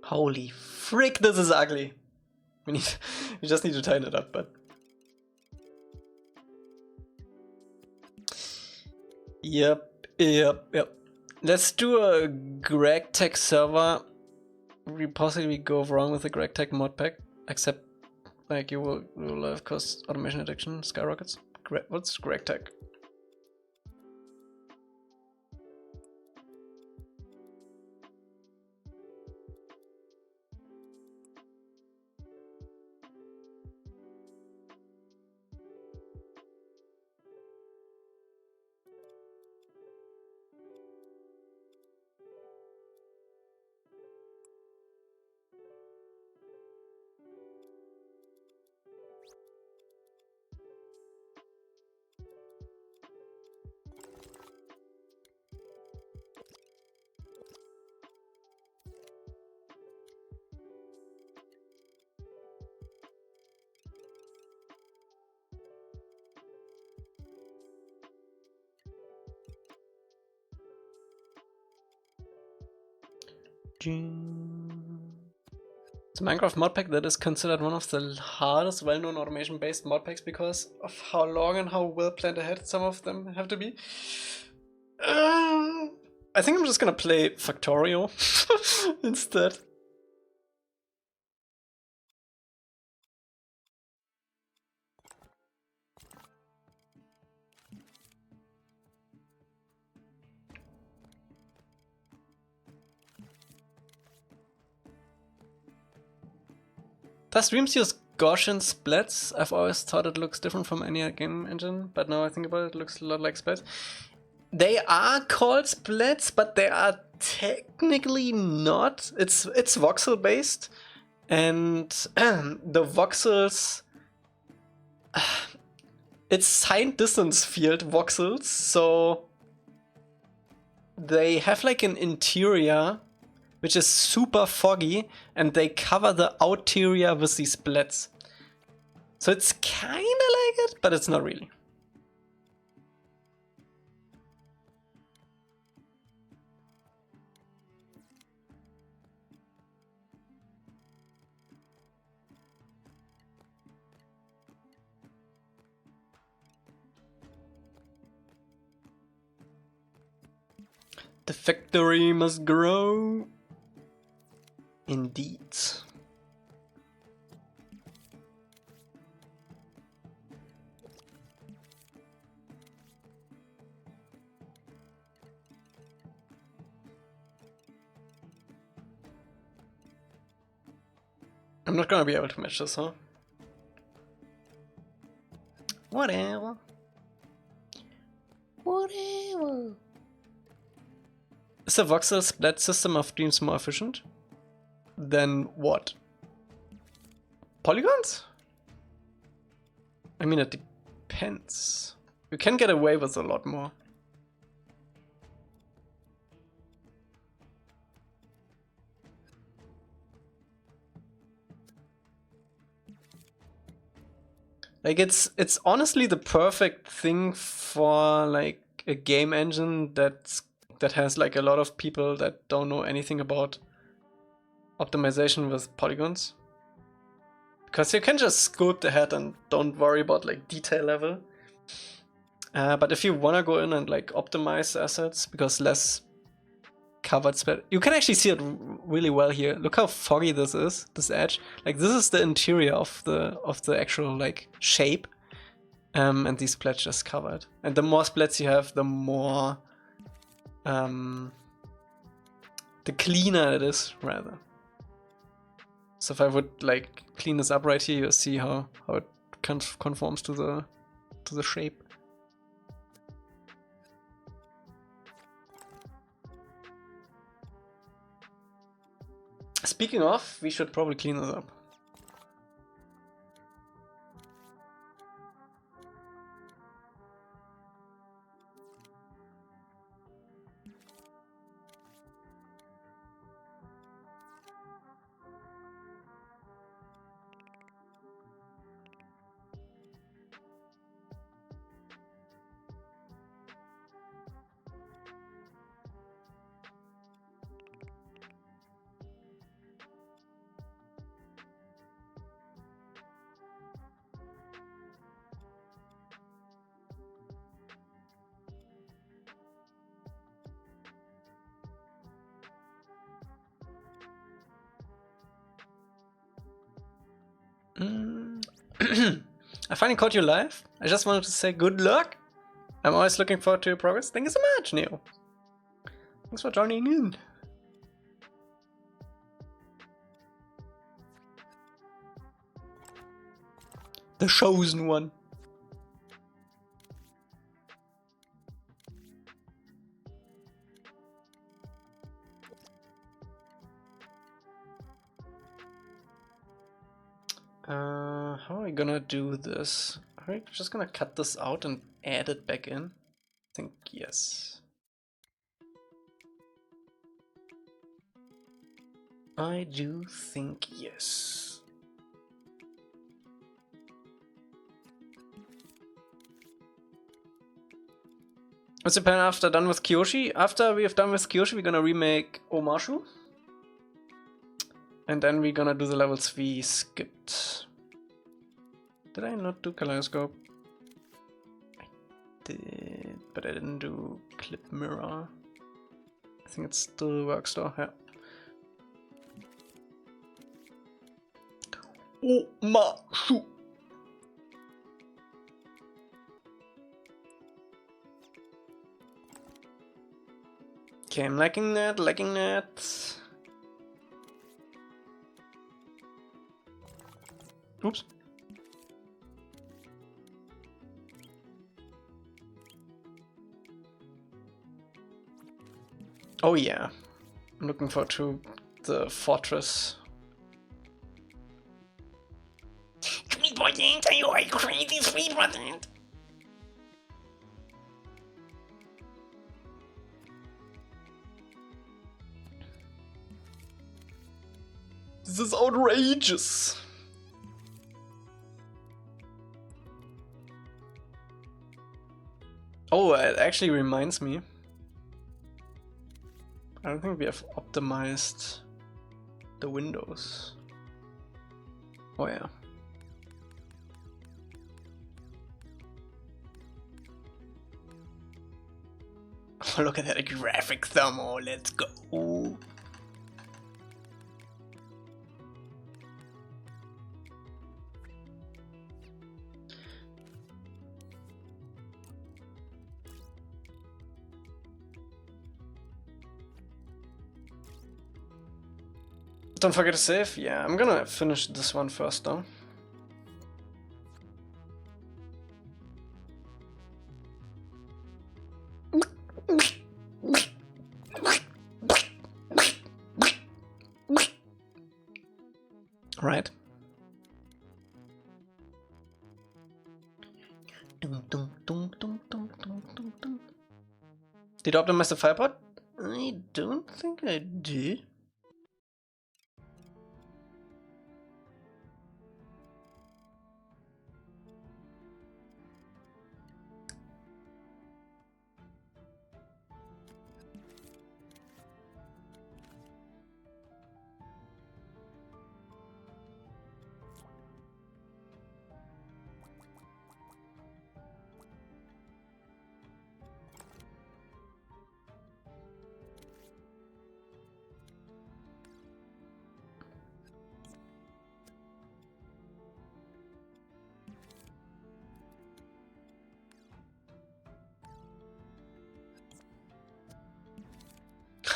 Speaker 1: Holy frick, this is ugly. We just need to tighten it up, but yep. Let's do a GregTech server. We possibly go wrong with the GregTech modpack, except like you will have cost automation addiction skyrockets. What's GregTech? It's a Minecraft modpack that is considered one of the hardest well-known automation-based modpacks because of how long and how well planned ahead some of them have to be. I think I'm just gonna play Factorio instead. Does Dreams use Gaussian splits? I've always thought it looks different from any other game engine, but now I think about it, it looks a lot like splits. They are called splits, but they are technically not. It's voxel based, and the voxels, it's signed distance field voxels, so they have like an interior which is super foggy, and they cover the outerior with these splits. So it's kinda like it, but it's not really. The factory must grow. Indeed. I'm not gonna be able to match this, huh? Whatever. Whatever. Is the voxel split system of Dreams more efficient? Then what? Polygons? I mean, it depends. You can get away with a lot more. Like it's honestly the perfect thing for like a game engine that has like a lot of people that don't know anything about optimization with polygons. Because you can just sculpt ahead and don't worry about like detail level. But if you wanna go in and like optimize assets because less covered spread, you can actually see it really well here. Look how foggy this is, this edge. Like this is the interior of the actual like shape, and these splats just covered. And the more splats you have, the more the cleaner it is, rather. So if I would like clean this up right here, you'll see how it conforms to the shape. Speaking of, we should probably clean this up. I finally caught you live. I just wanted to say good luck. I'm always looking forward to your progress. Thank you so much, Neo. Thanks for joining in. The chosen one. How are we gonna do this? Are we just gonna cut this out and add it back in? I think yes. I do think yes. What's the plan after done with Kyoshi? After we have done with Kyoshi, we're gonna remake Omashu. And then we're gonna do the levels we skipped. Did I not do Kaleidoscope? I did, but I didn't do Clip Mirror. I think it still works though, yeah. Omashu! Okay, I'm liking that, Oops. Oh yeah, I'm looking forward to the fortress. Sweet, are you a crazy sweet? This is outrageous. Oh, it actually reminds me. I don't think we have optimized the windows. Oh yeah. Oh, look at that graphic thermo, let's go. Don't forget to save. Yeah, I'm gonna finish this one first though. Right. Did you optimize the firepot? I don't think I did.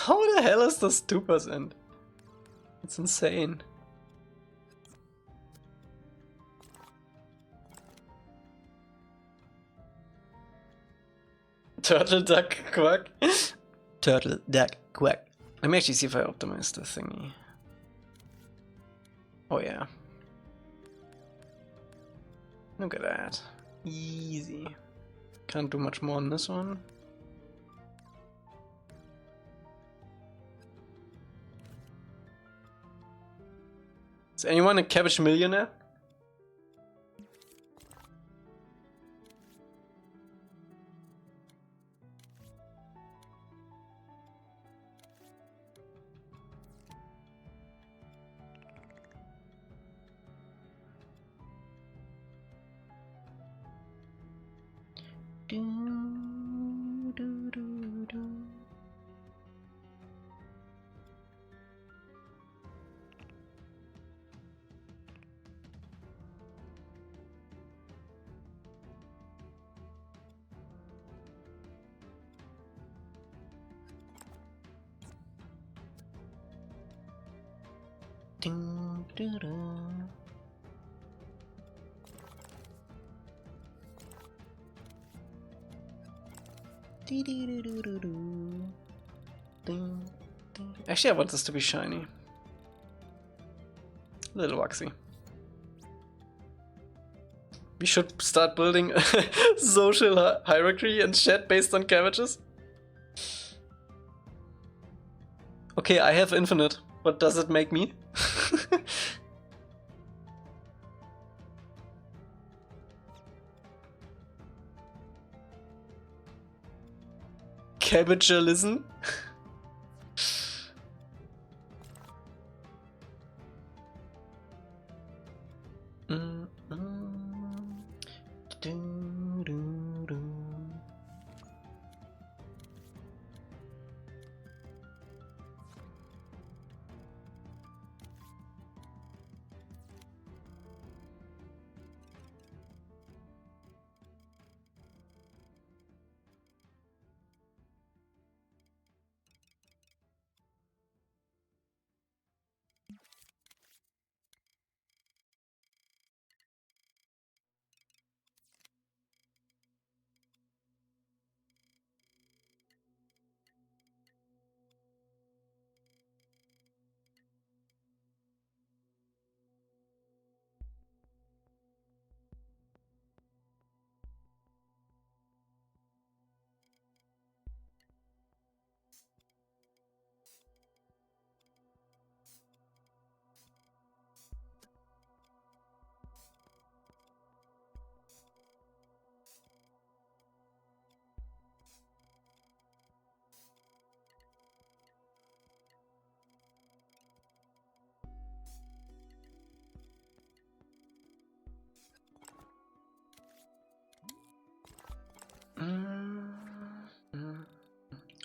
Speaker 1: How the hell is this 2%? It's insane. Turtle, duck, quack. Turtle, duck, quack. Let me actually see if I optimize the thingy. Oh yeah. Look at that. Easy. Can't do much more on this one. Is anyone a cabbage millionaire? Actually, I want this to be shiny. A little waxy. We should start building a social hierarchy and chat based on cabbages. Okay, I have infinite. What does it make me? Cabbagealism?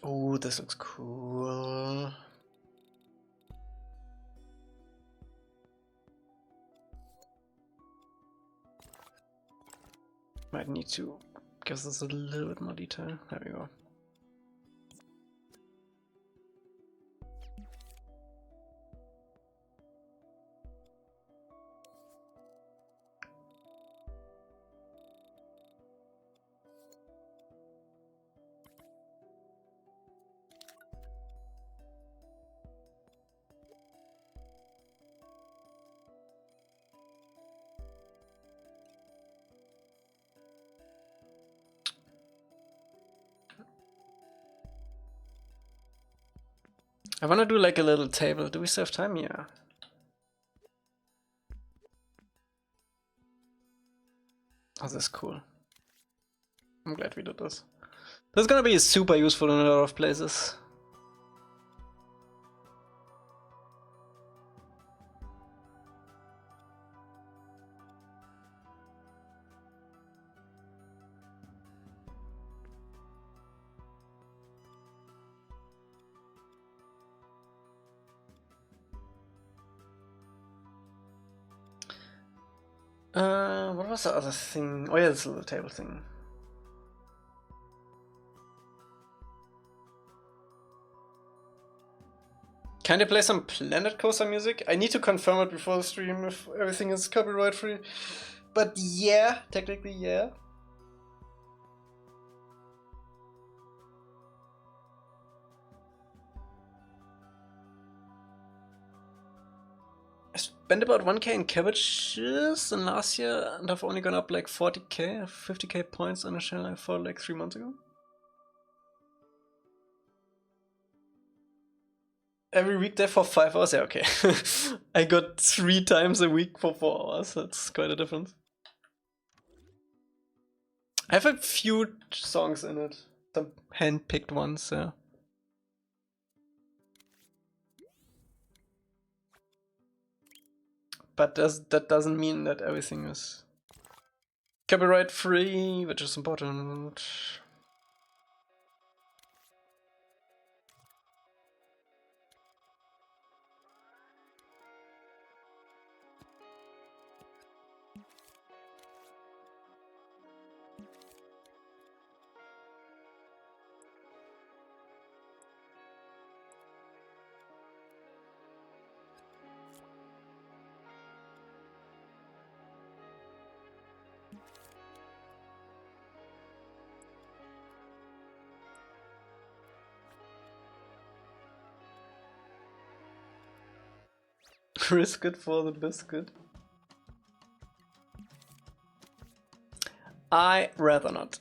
Speaker 1: Oh, this looks cool. Might need to give this a little bit more detail. There we go. I wanna do like a little table. Do we still have time? Yeah. Oh, this is cool. I'm glad we did this. This is gonna be super useful in a lot of places. What was the other thing? Oh yeah, this little table thing. Can I play some Planet Coaster music? I need to confirm it before the stream if everything is copyright free. But yeah, technically yeah. I spent about 1k in cabbages in last year and I've only gone up like 40k, 50k points on a channel I followed like 3 months ago. Every weekday for 5 hours? Yeah, okay. I got 3 times a week for 4 hours. That's quite a difference. I have a few songs in it. Some hand-picked ones, yeah. But that doesn't mean that everything is copyright free, which is important. Risk it for the biscuit. I rather not.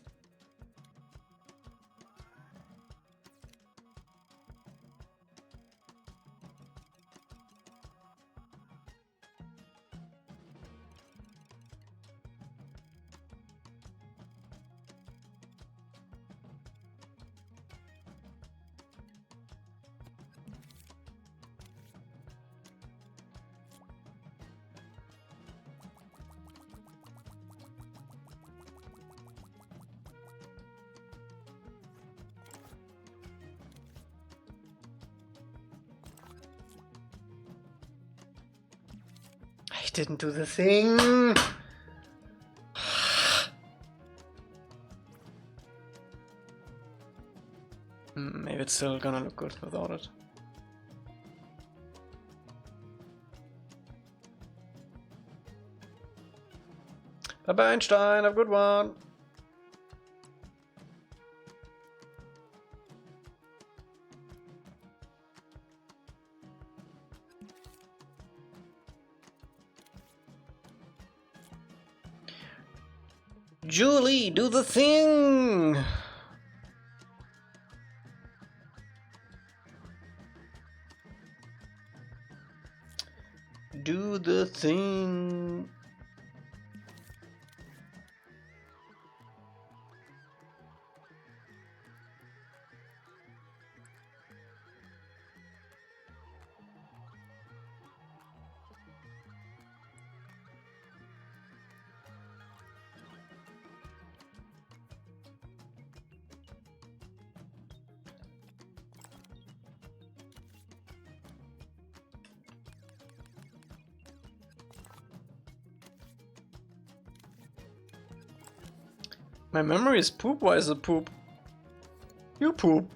Speaker 1: I didn't do the thing. Maybe it's still gonna look good without it. Bye bye Einstein, have a good one. Julie, do the thing! Do the thing. My memory is poop? Why is it poop? You poop.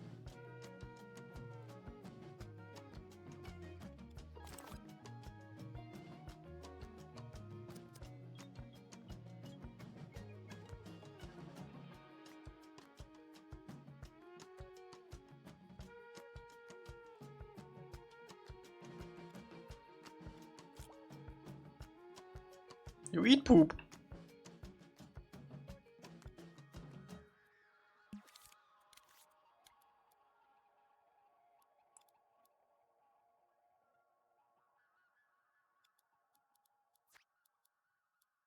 Speaker 1: You eat poop.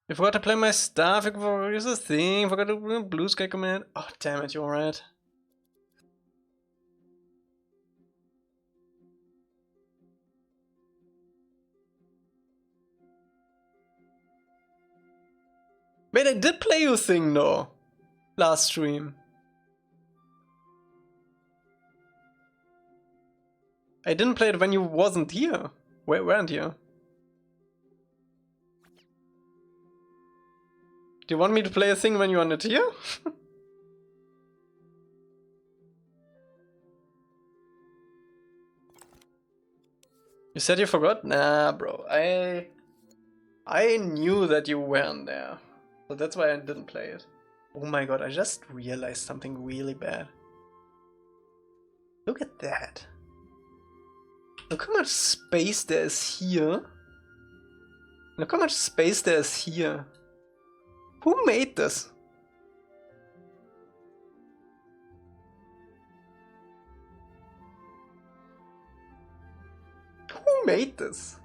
Speaker 1: You forgot to play my stuff, you forgot to use the thing, forgot to do BlueSky command. Oh damn it, you're right. Wait, I did play your thing though. Last stream. I didn't play it when you wasn't here. Weren't you? Do you want me to play a thing when you are not here? You said you forgot? Nah, bro. I knew that you weren't there. So that's why I didn't play it. Oh my god, I just realized something really bad. Look at that. Look how much space there is here. Look how much space there is here. Who made this? Who made this?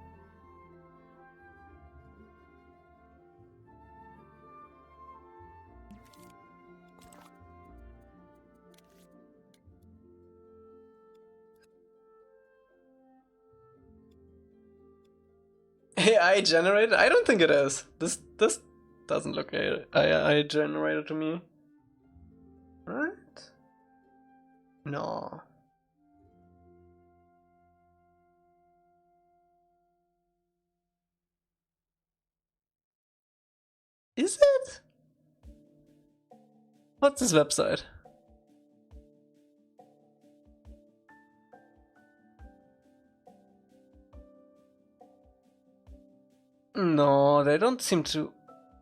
Speaker 1: AI generated? I don't think it is. This doesn't look AI generated to me. Right? No. Is it? What's this website? No, they don't seem to.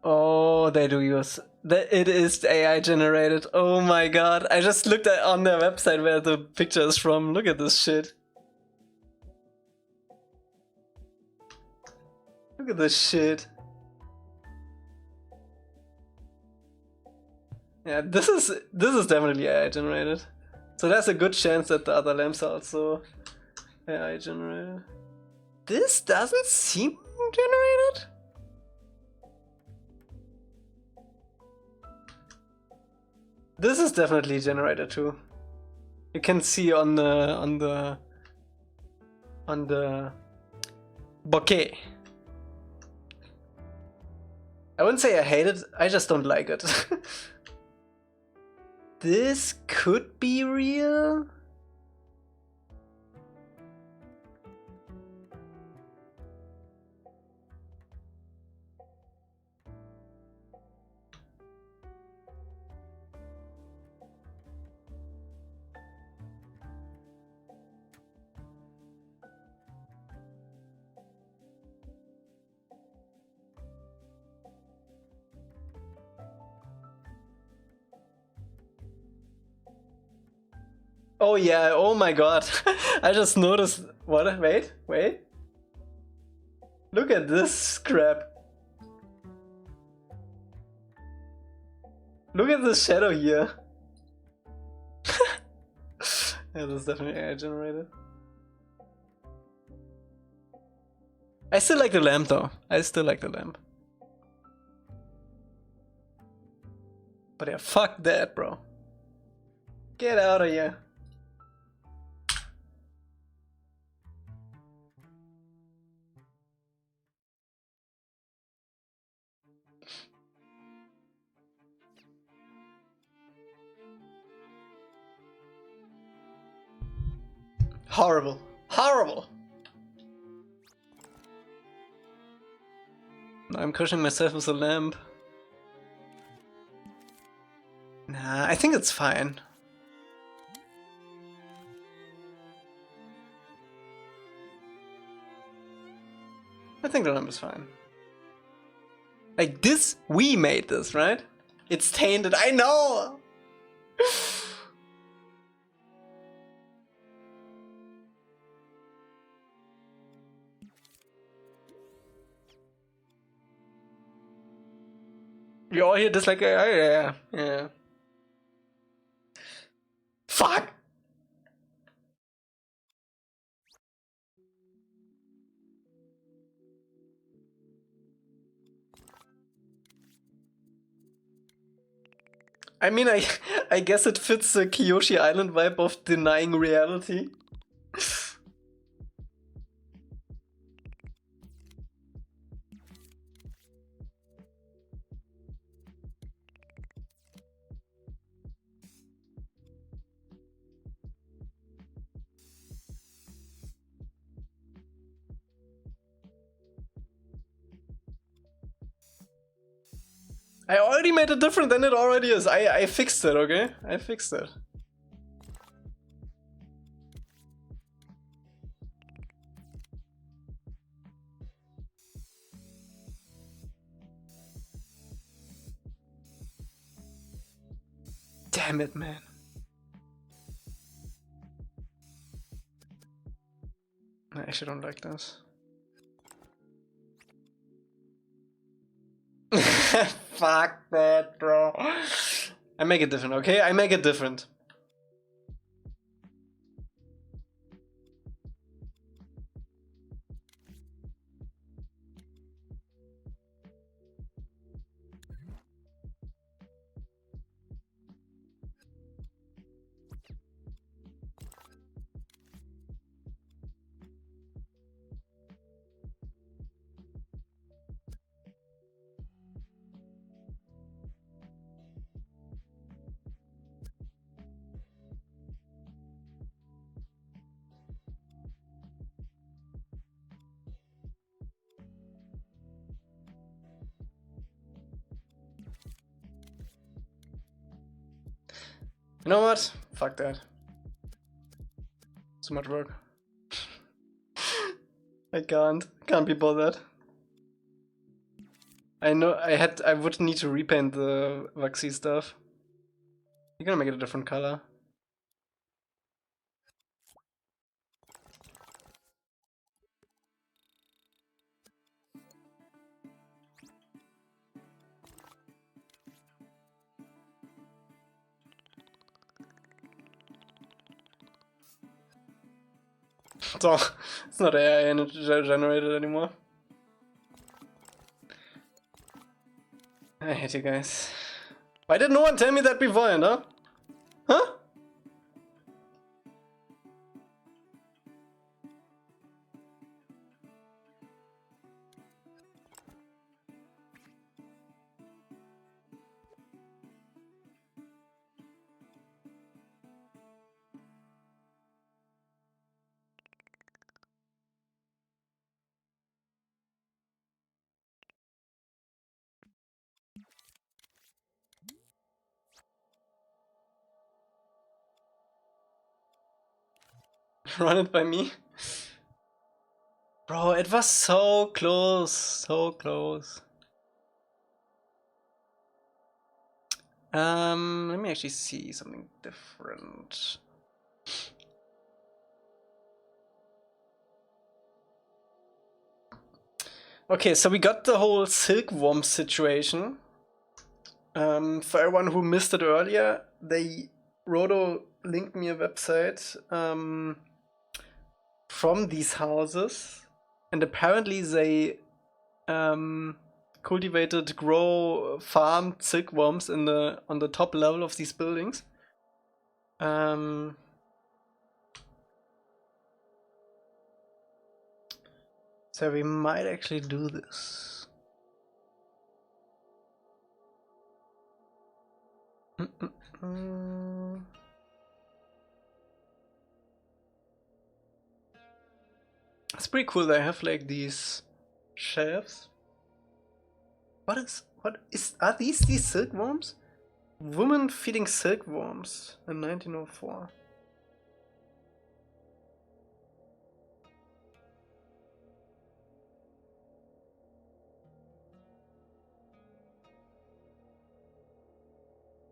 Speaker 1: Oh, they do use. It is AI generated. Oh my god. I just looked at on their website where the picture is from. Look at this shit. Look at this shit. Yeah, this is definitely AI generated. So there's a good chance that the other lamps are also AI generated. This doesn't seem generated? This is definitely generated too. You can see on the bokeh. I wouldn't say I hate it, I just don't like it. This could be real. Oh yeah, oh my god. I just noticed. What? Wait. Look at this crap. Look at this shadow here. Yeah, this is definitely AI generated. I still like the lamp though. I still like the lamp. But yeah, fuck that, bro. Get out of here. Horrible. Horrible. I'm crushing myself with a lamp. Nah, I think it's fine. I think the lamp is fine. Like this, we made this, right? It's tainted, I know! You all hear this like, yeah. Fuck! I mean, I guess it fits the Kyoshi Island vibe of denying reality. I already made it different than it already is. I fixed it, okay? I fixed it. Damn it, man. I actually don't like this. Fuck that, bro. I make it different, okay? I make it different. You know what? Fuck that. Too much work. I can't be bothered. I know I would need to repaint the waxy stuff. You're gonna make it a different color. So, it's not AI generated anymore. I hate you guys. Why did no one tell me that beforehand, huh? Huh? Run it by me? Bro, it was so close. So close. Let me actually see something different. Okay, so we got the whole silkworm situation. For everyone who missed it earlier, Rodo linked me a website from these houses, and apparently they cultivated, farmed silkworms on the top level of these buildings. So we might actually do this. It's pretty cool. They have like these shelves. Are these silkworms? Woman feeding silkworms in 1904.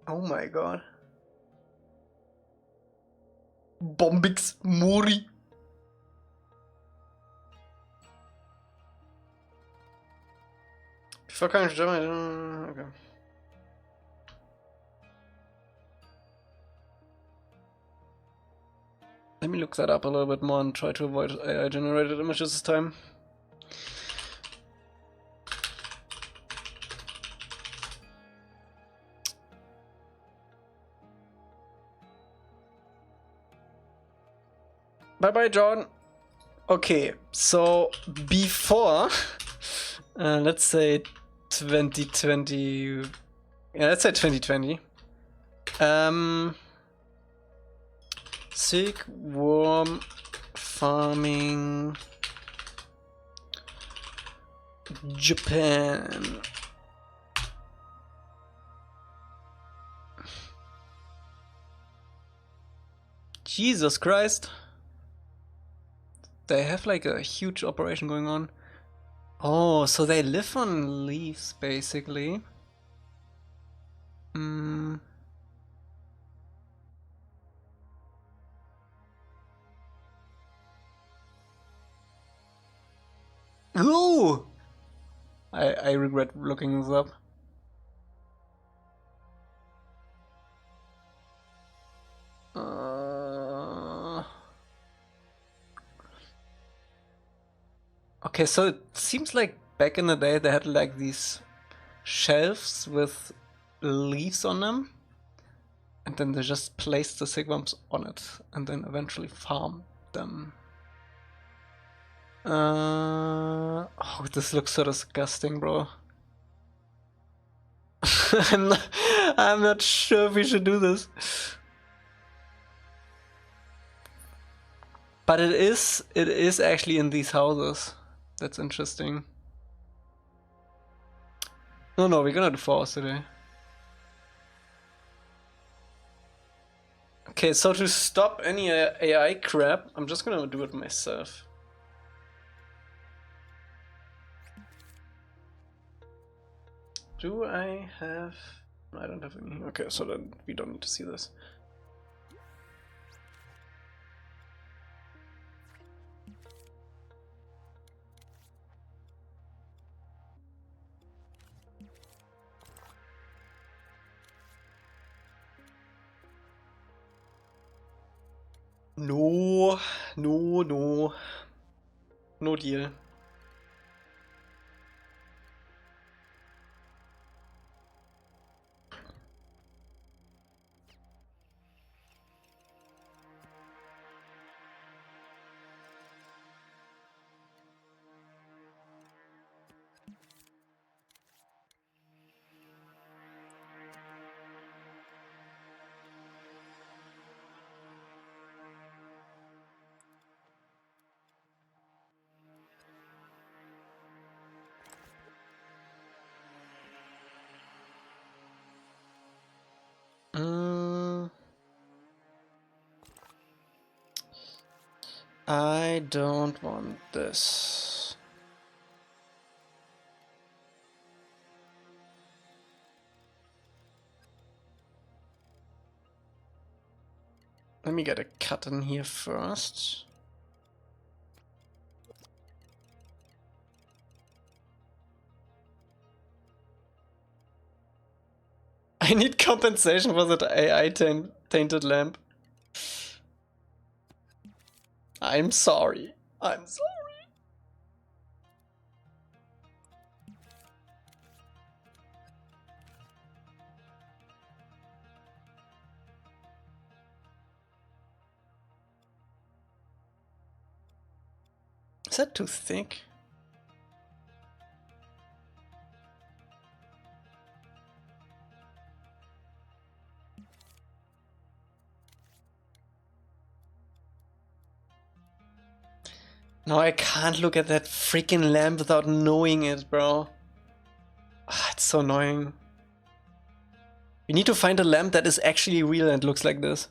Speaker 1: Oh my god. Bombix Mori. Before coming to Germany, okay. Let me look that up a little bit more and try to avoid AI generated images this time. Bye bye, John. Okay, so before, let's say 2020, yeah, let's say 2020. Silkworm farming Japan. Jesus Christ. They have like a huge operation going on. Oh, so they live on leaves basically. Hmm. Ooh! I regret looking this up. Okay, so it seems like back in the day they had like these shelves with leaves on them, and then they just placed the silkworms on it, and then eventually farmed them. Oh, this looks so disgusting, bro. I'm not sure if we should do this. But it is actually in these houses. That's interesting. No, we're gonna do forest today. Okay, so to stop any AI crap, I'm just gonna do it myself. Do I have... I don't have any. Okay, so then we don't need to see this. No deal. I don't want this. Let me get a cut in here first. I need compensation for that AI tainted lamp. I'm sorry. I'm sorry. Is that too thick? No, I can't look at that freaking lamp without knowing it, bro. Ah, it's so annoying. We need to find a lamp that is actually real and looks like this.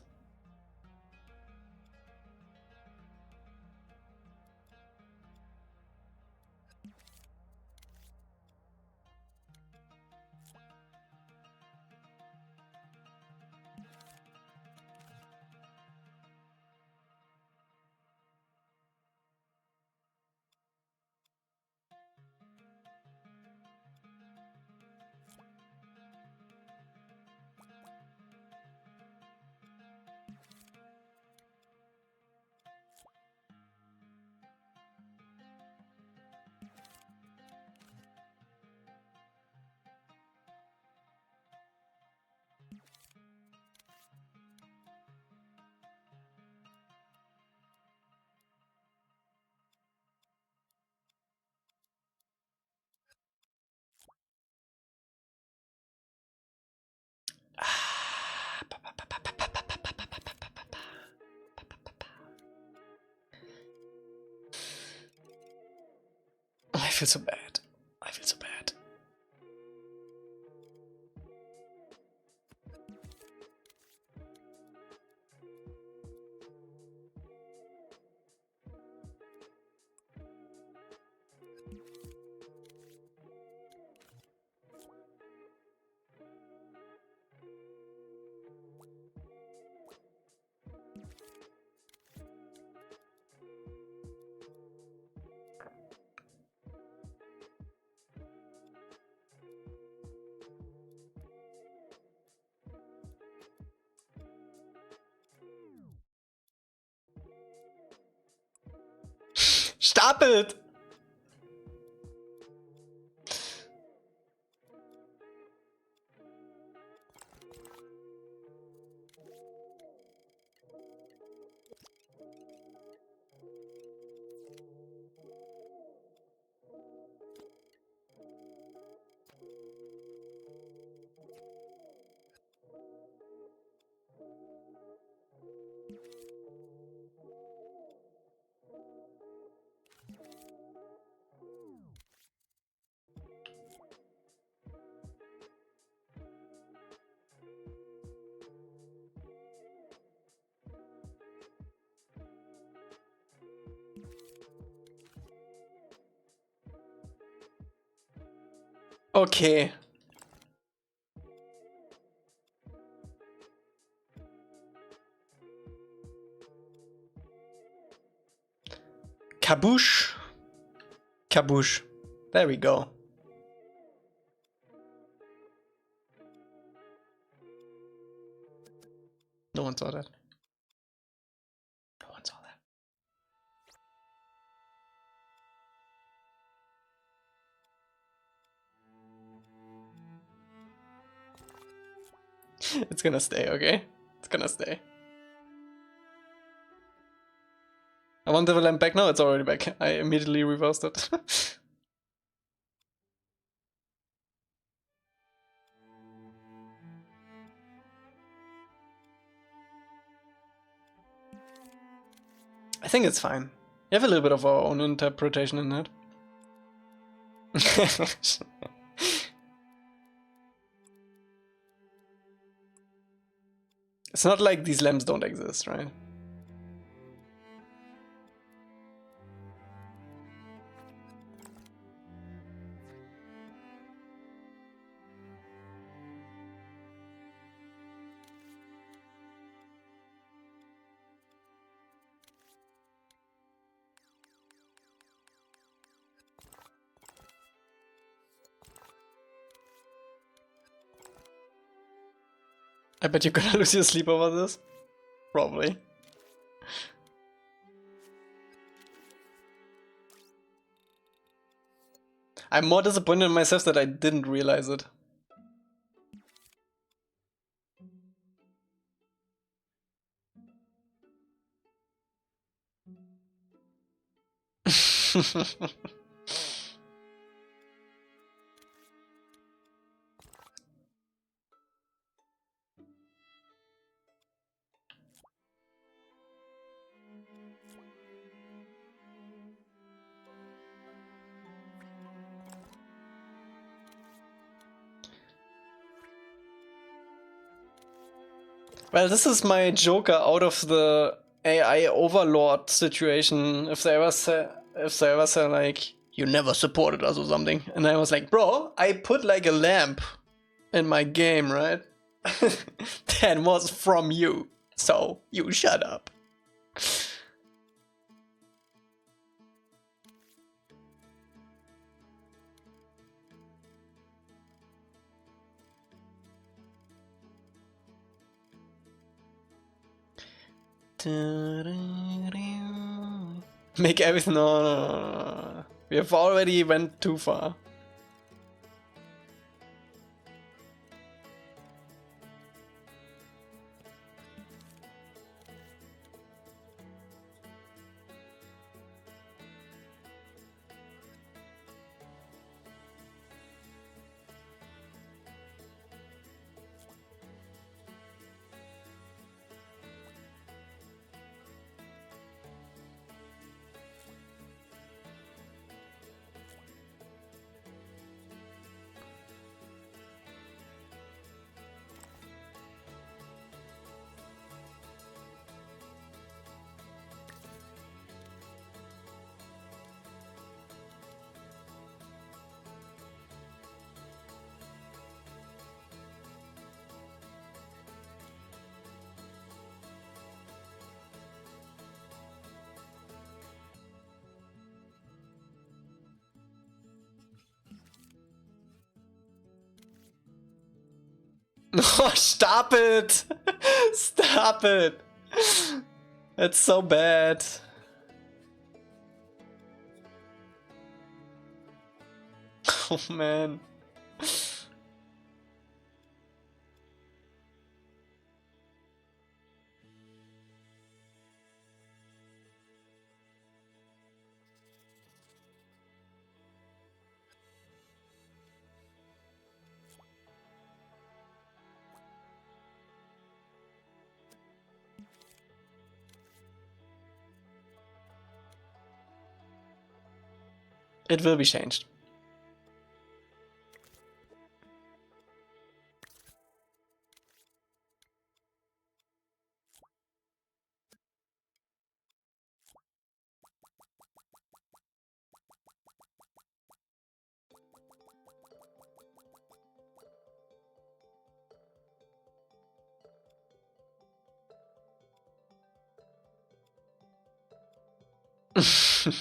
Speaker 1: feel so bad. I feel so bad. Stop it! Okay. Kaboosh. Kaboosh. There we go. No one saw that. No one saw that. It's gonna stay, okay? It's gonna stay. I want the lamp back. No, it's already back. I immediately reversed it. I think it's fine. We have a little bit of our own interpretation in it. It's not like these lamps don't exist, right? I bet you're gonna lose your sleep over this. Probably. I'm more disappointed in myself that I didn't realize it. Well, this is my Joker out of the AI overlord situation. If they ever say like, you never supported us or something, and I was like, bro, I put like a lamp in my game, right? That was from you, so you shut up. Make everything. No. We have already went too far. Oh, stop it! Stop it! That's so bad. Oh man. It will be changed.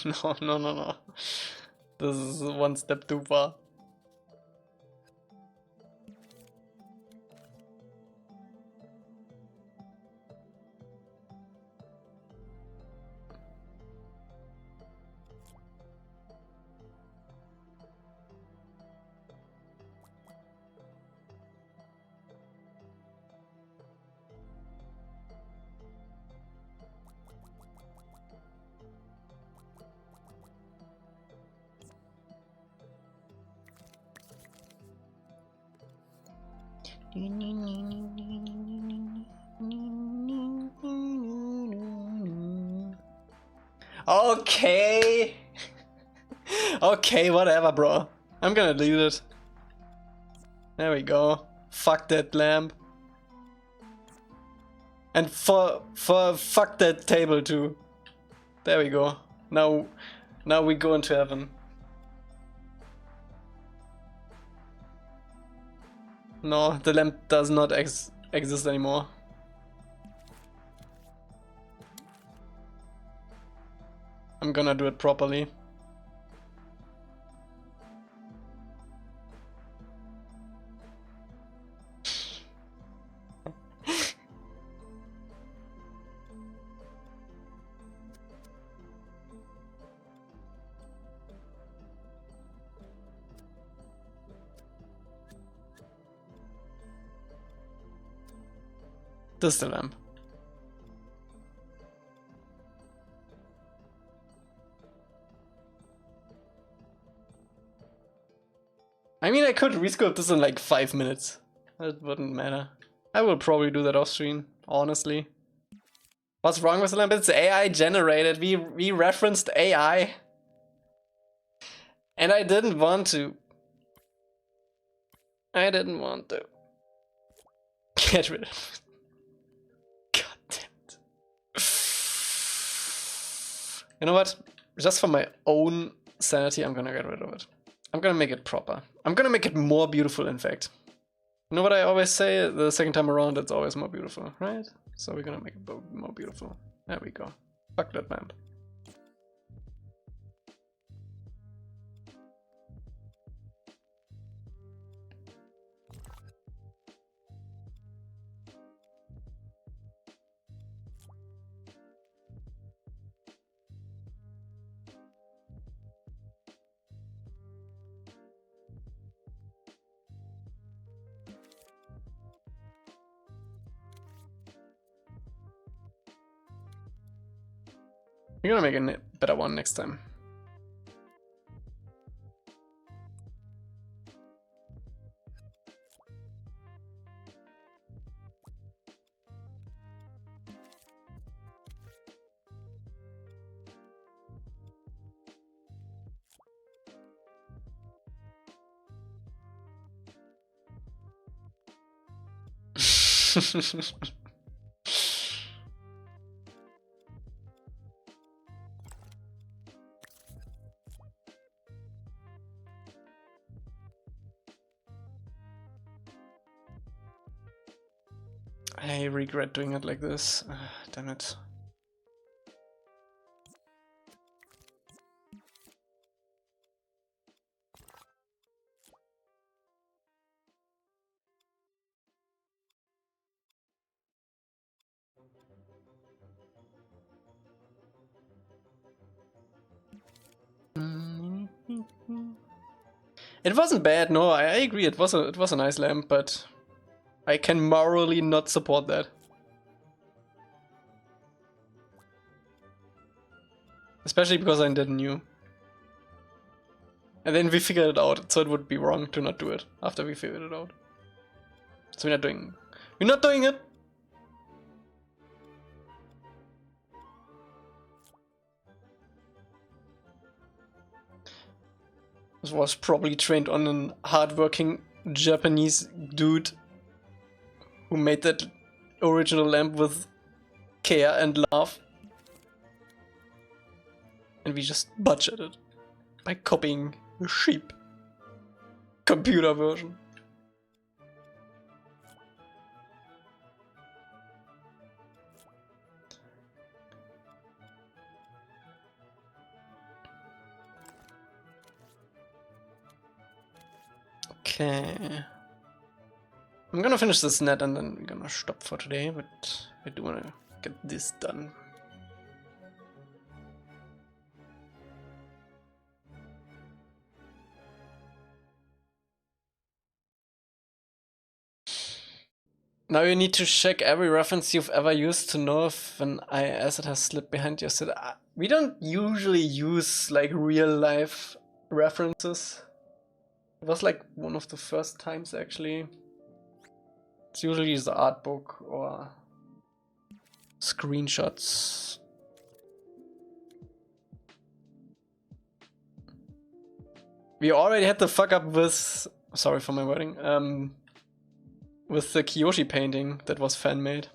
Speaker 1: No, no, no, no. This is one step too far. Okay. Okay, whatever, bro. I'm gonna delete it. There we go. Fuck that lamp. And for fuck that table too. There we go. Now we go into heaven. No, the lamp does not exist anymore. I'm gonna do it properly. This is the lamp. I mean, I could rescope this in like 5 minutes. That wouldn't matter. I will probably do that off screen, honestly. What's wrong with the lamp? It's AI generated. We referenced AI. And I didn't want to. I didn't want to. Get rid of it. God damn it. You know what? Just for my own sanity, I'm gonna get rid of it. I'm gonna make it proper. I'm gonna make it more beautiful, in fact. You know what I always say? The second time around, it's always more beautiful, right? So we're gonna make it more beautiful. There we go. Fuck that lamp. We're gonna make a better one next time. I regret doing it like this. Damn it. It wasn't bad, no, I agree, it was a nice lamp, but I can morally not support that. Especially because I didn't knew. And then we figured it out, so it would be wrong to not do it after we figured it out. So we're not doing it! This was probably trained on a hardworking Japanese dude who made that original lamp with care and love. And we just budgeted by copying a cheap computer version. Okay. I'm gonna finish this net and then we're gonna stop for today, but I do wanna get this done. Now you need to check every reference you've ever used to know if an asset has slipped behind your set. We don't usually use like real life references. It was like one of the first times actually. It's usually the art book or screenshots. We already had the fuck up with, sorry for my wording, with the Kyoshi painting that was fan made.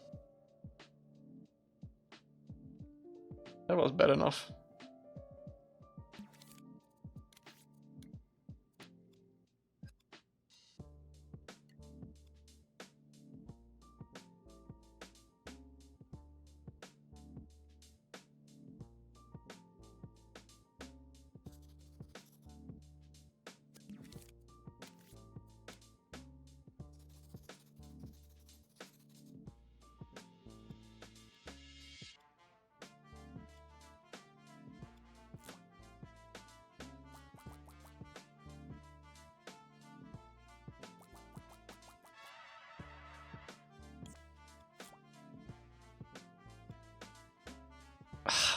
Speaker 1: That was bad enough.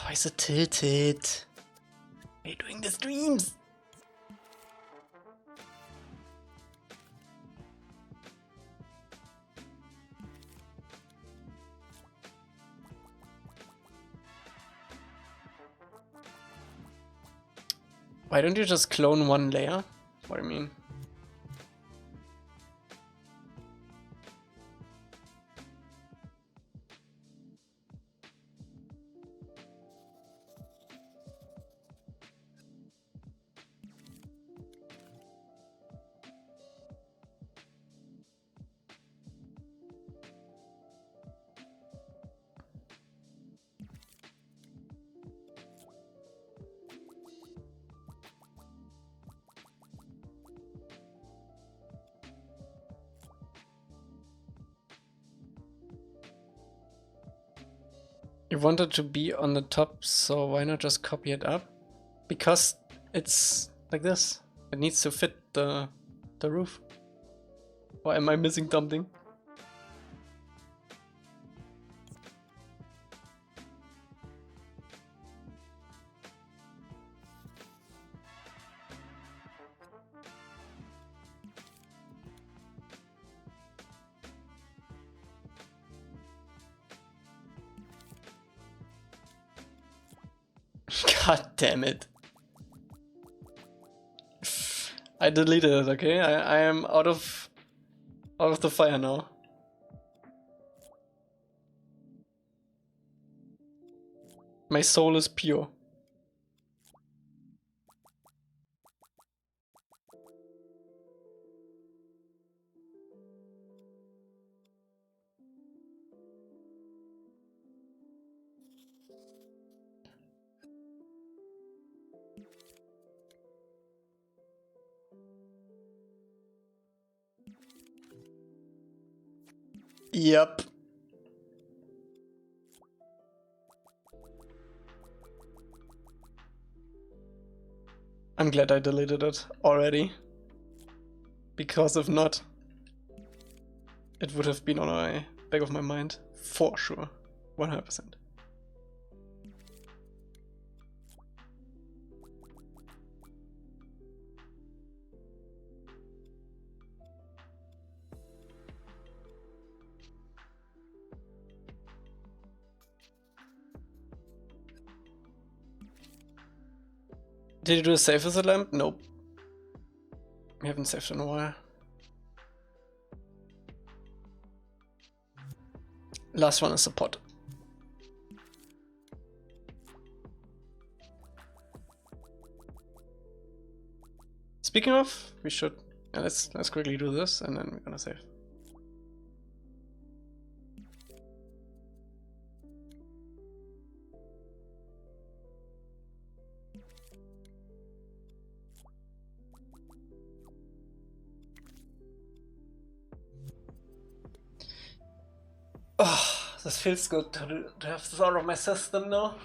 Speaker 1: Why is it tilted? Are you doing the streams? Why don't you just clone one layer? What do you mean? You want it to be on the top, so why not just copy it up? Because it's like this. It needs to fit the roof. Or am I missing something? God damn it. I deleted it, okay? I am out of the fire now. My soul is pure. Yep. I'm glad I deleted it already. Because if not, it would have been on my back of my mind for sure, 100%. Did you do a save with the lamp? Nope. We haven't saved in a while. Last one is the pot. Speaking of, we should let's quickly do this and then we're gonna save. Oh, this feels good to have this out of my system now.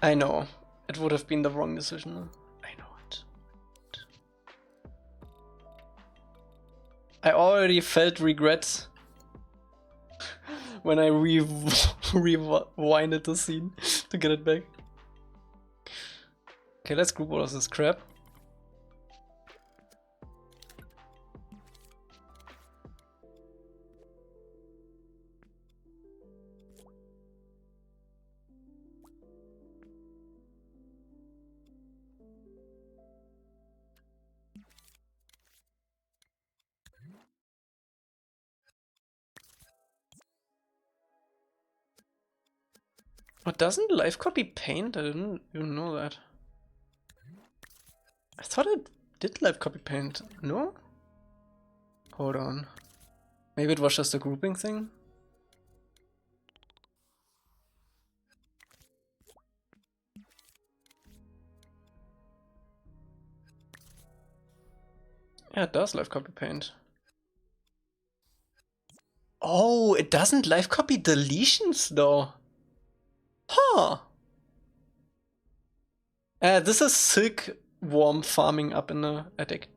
Speaker 1: I know, it would have been the wrong decision. I know it. I already felt regret when I rewinded the scene to get it back. Okay, let's group all of this crap. What, doesn't live copy paint? I didn't even know that. I thought it did live copy paint. No? Hold on. Maybe it was just a grouping thing? Yeah, it does live copy paint. Oh, it doesn't live copy deletions though. Huh. This is silkworm farming up in the attic.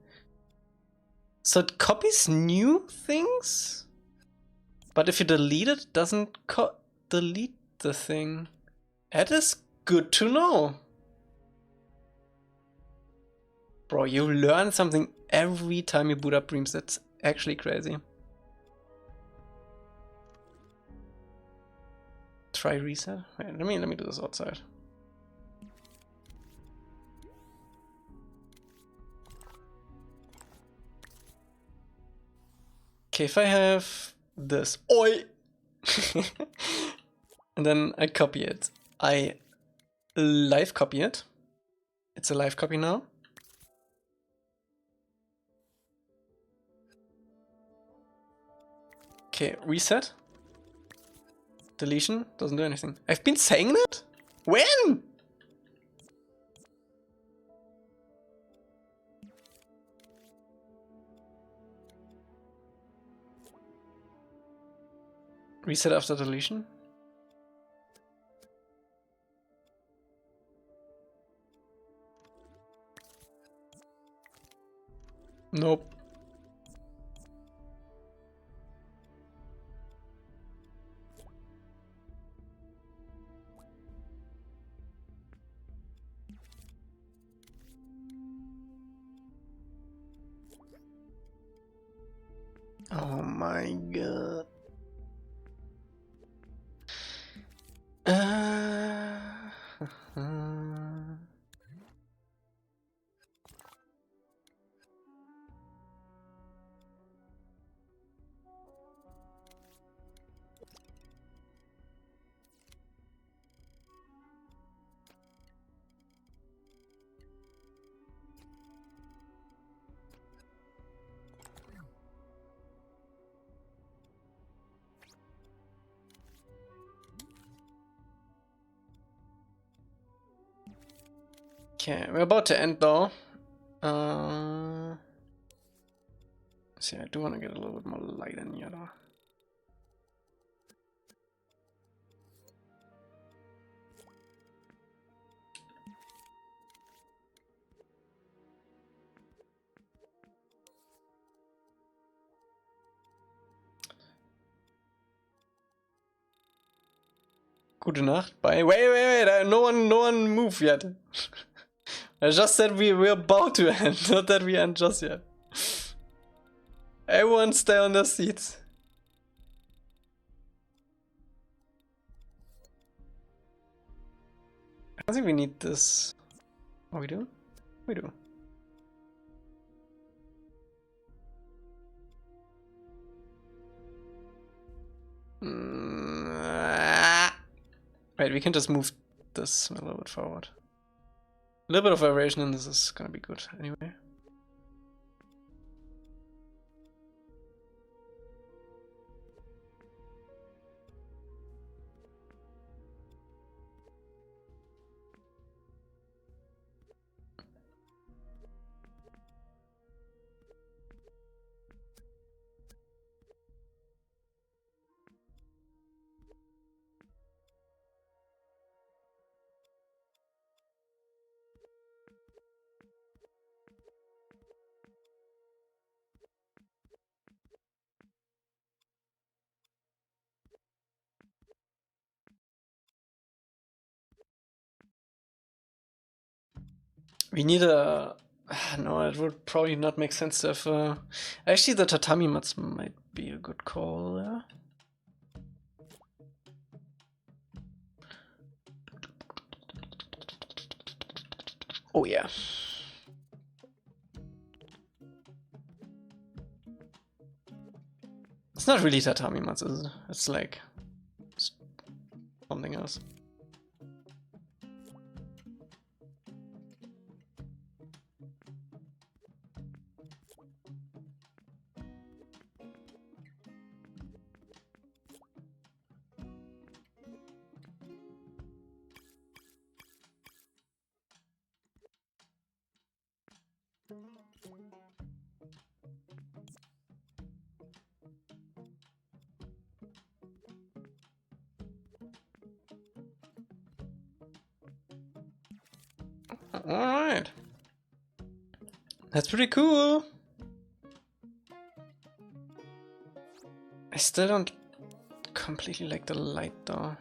Speaker 1: So it copies new things? But if you delete it, doesn't delete the thing. That is good to know. Bro, you learn something every time you boot up Dreams. That's actually crazy. Try reset. Wait, let me do this outside. Okay, if I have this, oi, and then I copy it, I live copy it. It's a live copy now. Okay, reset. Deletion doesn't do anything. I've been saying that? When? Reset after deletion? Nope. Oh my god. Okay, we're about to end though. See, I do want to get a little bit more light in here though. Gute Nacht. Bye. Wait. No one move yet. I just said we're about to end, not that we end just yet. Everyone stay on their seats. I don't think we need this. Oh, we do? We do. Wait, we can just move this a little bit forward. A little bit of variation in this is gonna be good anyway. We need a... No, it would probably not make sense to have... Actually, the tatami mats might be a good call there. Oh yeah. It's not really tatami mats, is it? It's like... something else. Alright. That's pretty cool. I still don't completely like the light though.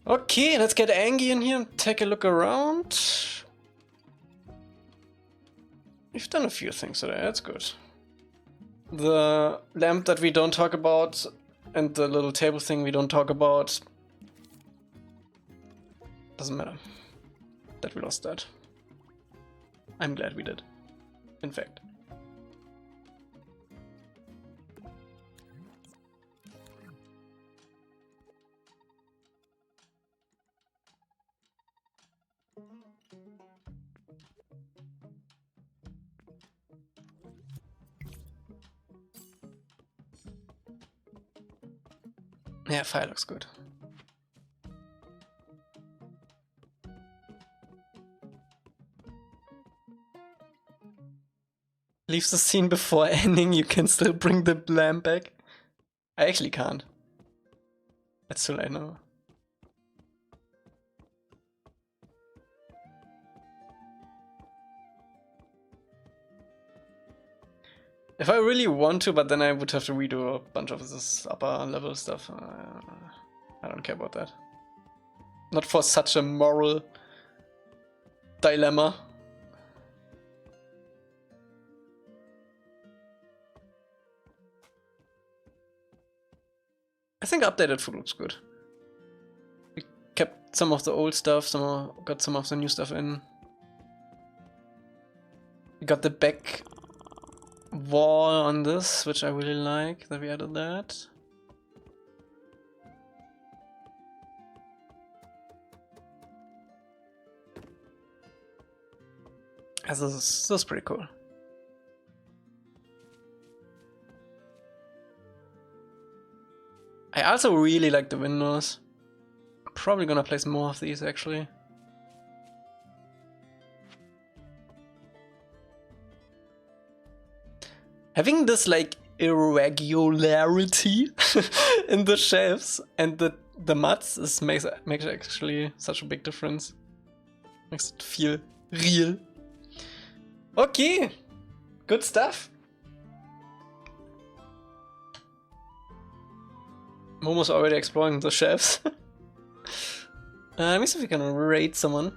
Speaker 1: Okay, let's get Angie in here and take a look around. We've done a few things today, that's good. The lamp that we don't talk about and the little table thing we don't talk about. Doesn't matter that we lost that. I'm glad we did, in fact. Yeah, fire looks good. Leave the scene before ending, you can still bring the lamp back. I actually can't. That's too late now. If I really want to, but then I would have to redo a bunch of this upper level stuff. I don't care about that. Not for such a moral dilemma. I think updated food looks good. We kept some of the old stuff, got some of the new stuff in. Got the back wall on this, which I really like that we added that. This is pretty cool. I also really like the windows. Probably gonna place more of these actually. Having this like irregularity in the shelves and the mats makes actually such a big difference. Makes it feel real. Okay, good stuff. Momo's already exploring the shelves. Let me see if we can raid someone.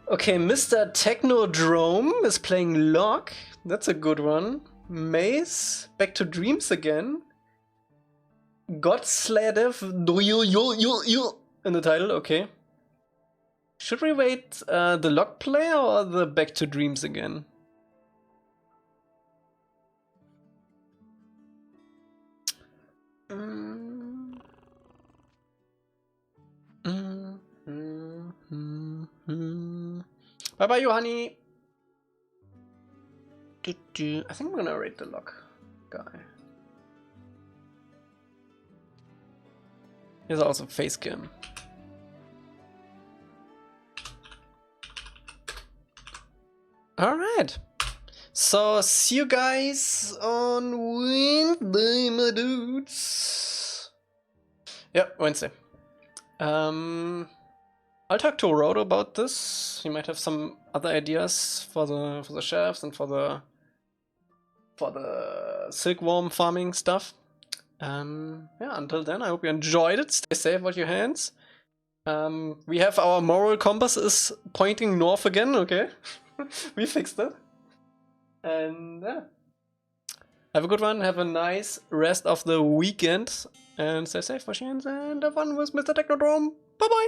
Speaker 1: Okay, Mr. Technodrome is playing Locke. That's a good one. Maze, back to Dreams again. Godsladev, do you in the title, okay. Should we wait the Locke player or the Back to Dreams again? Bye bye, Johanny. I think I'm gonna rate the Locke guy. Here's also face cam. Alright. So see you guys on Wednesday, my dudes. Yep, Wednesday. I'll talk to Rodo about this. He might have some other ideas for the shelves and for the silkworm farming stuff. Yeah, until then, I hope you enjoyed it. Stay safe, wash your hands. We have our moral compass is pointing north again, okay? We fixed it. And yeah. Have a good one, have a nice rest of the weekend, and stay safe, wash your hands, and have fun with Mr. Technodrome. Bye bye!